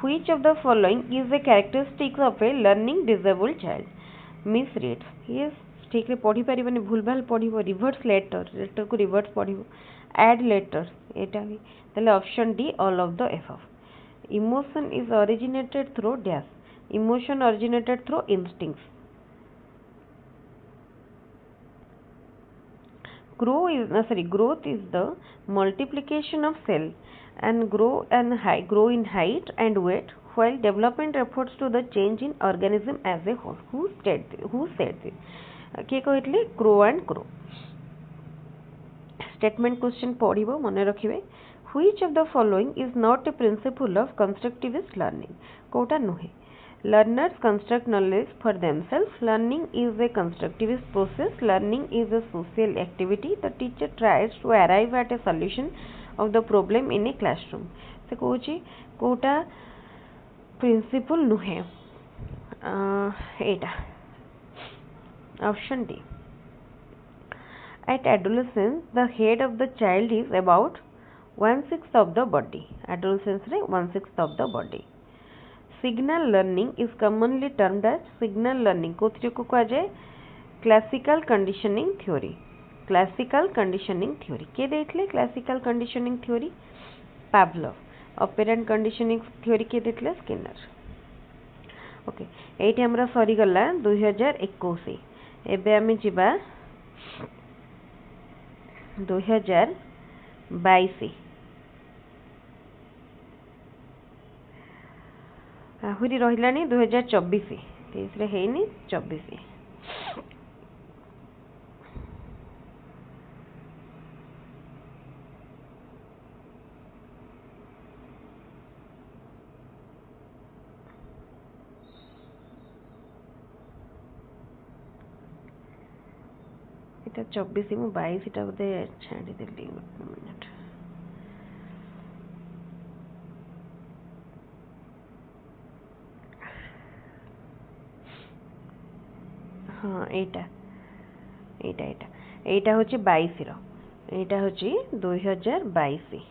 which of the following is a characteristics of a learning disabled child misreads yes ठीक रे पढ़ी परिबनी भूल भाल पढ़िबो रिवर्स लेटर को रिवर्स पढ़िबो add letters एटा भी तले option D all of the above emotion is originated through dash emotion originated through instincts growth is the multiplication of cell and grow in height and weight while development refers to the change in organism as a whole. Who said this? किए कहते crow and crow. Statement question पढ़िबो मने रखिबे. Which of the following is not a principle of constructivist learning? Kota नुहे. Learners construct knowledge for themselves. Learning is a constructivist process. Learning is a social activity. The teacher tries to arrive at a solution of the problem in a classroom. से कहूची Kota principle नुहे. एटा option D. At adolescence, the head of the child is about 1/6 of the body. Adolescence रे 1/6 of the body. Signal learning is commonly termed as signal learning. कोथिरे को कहा जाए classical conditioning theory. Classical conditioning theory. के देथिले classical conditioning theory? Pavlov. Operant conditioning theory के देथिले Skinner. Okay एठी हमरा सरी गला 2021. एबे आमे जिबा 2022 आहुरी रहिलानी 2024 23 रे हेनी 24. এটা 24 मु 22 टा बोधे छाड़ी देली. मिनिट हाँ एटा होची 22 रो. एटा होची 2022.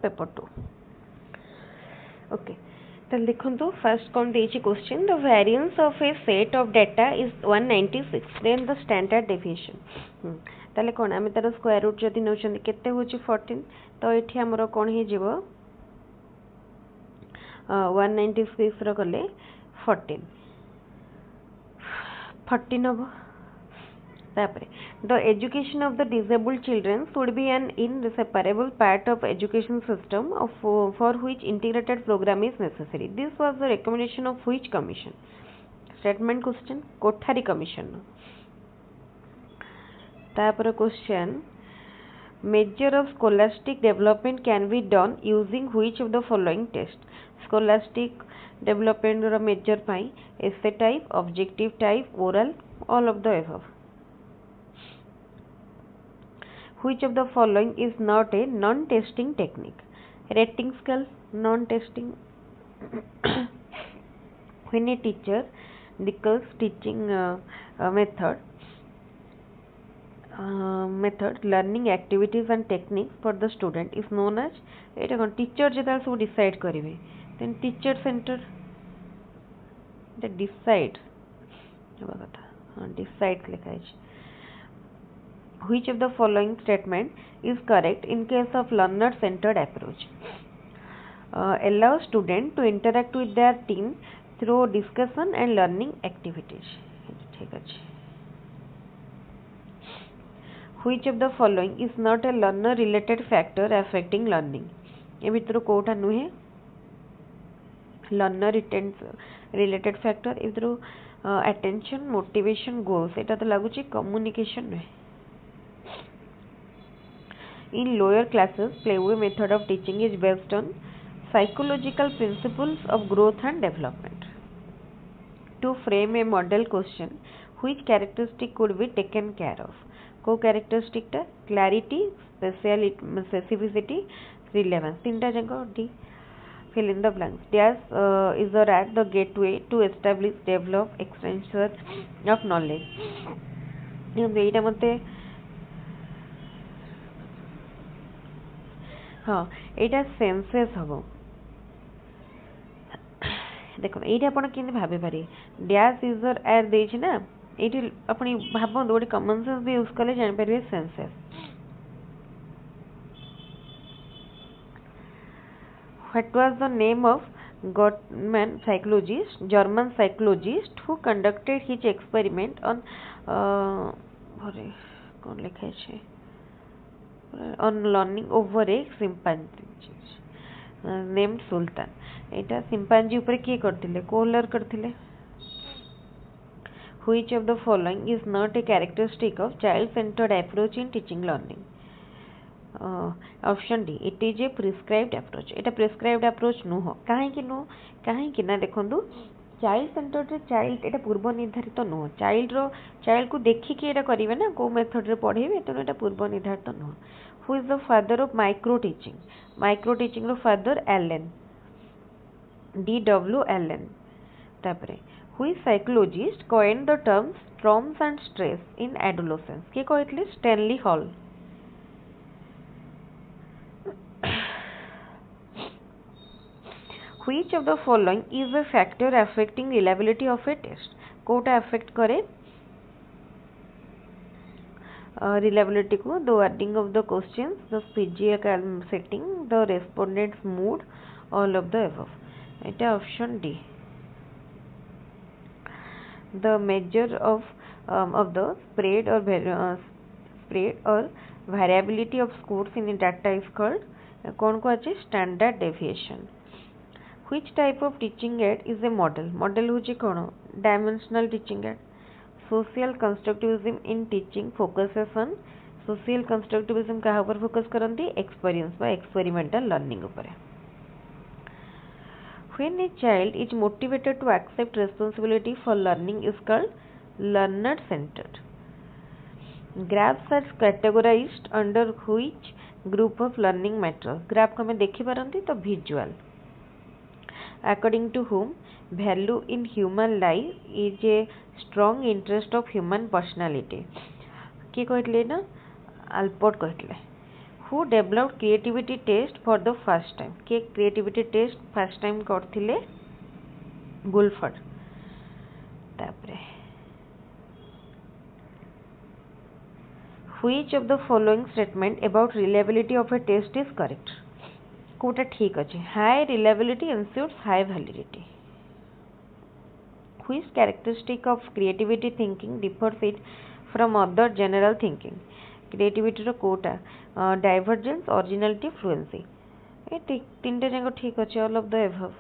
पेपर 2. ओके तो लिखो फर्स्ट कौन देछि question. The variance of a set of data is 196. Then the standard deviation. ताले कोन आमे तार स्क्वायर रूट जदि नउछन केते होछि 14. तो एठी हमरो कोन हे जिवो 196 रो कले 14 हबो. तापरे the education of the disabled children should be an inseparable part of education system for which integrated program is necessary. This was the recommendation of which commission? Statement question Kothari commission. तापरे question measure of scholastic development can be done using which of the following test? Scholastic development ro measure pai essay type, objective type, oral, all of the above. Which of the following is not a non-testing technique? Rating scale, non-testing. When a teacher declares teaching method, learning activities and techniques for the student is known as. Etah cone teacher जेता सब decide करिवे. Then teacher center the decide होबा कथा. हां decide लिखा है. Which of the following statement is correct in case of learner-centered approach? Allow students to interact with their team through discussion and learning activities. ठीक है. Which of the following is not a learner-related factor affecting learning? ये भितर कोटा नुहे learner-related factor. ये भितर attention, motivation, goals. एटा तो लागुची communication नुहे. In lower classes, playway method of teaching is based on psychological principles of growth and development. To frame a model question, which characteristic could be taken care of? Co characteristic ta clarity, specificity, relevance. Tinta jango D. Fill in the blanks. Dash is or at the gateway to establish, develop, extension of knowledge. एटा मते हाँ एटा senses हम. देखो ये आप भाभी पारे dash user एर दे ना ये अपनी भाव गोटे कमन सेंस भी यूज कले जापर senses. What was the name of German psychologist who conducted his experiment on कौन लिखा है on learning over a chimpanzee named Sultan. Etah chimpanzee ऊपर किए करथिले कोलर करथिले. Which of the following is not a characteristic of child-centered approach in teaching learning? Option D, it is a prescribed approach. Etah prescribed approach नुह कहीं ना देखंतु child centred child एटा पूर्व निर्धारित नुह चाइल्ड को देखिकी एटा करिवे ना को मेथड रे पढ़ेबे तो एटा पूर्व निर्धारित नुह. Who is the father of micro teaching रो फादर एलन D.W. एलन. तापरे which psychologist coined the terms storms and stress in adolescence के कहले Stanley Hall. Which of the following is a factor affecting reliability of a test? कोटा affect करे reliability को the wording of the questions, the physical setting, the respondent's mood, all of the above. এটা option D. The measure of the spread or variability of scores in the data is called कौन को अच्छे standard deviation. Which type of teaching aid is a model? Model होची कौन dimensional teaching aid. Social constructivism in teaching focuses on social constructivism कहाँ ऊपर focus करती experience by experimental learning ऊपर. When a child is motivated to accept responsibility for learning is called learner centered. Graphs are categorized under which group of learning materials? Graph को हमें देखी पारंती तो visual. According to whom value in human life is a strong interest of human personality. किए कहले ना Allport कहले. Who developed creativity test for the first time? के creativity test first time करथिले गुलफर्ड. तापरे which of the following statement about reliability of a test is correct? कोटा ठीक अच्छे high reliability ensures high validity. Which characteristic of creativity thinking differs it from other general thinking? Creativity रो कोटा divergence originality fluency. ए तीन जाक ठीक अच्छे all of the above.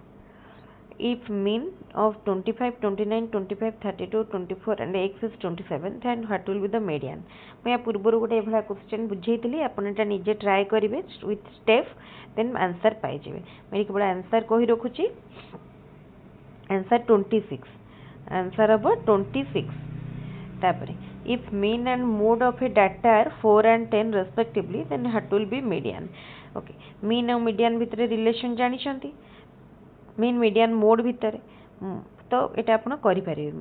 If mean of 25, 29, 25, 32, 24 and x is 27 then what will be the median? मैं पूर्वर गोटे एभला question बुझेइतली आपण एटा निजे ट्राई करिवे विथ स्टेप देन आंसर पाई जेबे. मेरी केवल आंसर कहि रखुची आंसर 26 आंसर अब 26. तापरे if mean and mode of a data are 4 and 10 respectively then what will be median? Okay, mean और median भितर रिलेशन जानि छंती मीन मीडियन मोड भितर तो ये आप करें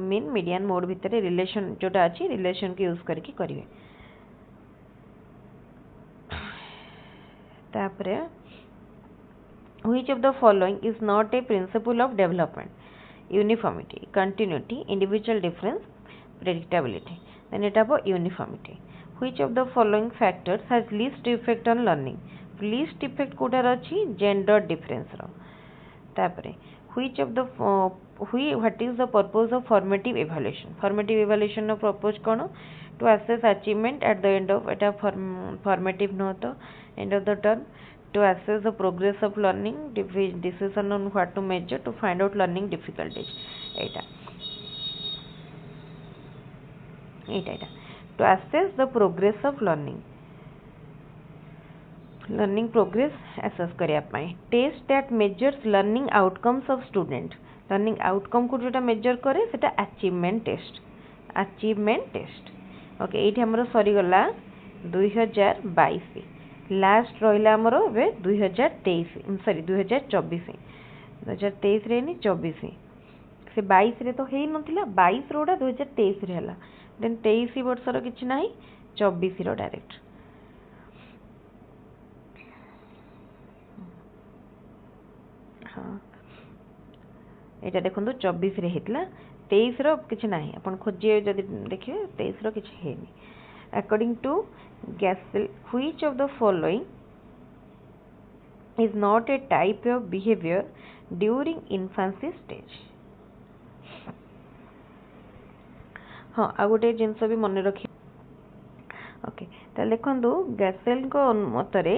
मीन मीडियन मोड भितर रिलेशन जोटा अच्छी रिलेशन को यूज करके करेंगे. तापरे which of the following is not a principle of development? Uniformity, continuity, individual difference, predictability. Then it अब uniformity. Which of the following factors has least effect on learning? Least effect कोटार अच्छी gender difference रो. तापरे which of the what is the purpose of formative evaluation? Formative evaluation नो purpose कोन? To assess achievement at the end of एटा formative नो तो end of the term to assess the progress of learning decision on what to measure to find out learning difficulties. एटा to assess the progress of learning progress assess करने. Test that measures learning outcomes of student. Learning outcome को जोटा major करे सेटा achievement test. Okay ये आमर सरीगला 2022 last रहा आमर ए 2023 सॉरी 2024 2023 रे नहीं 24 से 22 रे तो है नथिला 22 रोडा 2023 रे हला देन 23 वर्षर किछि नाही 24 रो डायरेक्ट. हाँ यहाँ देखो 24 रे हेतला 23 रो किछि नाही अपन खोजिए जदि देखिए 23 रो किछि हेनी. According to Gesell which of the following is not a type of behavior during infancy stage. हाँ आ गोटे जिनस भी मन रखी ओके देखो गैसेल मतरे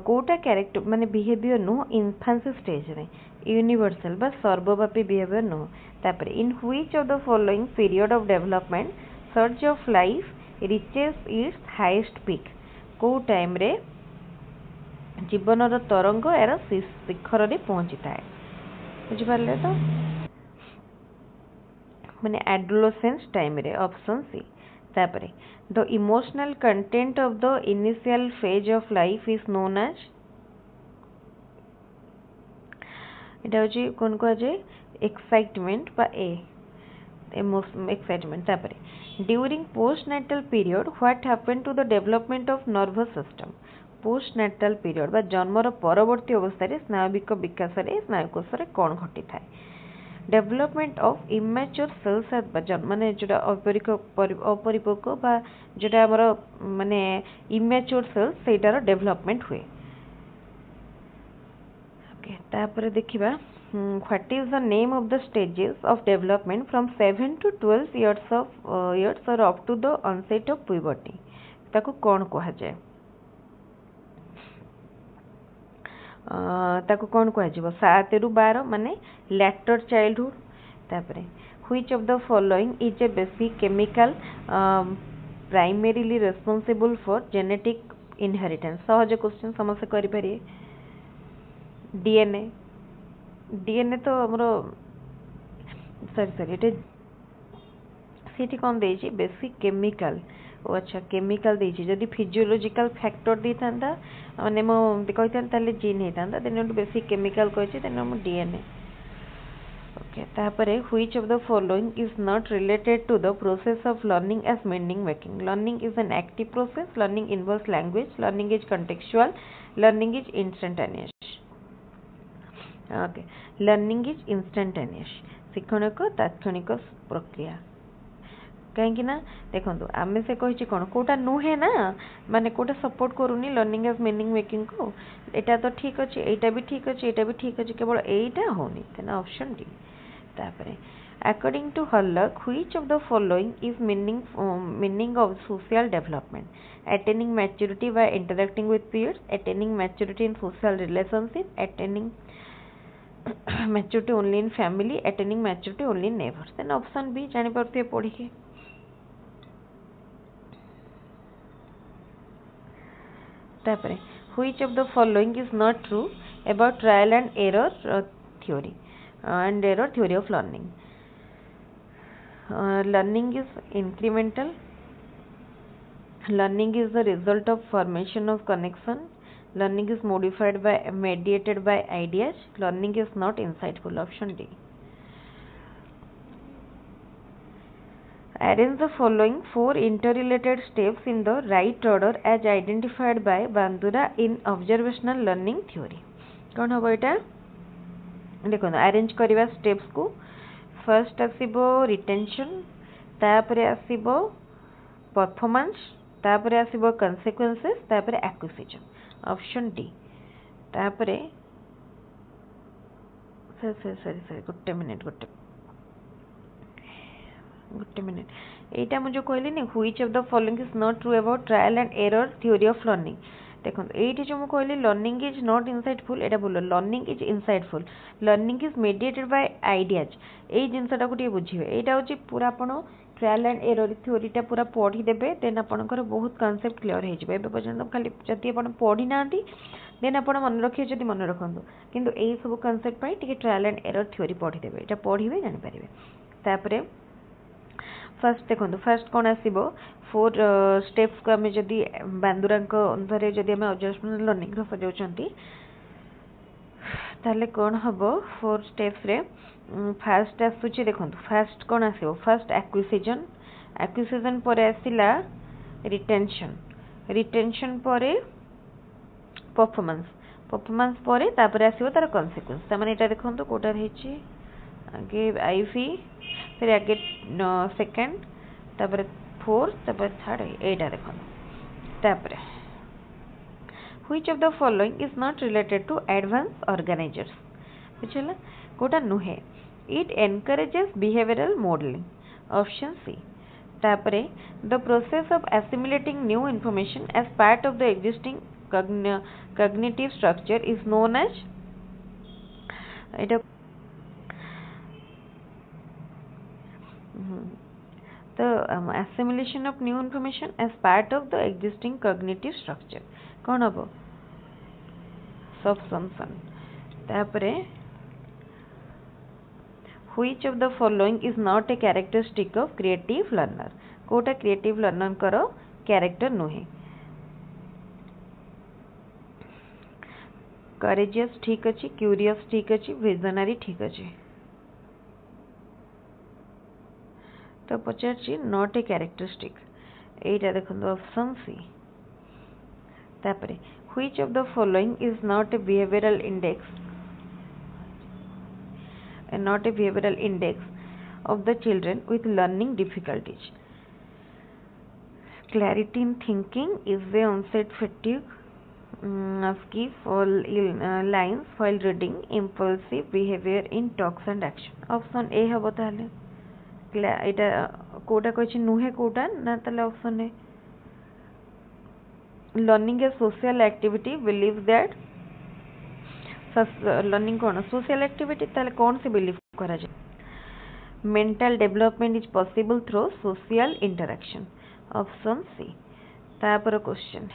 कोटा कैरेक्टर माने बिहेवियर नुह इन्फांसी स्टेज रे यूनिवर्सल बा सर्वव्यापी बिहेवियर नुह तापर in which of the following period of development search of life reaches its highest peak को टाइम रे जीवन तरंग यार शिखर रे पहुंची थाए बुझी पारले तो माने एडोलेसेंस टाइम रे ऑप्शन सी तापर the emotional content of the initial phase of life is known as इटा होची कोन को जे एक्साइटमेंट बा ए एक्साइटमेंट तापर during postnatal period what happened to the development of nervous system postnatal period बा जन्मर परवर्ती अवस्था रे स्नायुविक विकास रे स्नायुकोश रे कोन घटी थाए development of immature cells at माने जोटा अपरिपक्व बा जोटा हमर माने इमेच्योर सेल्स सेटार डेवलपमेंट हुए ओके तापर देखिबा what is the name of the stages of development from 7 to 12 years or up to the onset of puberty ताको कोन कहा जाय ताको कौन कह 7 ରୁ 12 माने लैटर चाइल्डहुड तापरे which of the following is a basic chemical primarily responsible for genetic inheritance सहज क्वेश्चन समस्त करि पारे डीएनए डीएनए तो हमरो सॉरी एटे सेठी कोन देछि बेसिक केमिकल ओ अच्छा केमिकल देछि जदि फिजियोलॉजिकल फैक्टर देता माने मो कहता ताले जीन हेता देन बेसिक केमिकल कहछि देन हम डीएनए ओके तापरे which of the following is not related to the process of learning as meaning making learning is an active process learning involves language learning is contextual learning is instantaneous okay learning is instantaneous शिक्षणिक तात्क्षणिक प्रक्रिया कहीं ना देखो आम से कही कौन कोटा नुहे ना माने कोटा सपोर्ट करूनी लर्निंग एज मीनिंग मेकिंग को एटा तो ठीक अच्छे एटा भी ठीक अच्छे एटा भी ठीक अच्छे केवल एटा होनी तेना ऑप्शन डी तापरे according to Hurlock which of the following is meaning of social development attaining maturity by interacting with peers attaining maturity in social relationship attaining maturity only in family attaining maturity only in neighbours then option B जानि परते पढ़ी के तापरे which of the following is not true about trial and error theory of learning learning is incremental learning is the result of formation of connection learning is modified by mediated by ideas learning is not insightful option D arrange the following 4 interrelated steps in the right order as identified by Bandura in observational learning theory कौन हम एटा देखो arrange करवा steps को first आसीबो retention तापरे आसीबो performance तापरे आसीबो consequences तापरे acquisition option D तापरे sorry गोटे मिनिट एटा मुझे कहली नहीं which of the following is not true about trial and error theory of learning देखो ये जो मुझे कहली लर्निंग इज नॉट इनसाइटफुल एटा बोलो learning is insightful learning is mediated bye ideas ये जिनसटा को बुझे यहाँ हूँ पूरा आपण ट्रायल एंड एरर थ्योरीटा पूरा पढ़ी देबे देन आपनकर बहुत कॉन्सेप्ट क्लियर हो जाए पर्यटन खाली जदि आप पढ़ी ना देन आप मन रखिए जदि मन रखु किंतु यही सब कॉन्सेप्ट टिके ट्रायल एंड एरर थ्योरी पढ़ी देबे एटा पढ़िबे जानि पारिबे तापरे फर्स्ट देखो फर्स्ट कौन आसो 4 स्टेप्स को आम जदि बांदुरा अंदर जदि आम ऑब्जर्वेशनल लर्निंग सजाऊँ ताले कौन हम 4 स्टेप्स रे फास्ट आसूची देखो फास्ट कौन आसो फास्ट एक्विजिशन पर आसला रिटेंशन रिटेंशन पर परफॉर्मेंस पर तापर आसो तार कॉन्सिक्वेंस तामाने एटा देखो कोटा रही आगे आईवी फिर आगे सेकंड तापर फोर्थ तापर थर्ड एटा देखो तापर which of the following is not related to advanced organizers बुझला कोटा नुहे it encourages behavioral modeling option C तापरे the process of assimilating new information as part of the existing cognitive structure is known as the assimilation of new information as part of the existing cognitive structure कौन हम subsumption तापरे which of the following is not a characteristic of creative learner Kota creative learner करो character नुहे courageous ठीक अच्छी curious ठीक अच्छी visionary ठीक अच्छी तो पचार नॉट ए कैरेक्टरिस्टिक एटा देखो ऑप्शन सी तापरे which of the following is not a behavioural index of the children with learning difficulties clarity in thinking is a onset fatigue skip all lines while reading impulsive behavior in talks and action option A हम ताले एटा कोटा कहि नुहे कोटा ना ताले option है learning a social activity believe that learning कौन social activity ताले कौन से बिलीव करा जाए mental development is possible through social interaction option C तापर question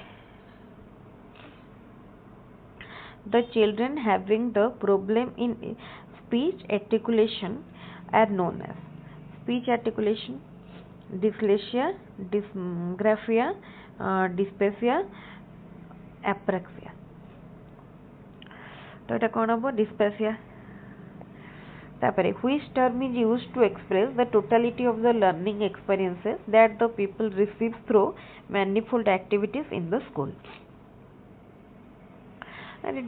the children having the problem in speech articulation are known as speech articulation dyslexia dysgraphia dysphasia apraxia तो এটা কোন হবে dysphasia তারপরে which term is used to express the totality of the learning experiences that the people receive through manifold activities in the school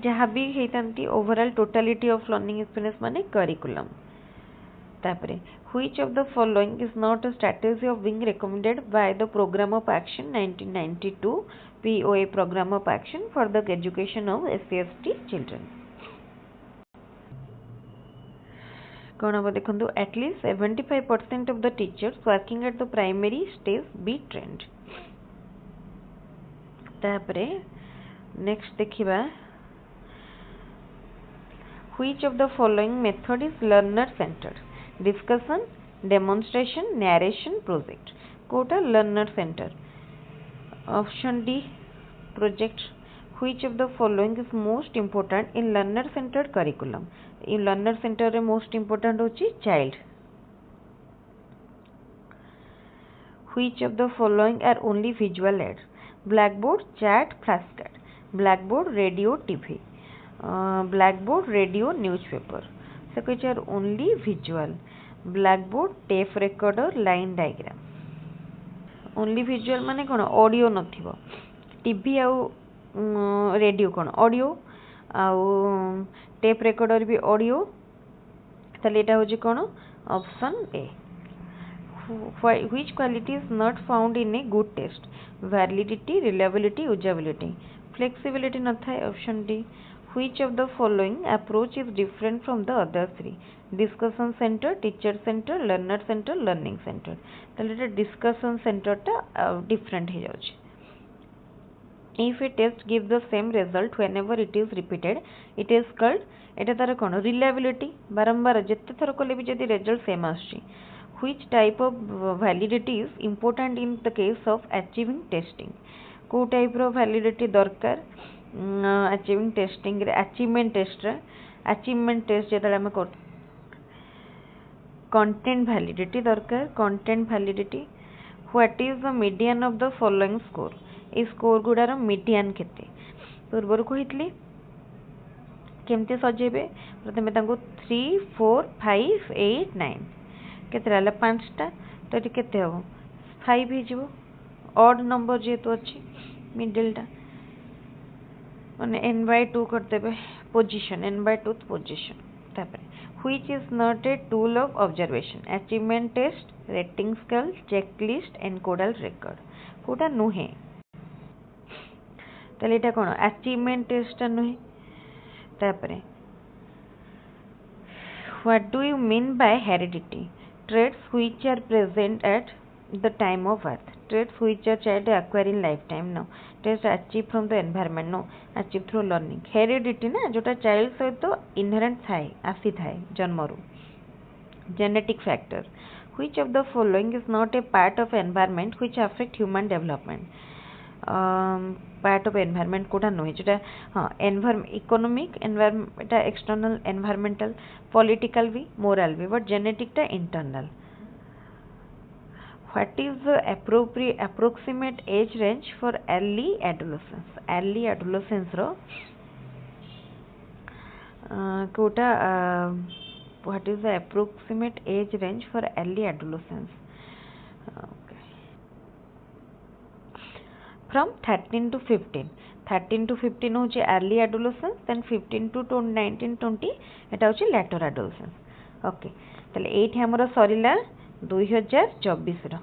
जहाँ भी होती overall totality of learning experience माने curriculum तापरे which of the following is not a strategy of being recommended by the programme of action 1992 POA programme of action for the education of SC/ST children कौन हम देखो at least 75% of the teachers working at the primary stage be trained तापरे next देखिबा which of the following method is learner centered discussion demonstration narration project कोटा learner center option D project which of the following is most important in learner centered curriculum in learner center रे most important होची child which of the following are only visual aids blackboard chat flashcard blackboard radio TV blackboard radio newspaper so which are only visual blackboard tape recorder line diagram only visual माने कोन audio नथिबो TV आउ radio कोन audio आउ tape recorder भी audio तले एटा होजी कोन option A which quality is not found in a good test validity reliability usability flexibility न था option D which of the following approach is different from the other three discussion center teacher center learner center learning center तले discussion center टा different हे जाउछ if a test gives the same result whenever it is repeated it is called एटा तार कोन reliability बारंबार जत्ते थर कोले भी जदी result same आछी which type of validity is important in the case of achieving testing को टाइप रो validity दरकार achieving testing रे achievement test जेतले हम कर content validity दरकार content validity what is the median of the following score ए score गुडार median केते पूर्वर कहितली केमते सजेबे प्रथमे तांको 3 4 5 8 9 केते रहला पांचटा तो एटी केते हो 5 ही जीवो ऑड नंबर जेतो अछि मिडिल टा माने n/2 कर देबे पोजीशन n/2 पोजीशन तापर which is not a tool of observation achievement test rating scale checklist encodal record कोटा नुहे ताले एटा कोन अचीवमेंट टेस्ट नुहे तापरे what do you mean by heredity traits which are present at the time of birth traits which a child acquire in lifetime no traits achieved from the environment no achieved through learning heredity ना जोटा child सहित inherent थाए आसी थाए जन्मरू genetic factor which of the following is not a part of environment which affect human development part of environment Kota नुहे जोटा हाँ economic environment एटा external environmental political भी moral भी but genetic टा internal what is the approximate age range for early adolescence row Kota what is the approximate age range for early adolescence from 13 to 15 होची early adolescence then 15 to 19 20 एटा होची later adolescence okay तले एठी हमरो सरीला 2024 रो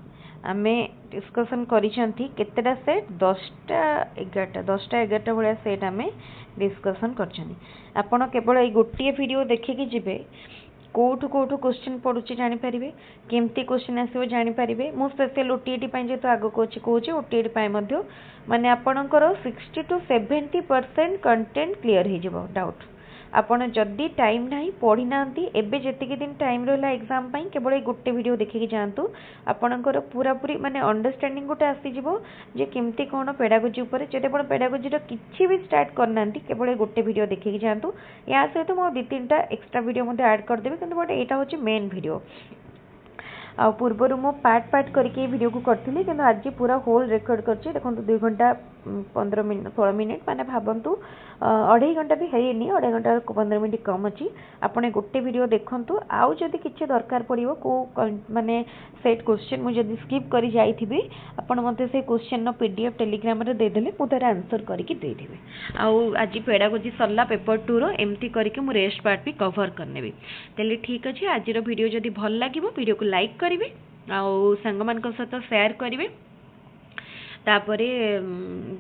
आमे discussion करिसंती केतेटा set 10टा 11टा भलिया set आमे discussion करछनी आपण केवल ए गोटिए video देखि कि जिवे कोठु क्वेश्चन पड़ुची जानि परिबे केमती क्वेश्चन आसीबो जानि परिबे मो स्पेशल ओटीईटी पय जे तो आगो कोची ओटीईटी पय मध्य माने आपणकर 60 to 70% कंटेंट क्लियर हे जिवो डाउट आपण जदी टाइम नाही पढ़ी नांती एबे जेतिके दिन टाइम रहला एग्जाम पय केवल ए गोटे वीडियो देखि कि जानतु आपणकर पूरा पूरी माने अंडरस्टैंडिंग गोटे आसी जिवो जे केमती कोन पेडागोजी ऊपर जेते पण पेडागोजी रो किछि भी स्टार्ट करनांती केवल ए गोटे वीडियो देखि कि जानतु या सहित मो 2-3टा एक्स्ट्रा वीडियो मध्ये ऐड कर देबे किंतु बट एटा होची मेन वीडियो आ पूर्वरु मो पार्ट करके वीडियो को करथिली किंतु आज पूरा होल रेकॉर्ड करछि देखंतु 2 घंटा 15 मिनिट 16 मिनिट माने भाबंतु 2.5 घंटा भी हेनी 2.5 घंटा 15 मिनिट कम अछि आपने गोटे वीडियो देखंतु आउ जदी किछि दरकार पड़िबो को माने सेट क्वेश्चन मु जदी स्किप करि जाईथिबी आपण मते से क्वेश्चन नो पीडीएफ टेलीग्राम रे दे देले मु तार आंसर करके दे देबे आउ आज पेडागोजी सरला पेपर 2 रो एमती करके मु रेस्ट पार्ट भी कवर करनेबी तले ठीक अछि आज रो वीडियो जदी भल लागिबो वीडियो को लाइक करिवे आउ संग मान को साथ शेयर करिवे तापरे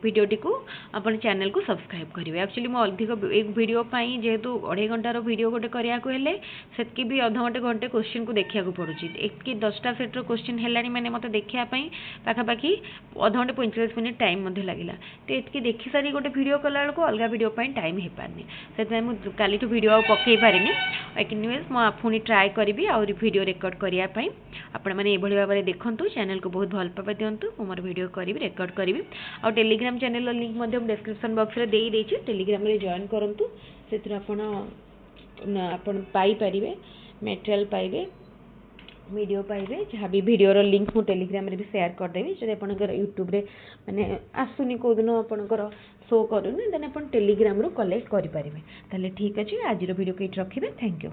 वीडियोटी को अपन चैनल को सब्सक्राइब करेंगे एक्चुअली मो अधिक एक वीडियो पाई जेहेतु 2.5 घंटार वीडियो गोटे करिया को हेले सेतकी भी अध घंटे घंटे क्वेश्चन को देखिया को पड़ुची एक 10टा सेट रो क्वेश्चन हेलानी माने मते देखिया पई पाखा पाखी अध घंटे 45 मिनिट टाइम मध्ये लागिला तो एतकी देखि सारी गोटे वीडियो कला को अलगा वीडियो पाई टाइम हे पारनी सेते मु काली तो वीडियो पक्के पारिनी एनीवेज मो पुनी ट्राई करबी और वीडियो रिकॉर्ड करिया पई आपण माने एभली भाबरे देखंतु चैनल को बहुत भल पाबे दियंतु मोर वीडियो करिवि रिकॉर्ड करिवि और टेलीग्राम चैनल लिंक मध्ये डिस्क्रिप्शन बॉक्स रे देई देछि टेलीग्राम रे जॉइन करंतु सेतिर आपण पाई परिबे मटेरियल पाइबे वीडियो पाइबे जहाँ भी वीडियो रो लिंक मु टेलीग्राम रे भी शेयर कर देबी जदि आपनकर यूट्यूब रे माने आसुनी को दिन आपनकर शो करूनी देन आपण टेलीग्राम रो कलेक्ट करि परिबे ताले ठीक अछि आज रो वीडियो केट रखिबे थैंक यू।